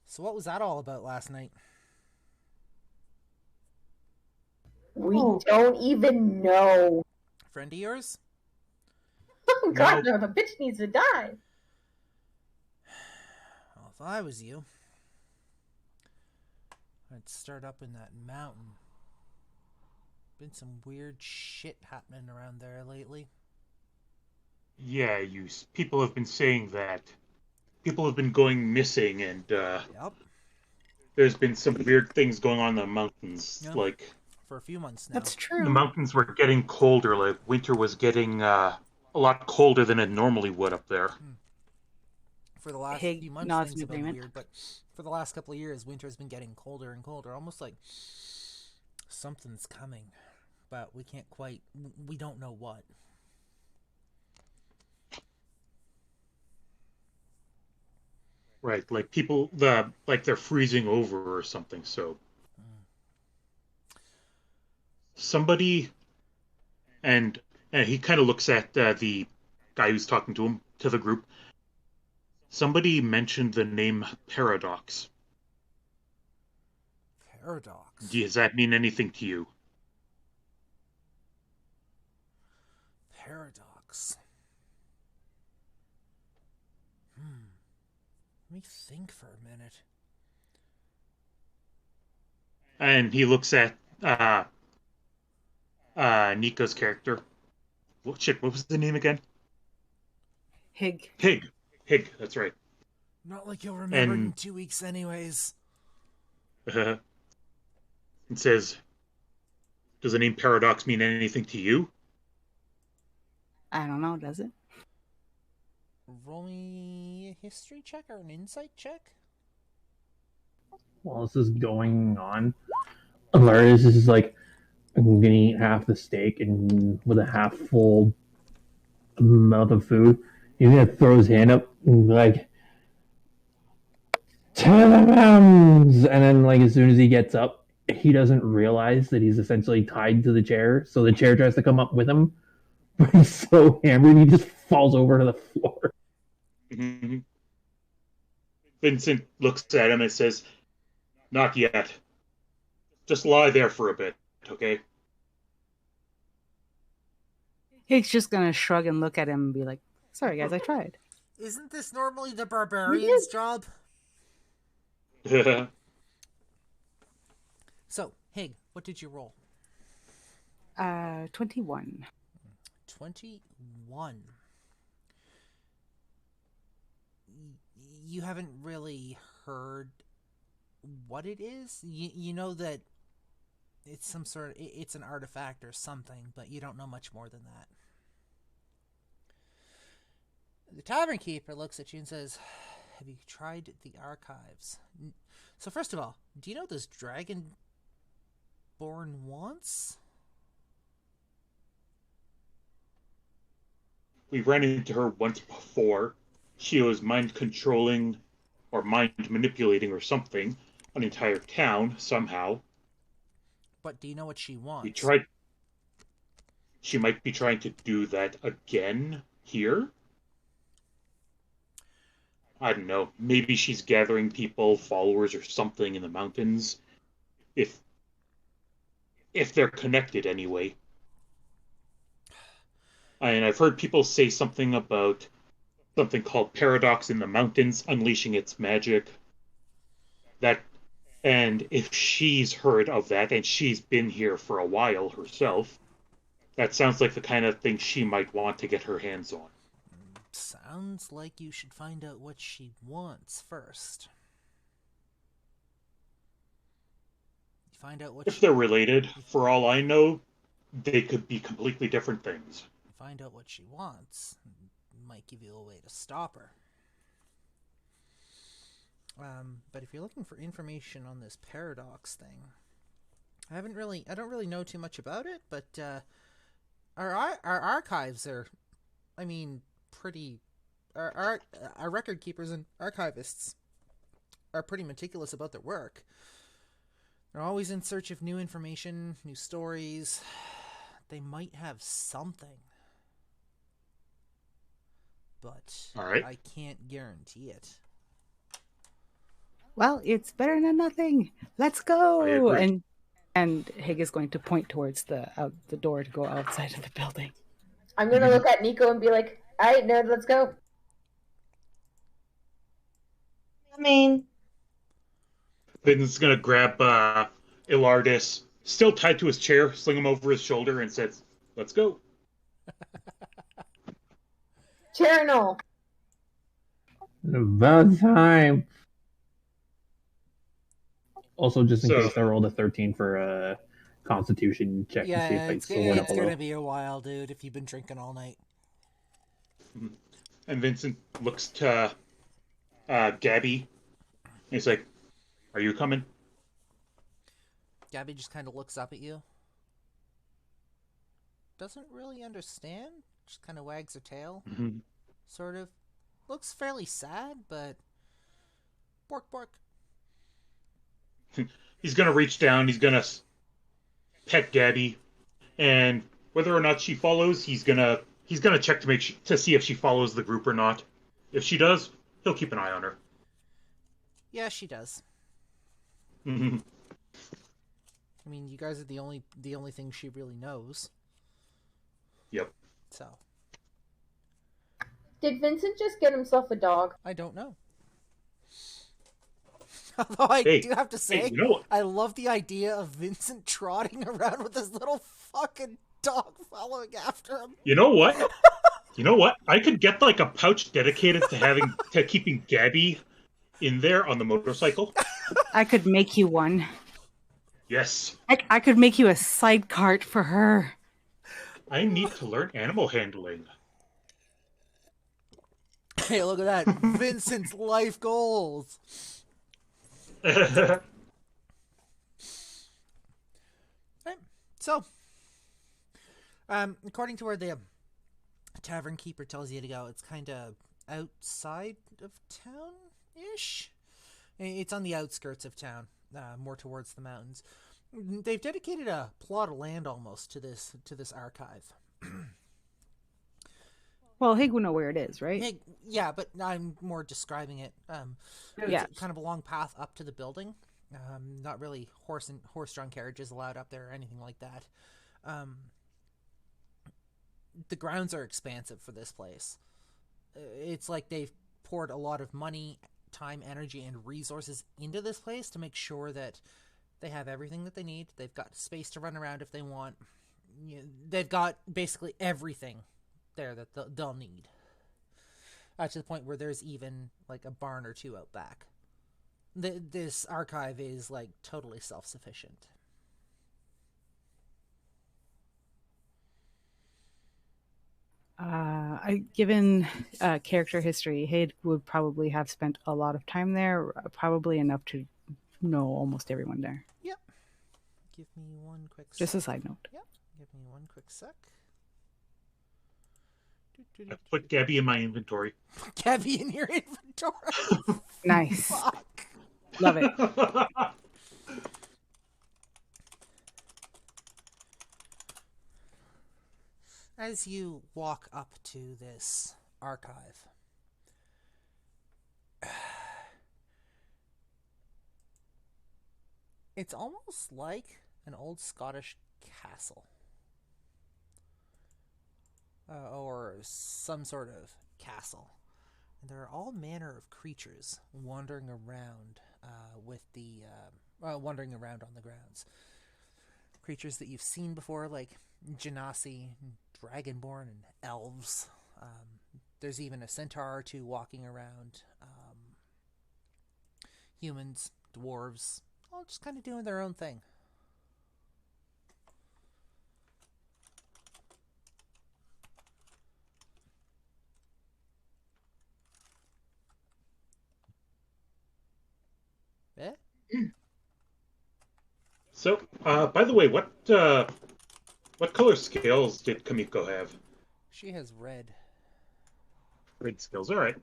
"So what was that all about last night?" We don't even know. Friend of yours? Oh God, no, the bitch needs to die. Well, if I was you, I'd start up in that mountain. Been some weird shit happening around there lately. Yeah, people have been saying that. People have been going missing, and Yep. there's been some weird things going on in the mountains. Yeah. Like, for a few months now. That's true. the mountains were getting colder. Like, winter was getting a lot colder than it normally would up there. For the last Hig few months, nods things in have been agreement. weird, but for the last couple of years, winter's been getting colder and colder, almost like something's coming, but we don't know what. Right, like they're freezing over or something. So somebody, and he kind of looks at the guy who's talking to the group. Somebody mentioned the name Paradox. Paradox. Does that mean anything to you? Paradox. Let me think for a minute. And he looks at Nico's character. What was the name again? Hig. Hig, that's right. Not like you'll remember it in 2 weeks anyways. And says, does the name Paradox mean anything to you? I don't know, does it? Roll me a history check or an insight check? While this is going on, Alarius is like, I'm gonna eat half the steak, and with a half full amount of food, he's gonna throw his hand up and be like, "To the mountains!" And then, like, as soon as he gets up, he doesn't realize that he's essentially tied to the chair, so the chair tries to come up with him, but he's so hammered he just falls over to the floor. Mm-hmm. Vincent looks at him and says, "Not yet. Just lie there for a bit, okay?" Hig's just gonna shrug and look at him and be like, sorry guys, I tried. Isn't this normally the barbarian's job? So, Hig, what did you roll? 21. 21. You haven't really heard what it is? You know that it's it's an artifact or something, but you don't know much more than that. The tavern keeper looks at you and says, "Have you tried the archives?" So first of all, do you know what this dragonborn wants? We ran into her once before. She was mind controlling or mind manipulating or something an entire town somehow. But do you know what she wants? We tried. She might be trying to do that again here. I don't know. Maybe she's gathering people, followers, or something in the mountains. If they're connected anyway. And I've heard people say something about something called Paradox in the Mountains unleashing its magic. And if she's heard of that and she's been here for a while herself, that sounds like the kind of thing she might want to get her hands on. Sounds like you should find out what she wants first. Find out what if they're related, for all I know, they could be completely different things. Find out what she wants. Might give you a way to stop her. But if you're looking for information on this paradox thing, I don't really know too much about it. But our archives are, pretty. Our record keepers and archivists are pretty meticulous about their work. They're always in search of new information, new stories. They might have something. But all right. I can't guarantee it. Well, it's better than nothing. Let's go. And Hig is going to point towards the door to go outside of the building. I'm going to look at Nico and be like, all right, nerd, let's go. Vin's going to grab Ilardis, still tied to his chair, sling him over his shoulder, and says, "Let's go." Chernal. About time. Also, just in case I rolled a 13 for a Constitution check to see if I soar up a little. It's going to be a while, dude, if you've been drinking all night. And Vincent looks to Gabby. And he's like, "Are you coming?" Gabby just kind of looks up at you. Doesn't really understand. Just kind of wags her tail. Mm-hmm. Sort of. Looks fairly sad, but... Bork, bork. He's going to reach down. He's going to pet Gabby. And whether or not she follows, he's going to check to see if she follows the group or not. If she does, he'll keep an eye on her. Yeah, she does. Mm-hmm. I mean, you guys are the only thing she really knows. Yep. So. Did Vincent just get himself a dog? I don't know. Although I do have to say, you know what? I love the idea of Vincent trotting around with this little fucking dog following after him. You know what? I could get like a pouch dedicated to keeping Gabby in there on the motorcycle. I could make you one. Yes. I could make you a side cart for her. I need to learn animal handling. Hey, look at that. Vincent's life goals. Mm-hmm. Right. So, according to where the tavern keeper tells you to go, it's kind of outside of town-ish. It's on the outskirts of town, more towards the mountains. They've dedicated a plot of land almost to this archive. Well, Hig will know where it is, right? Yeah, but I'm more describing it. It's kind of a long path up to the building. Not really horse-drawn carriages allowed up there or anything like that. The grounds are expansive for this place. It's like they've poured a lot of money, time, energy, and resources into this place to make sure that they have everything that they need. They've got space to run around if they want. They've got basically everything there that they'll need. To the point where there's even like a barn or two out back. This archive is like totally self-sufficient. Given character history, Haid would probably have spent a lot of time there, probably enough to know almost everyone there. Yep. Give me one quick Just sec. a side note. Yep. Give me one quick sec. I put Gabby in my inventory. Gabby in your inventory. Nice. Fuck. Love it. As you walk up to this archive, it's almost like an old Scottish castle. Or some sort of castle. And there are all manner of creatures wandering around wandering around on the grounds. Creatures that you've seen before, like genasi, dragonborn, and elves. There's even a centaur or two walking around. Humans, dwarves, all just kind of doing their own thing. Eh? So, by the way, what color scales did Kamiko have? She has red. Red scales, all right.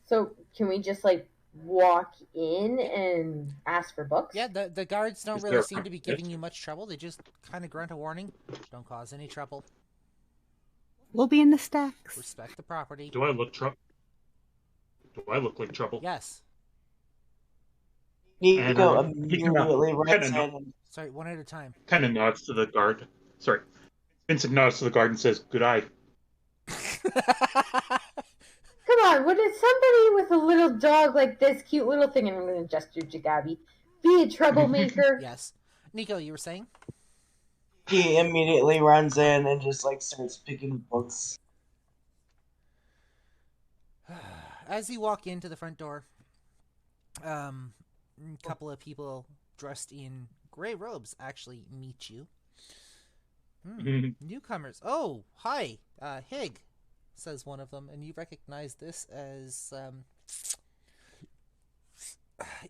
So can we just like walk in and ask for books? Yeah, the guards don't Is really there a seem to be front giving you much trouble. They just kind of grunt a warning. Don't cause any trouble. We'll be in the stacks. Respect the property. Do I look like trouble? Yes. Nico And he immediately runs kinda in. Sorry, one at a time. Kind of nods to the guard. Sorry. Vincent nods to the guard and says, "Good eye." Come on, would it somebody with a little dog like this cute little thing, and I'm going to gesture to Gabby, be a troublemaker? Yes. Nico, you were saying? He immediately runs in and just like starts picking books. As you walk into the front door, a couple of people dressed in gray robes actually meet you. Newcomers. Oh, hi, Hig, says one of them, and you recognize this as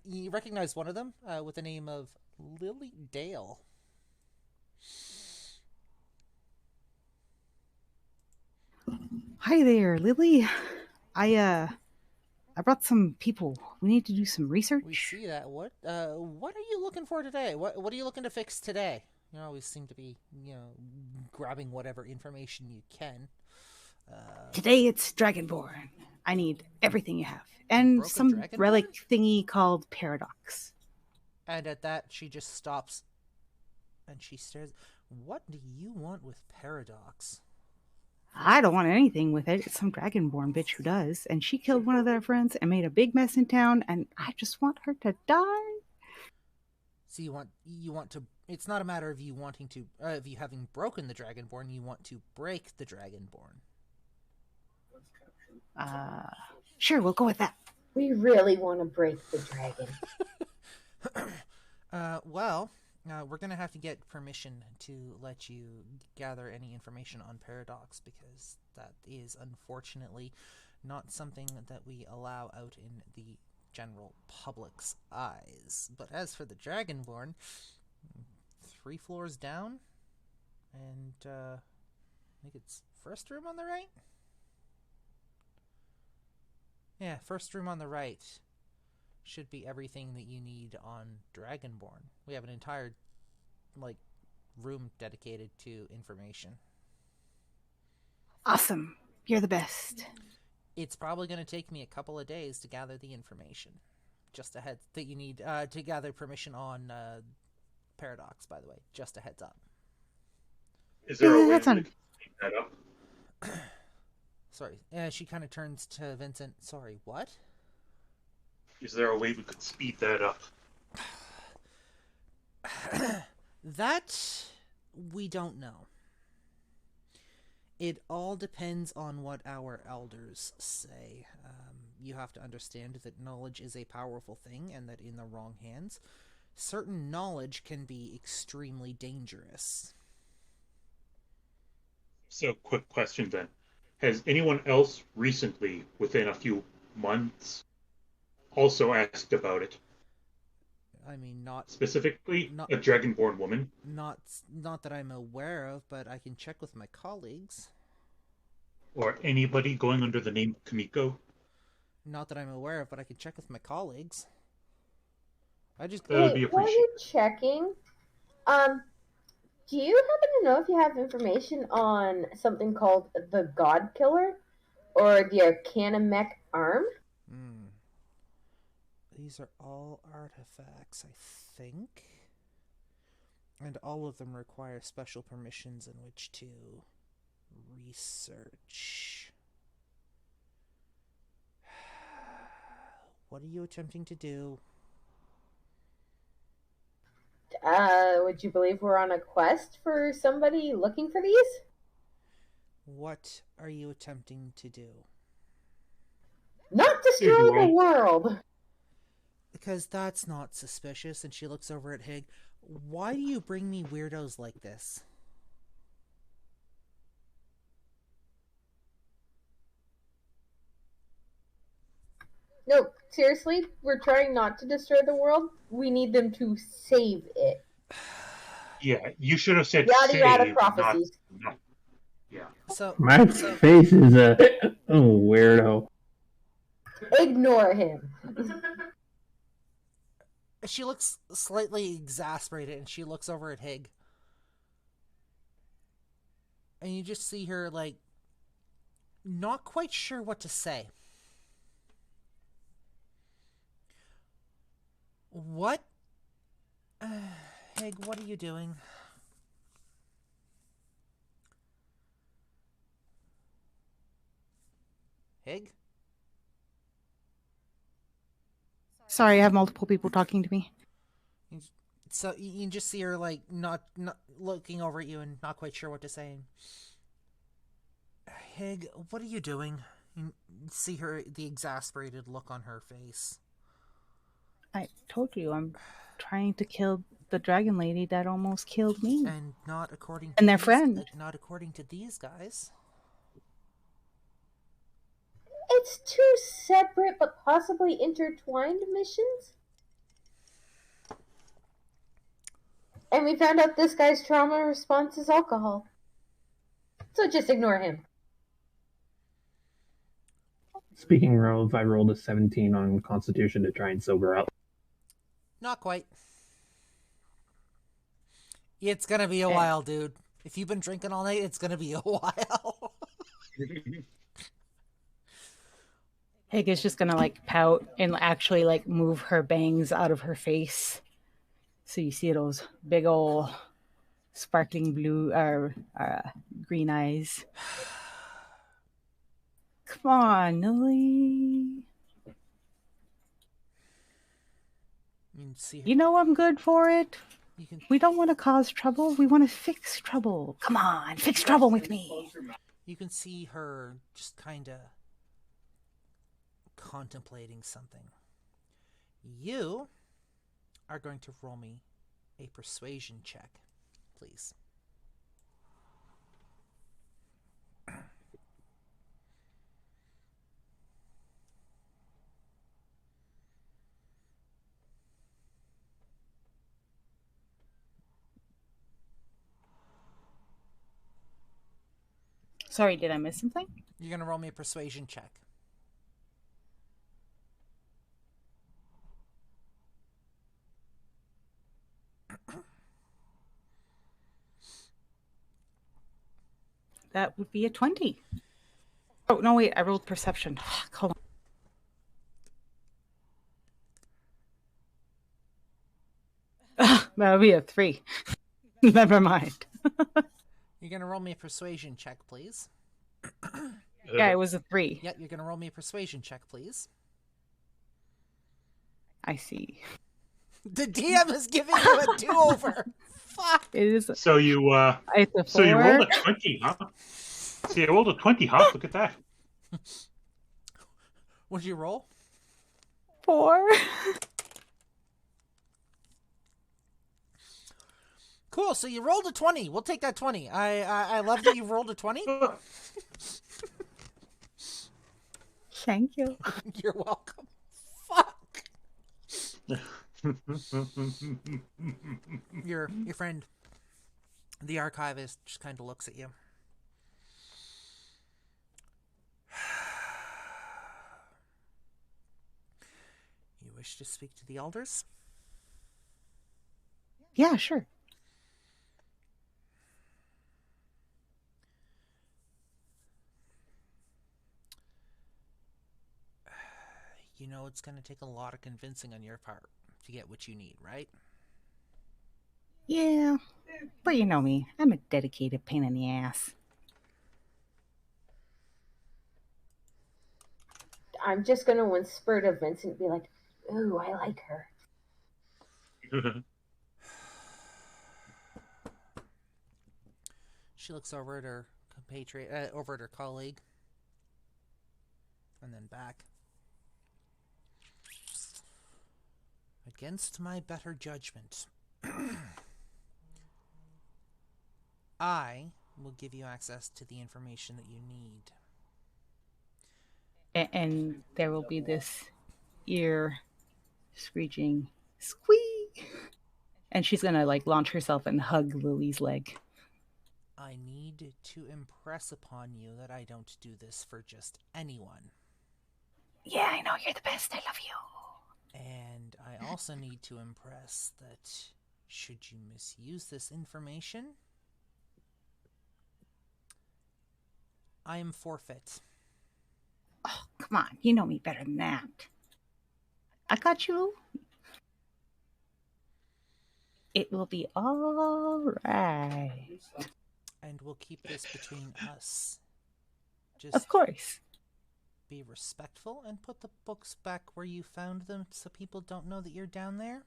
you recognize one of them with the name of Lily Dale. Hi there, Lily. I brought some people. We need to do some research. We see that. What are you looking for today? What are you looking to fix today? You always seem to be, grabbing whatever information you can. Today it's Dragonborn. I need everything you have. And some Dragonborn? relic thingy called Paradox. And at that, she just stops and she stares. What do you want with Paradox? I don't want anything with it. It's some Dragonborn bitch who does. And she killed one of their friends and made a big mess in town, and I just want her to die. So you want to. It's not a matter of you wanting to, of you having broken the Dragonborn. You want to break the Dragonborn. Sure, we'll go with that. We really want to break the dragon. We're going to have to get permission to let you gather any information on Paradox, because that is unfortunately not something that we allow out in the general public's eyes. But as for the Dragonborn, 3 floors down, and I think it's first room on the right? Yeah, first room on the right should be everything that you need on Dragonborn. We have an entire, room dedicated to information. Awesome. You're the best. It's probably going to take me a couple of days to gather the information. Just a head that you need to gather permission on Paradox, by the way. Just a heads up. Is there a way That's to on- speed that up? Sorry. She kind of turns to Vincent. Sorry, what? Is there a way we could speed that up? That we don't know. It all depends on what our elders say. You have to understand that knowledge is a powerful thing, and that in the wrong hands, certain knowledge can be extremely dangerous. So, quick question then. Has anyone else recently, within a few months, also asked about it? I mean, not Specifically, not a dragonborn woman? not that I'm aware of, but I can check with my colleagues. Or anybody going under the name Kamiko? Not that I'm aware of, but I can check with my colleagues. I just That would be Hey, while you're appreciated. checking, do you happen to know if you have information on something called the God Killer or the Arcanamech Arm? Hmm. These are all artifacts, I think. And all of them require special permissions in which to research. What are you attempting to do? Would you believe we're on a quest for somebody looking for these? What are you attempting to do? Not destroy the world! Because that's not suspicious. And she looks over at Hig. Why do you bring me weirdos like this? No, seriously, we're trying not to destroy the world. We need them to save it. Yeah, you should have said Yada yada save, prophecies. not yeah. My face is a weirdo. Ignore him. She looks slightly exasperated, and she looks over at Hig. And you just see her, like, not quite sure what to say. What? Hig, what are you doing? Hig? Sorry, I have multiple people talking to me. So you can just see her, like, not looking over at you and not quite sure what to say. Hig, what are you doing? You see her, the exasperated look on her face. I told you, I'm trying to kill the dragon lady that almost killed me. And not according to And their friend. Not according to these guys. It's two separate but possibly intertwined missions. And we found out this guy's trauma response is alcohol. So just ignore him. Speaking of, I rolled a 17 on Constitution to try and sober up. Not quite. It's gonna be a while, dude. If you've been drinking all night, it's gonna be a while. Hig is just gonna like pout and actually like move her bangs out of her face. So you see those big old sparkling blue or green eyes. Come on, Nilly. You can see her. You know I'm good for it. You can. We don't want to cause trouble. We want to fix trouble. Come on, fix trouble with me. You can see her just kind of contemplating something. You are going to roll me a persuasion check, please. Sorry, did I miss something? You're going to roll me a persuasion check. That would be a 20. Oh, no, wait, I rolled perception. Hold on. That would be a 3. Never mind. You're going to roll me a persuasion check, please. Yeah, it was a 3. Yep, you're going to roll me a persuasion check, please. I see. The DM is giving you a do-over. Fuck. It is. So you It's a 4. so you rolled a 20, huh? So you rolled a 20, huh? Look at that. What did you roll? 4. Cool. So you rolled a 20. We'll take that 20. I love that you rolled a 20. Thank you. You're welcome. Fuck. Your friend, the archivist, just kind of looks at you. You wish to speak to the elders? Yeah, sure. You know it's going to take a lot of convincing on your part to get what you need, right? Yeah, but you know me. I'm a dedicated pain in the ass. I'm just gonna whisper to Vincent and be like, "Ooh, I like her." She looks over at her compatriot, over at her colleague, and then back. Against my better judgment, I will give you access to the information that you need. And there will be this ear screeching, squeak! And she's gonna, like, launch herself and hug Lily's leg. I need to impress upon you that I don't do this for just anyone. Yeah, I know, you're the best. I love you. And I also need to impress that should you misuse this information, I am forfeit. Oh, come on. You know me better than that. I got you. It will be all right. And we'll keep this between us. Just Of course. be respectful and put the books back where you found them so people don't know that you're down there.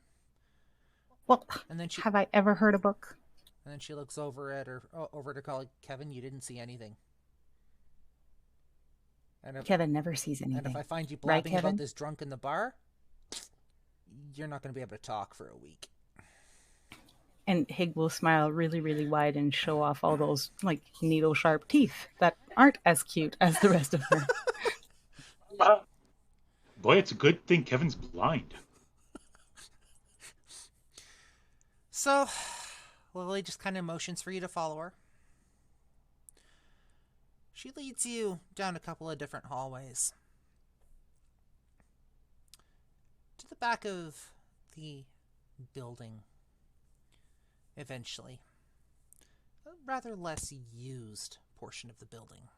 Well, And then have I ever heard a book? And then she looks over at her colleague, Kevin, you didn't see anything. And Kevin never sees anything. And if I find you right, blabbing Kevin? about this drunk in the bar, you're not going to be able to talk for a week. And Hig will smile really, really wide and show off all those, like, needle-sharp teeth that aren't as cute as the rest of her. Boy, it's a good thing Kevin's blind. So, Lily just kind of motions for you to follow her. She leads you down a couple of different hallways to the back of the building. Eventually, a rather less used portion of the building.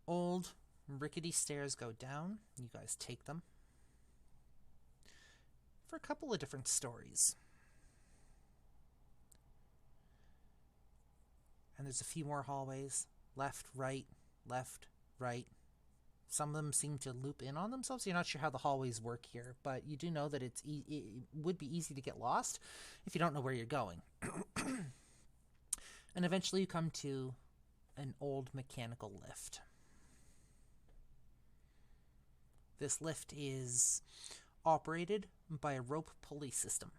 Old, rickety stairs go down. You guys take them for a couple of different stories. And there's a few more hallways. Left, right, left, right. Some of them seem to loop in on themselves. You're not sure how the hallways work here, but you do know that it would be easy to get lost if you don't know where you're going. And eventually you come to an old mechanical lift. This lift is operated by a rope pulley system.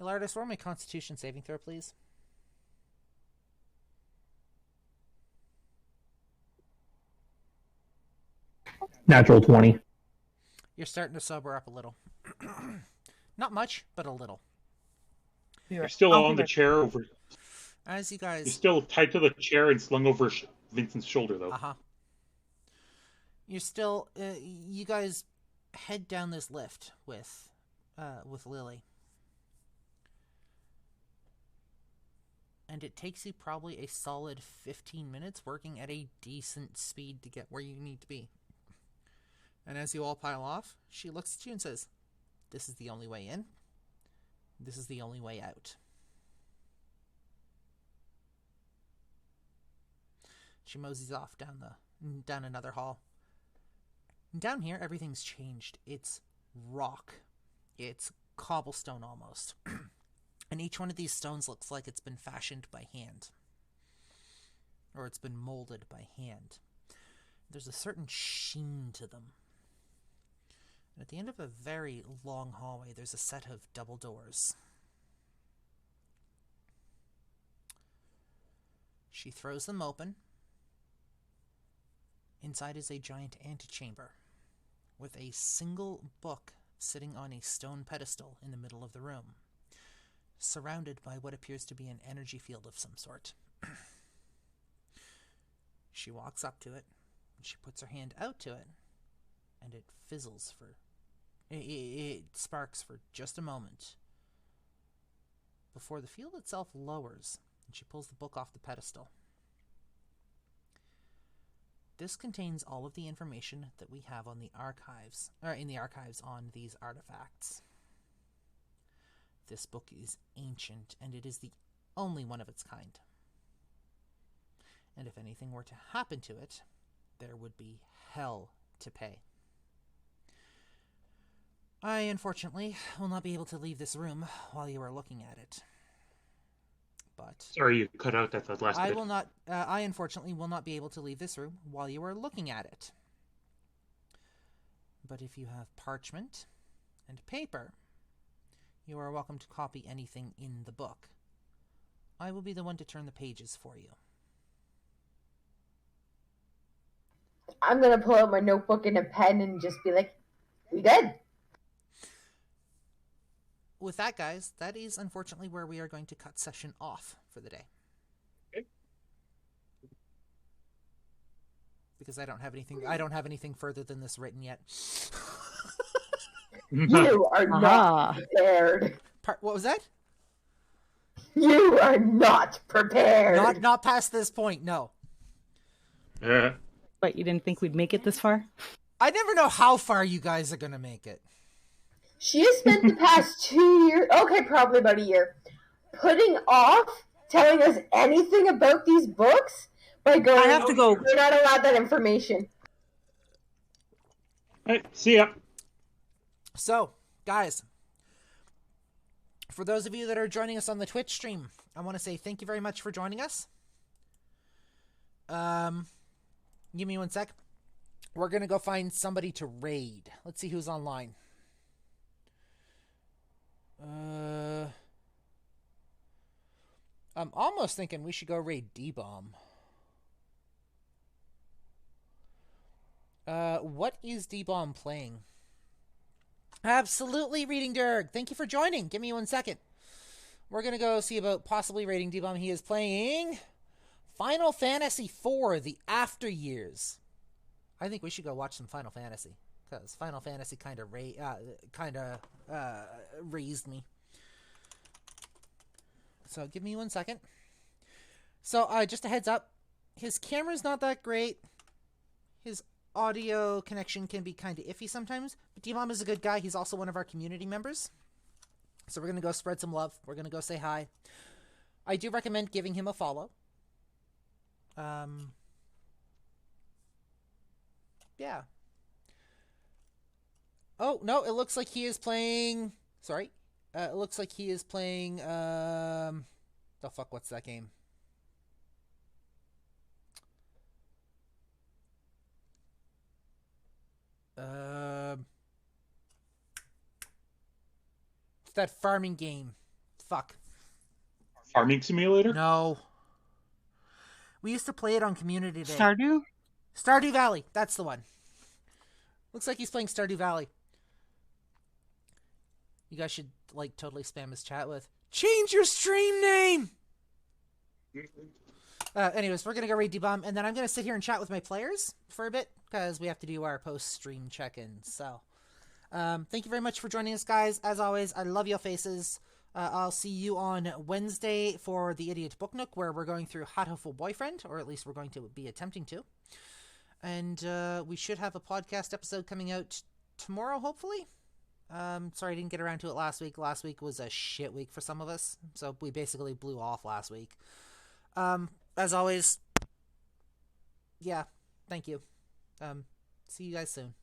Ilardis, roll me a Constitution saving throw, please. Natural 20. You're starting to sober up a little. Not much, but a little. You're still on the chair over. As you guys... You're still tied to the chair and slung over Vincent's shoulder, though. Uh-huh. You're still... you guys head down this lift with Lily. And it takes you probably a solid 15 minutes working at a decent speed to get where you need to be. And as you all pile off, she looks at you and says, "This is the only way in. This is the only way out." She moseys off down another hall. And down here, everything's changed. It's rock. It's cobblestone almost. And each one of these stones looks like it's been fashioned by hand. Or it's been molded by hand. There's a certain sheen to them. At the end of a very long hallway, there's a set of double doors. She throws them open. Inside is a giant antechamber with a single book sitting on a stone pedestal in the middle of the room, surrounded by what appears to be an energy field of some sort. She walks up to it, and she puts her hand out to it, and it fizzles for... It sparks for just a moment before the field itself lowers, and she pulls the book off the pedestal. This contains all of the information that we have on the archives, or in the archives on these artifacts. This book is ancient, and it is the only one of its kind. And if anything were to happen to it, there would be hell to pay. I, unfortunately, will not be able to leave this room while you are looking at it. But Sorry, you cut out that last I bit. will not. I, unfortunately, will not be able to leave this room while you are looking at it. But if you have parchment and paper, you are welcome to copy anything in the book. I will be the one to turn the pages for you. I'm gonna pull out my notebook and a pen and just be like, "We good?" With that, guys, that is unfortunately where we are going to cut session off for the day. Okay. Because I don't have anything further than this written yet. You are not prepared. What was that? You are not prepared. Not past this point, no. Yeah. But you didn't think we'd make it this far? I never know how far you guys are going to make it. She has spent the past 2 years, okay, probably about a year, putting off telling us anything about these books by going, I have to go. You're not allowed that information. All right, see ya. So, guys, for those of you that are joining us on the Twitch stream, I want to say thank you very much for joining us. Give me one sec. We're going to go find somebody to raid. Let's see who's online. I'm almost thinking we should go raid D-Bomb. What is D-Bomb playing? Absolutely, Reading Derg. Thank you for joining. Give me 1 second. We're going to go see about possibly raiding D-Bomb. He is playing Final Fantasy IV, The After Years. I think we should go watch some Final Fantasy, because Final Fantasy kind of raised me. So give me 1 second. So just a heads up, his camera's not that great. His audio connection can be kind of iffy sometimes, but D-Bomb is a good guy. He's also one of our community members. So we're going to go spread some love. We're going to go say hi. I do recommend giving him a follow. Yeah. Oh, no, it looks like he is playing... Sorry. It looks like he is playing, the fuck, what's that game? It's that farming game. Fuck. Farming Simulator? No. We used to play it on Community Day. Stardew? Stardew Valley. That's the one. Looks like he's playing Stardew Valley. You guys should, like, totally spam his chat with, change your stream name! Anyways, we're going to go raid D-Bomb, and then I'm going to sit here and chat with my players for a bit, because we have to do our post-stream check-in. So, thank you very much for joining us, guys. As always, I love your faces. I'll see you on Wednesday for the Idiot Book Nook, where we're going through Hatoful Boyfriend, or at least we're going to be attempting to. And we should have a podcast episode coming out tomorrow, hopefully. Sorry I didn't get around to it last week. Last week was a shit week for some of us, so we basically blew off last week. As always, yeah, thank you. See you guys soon.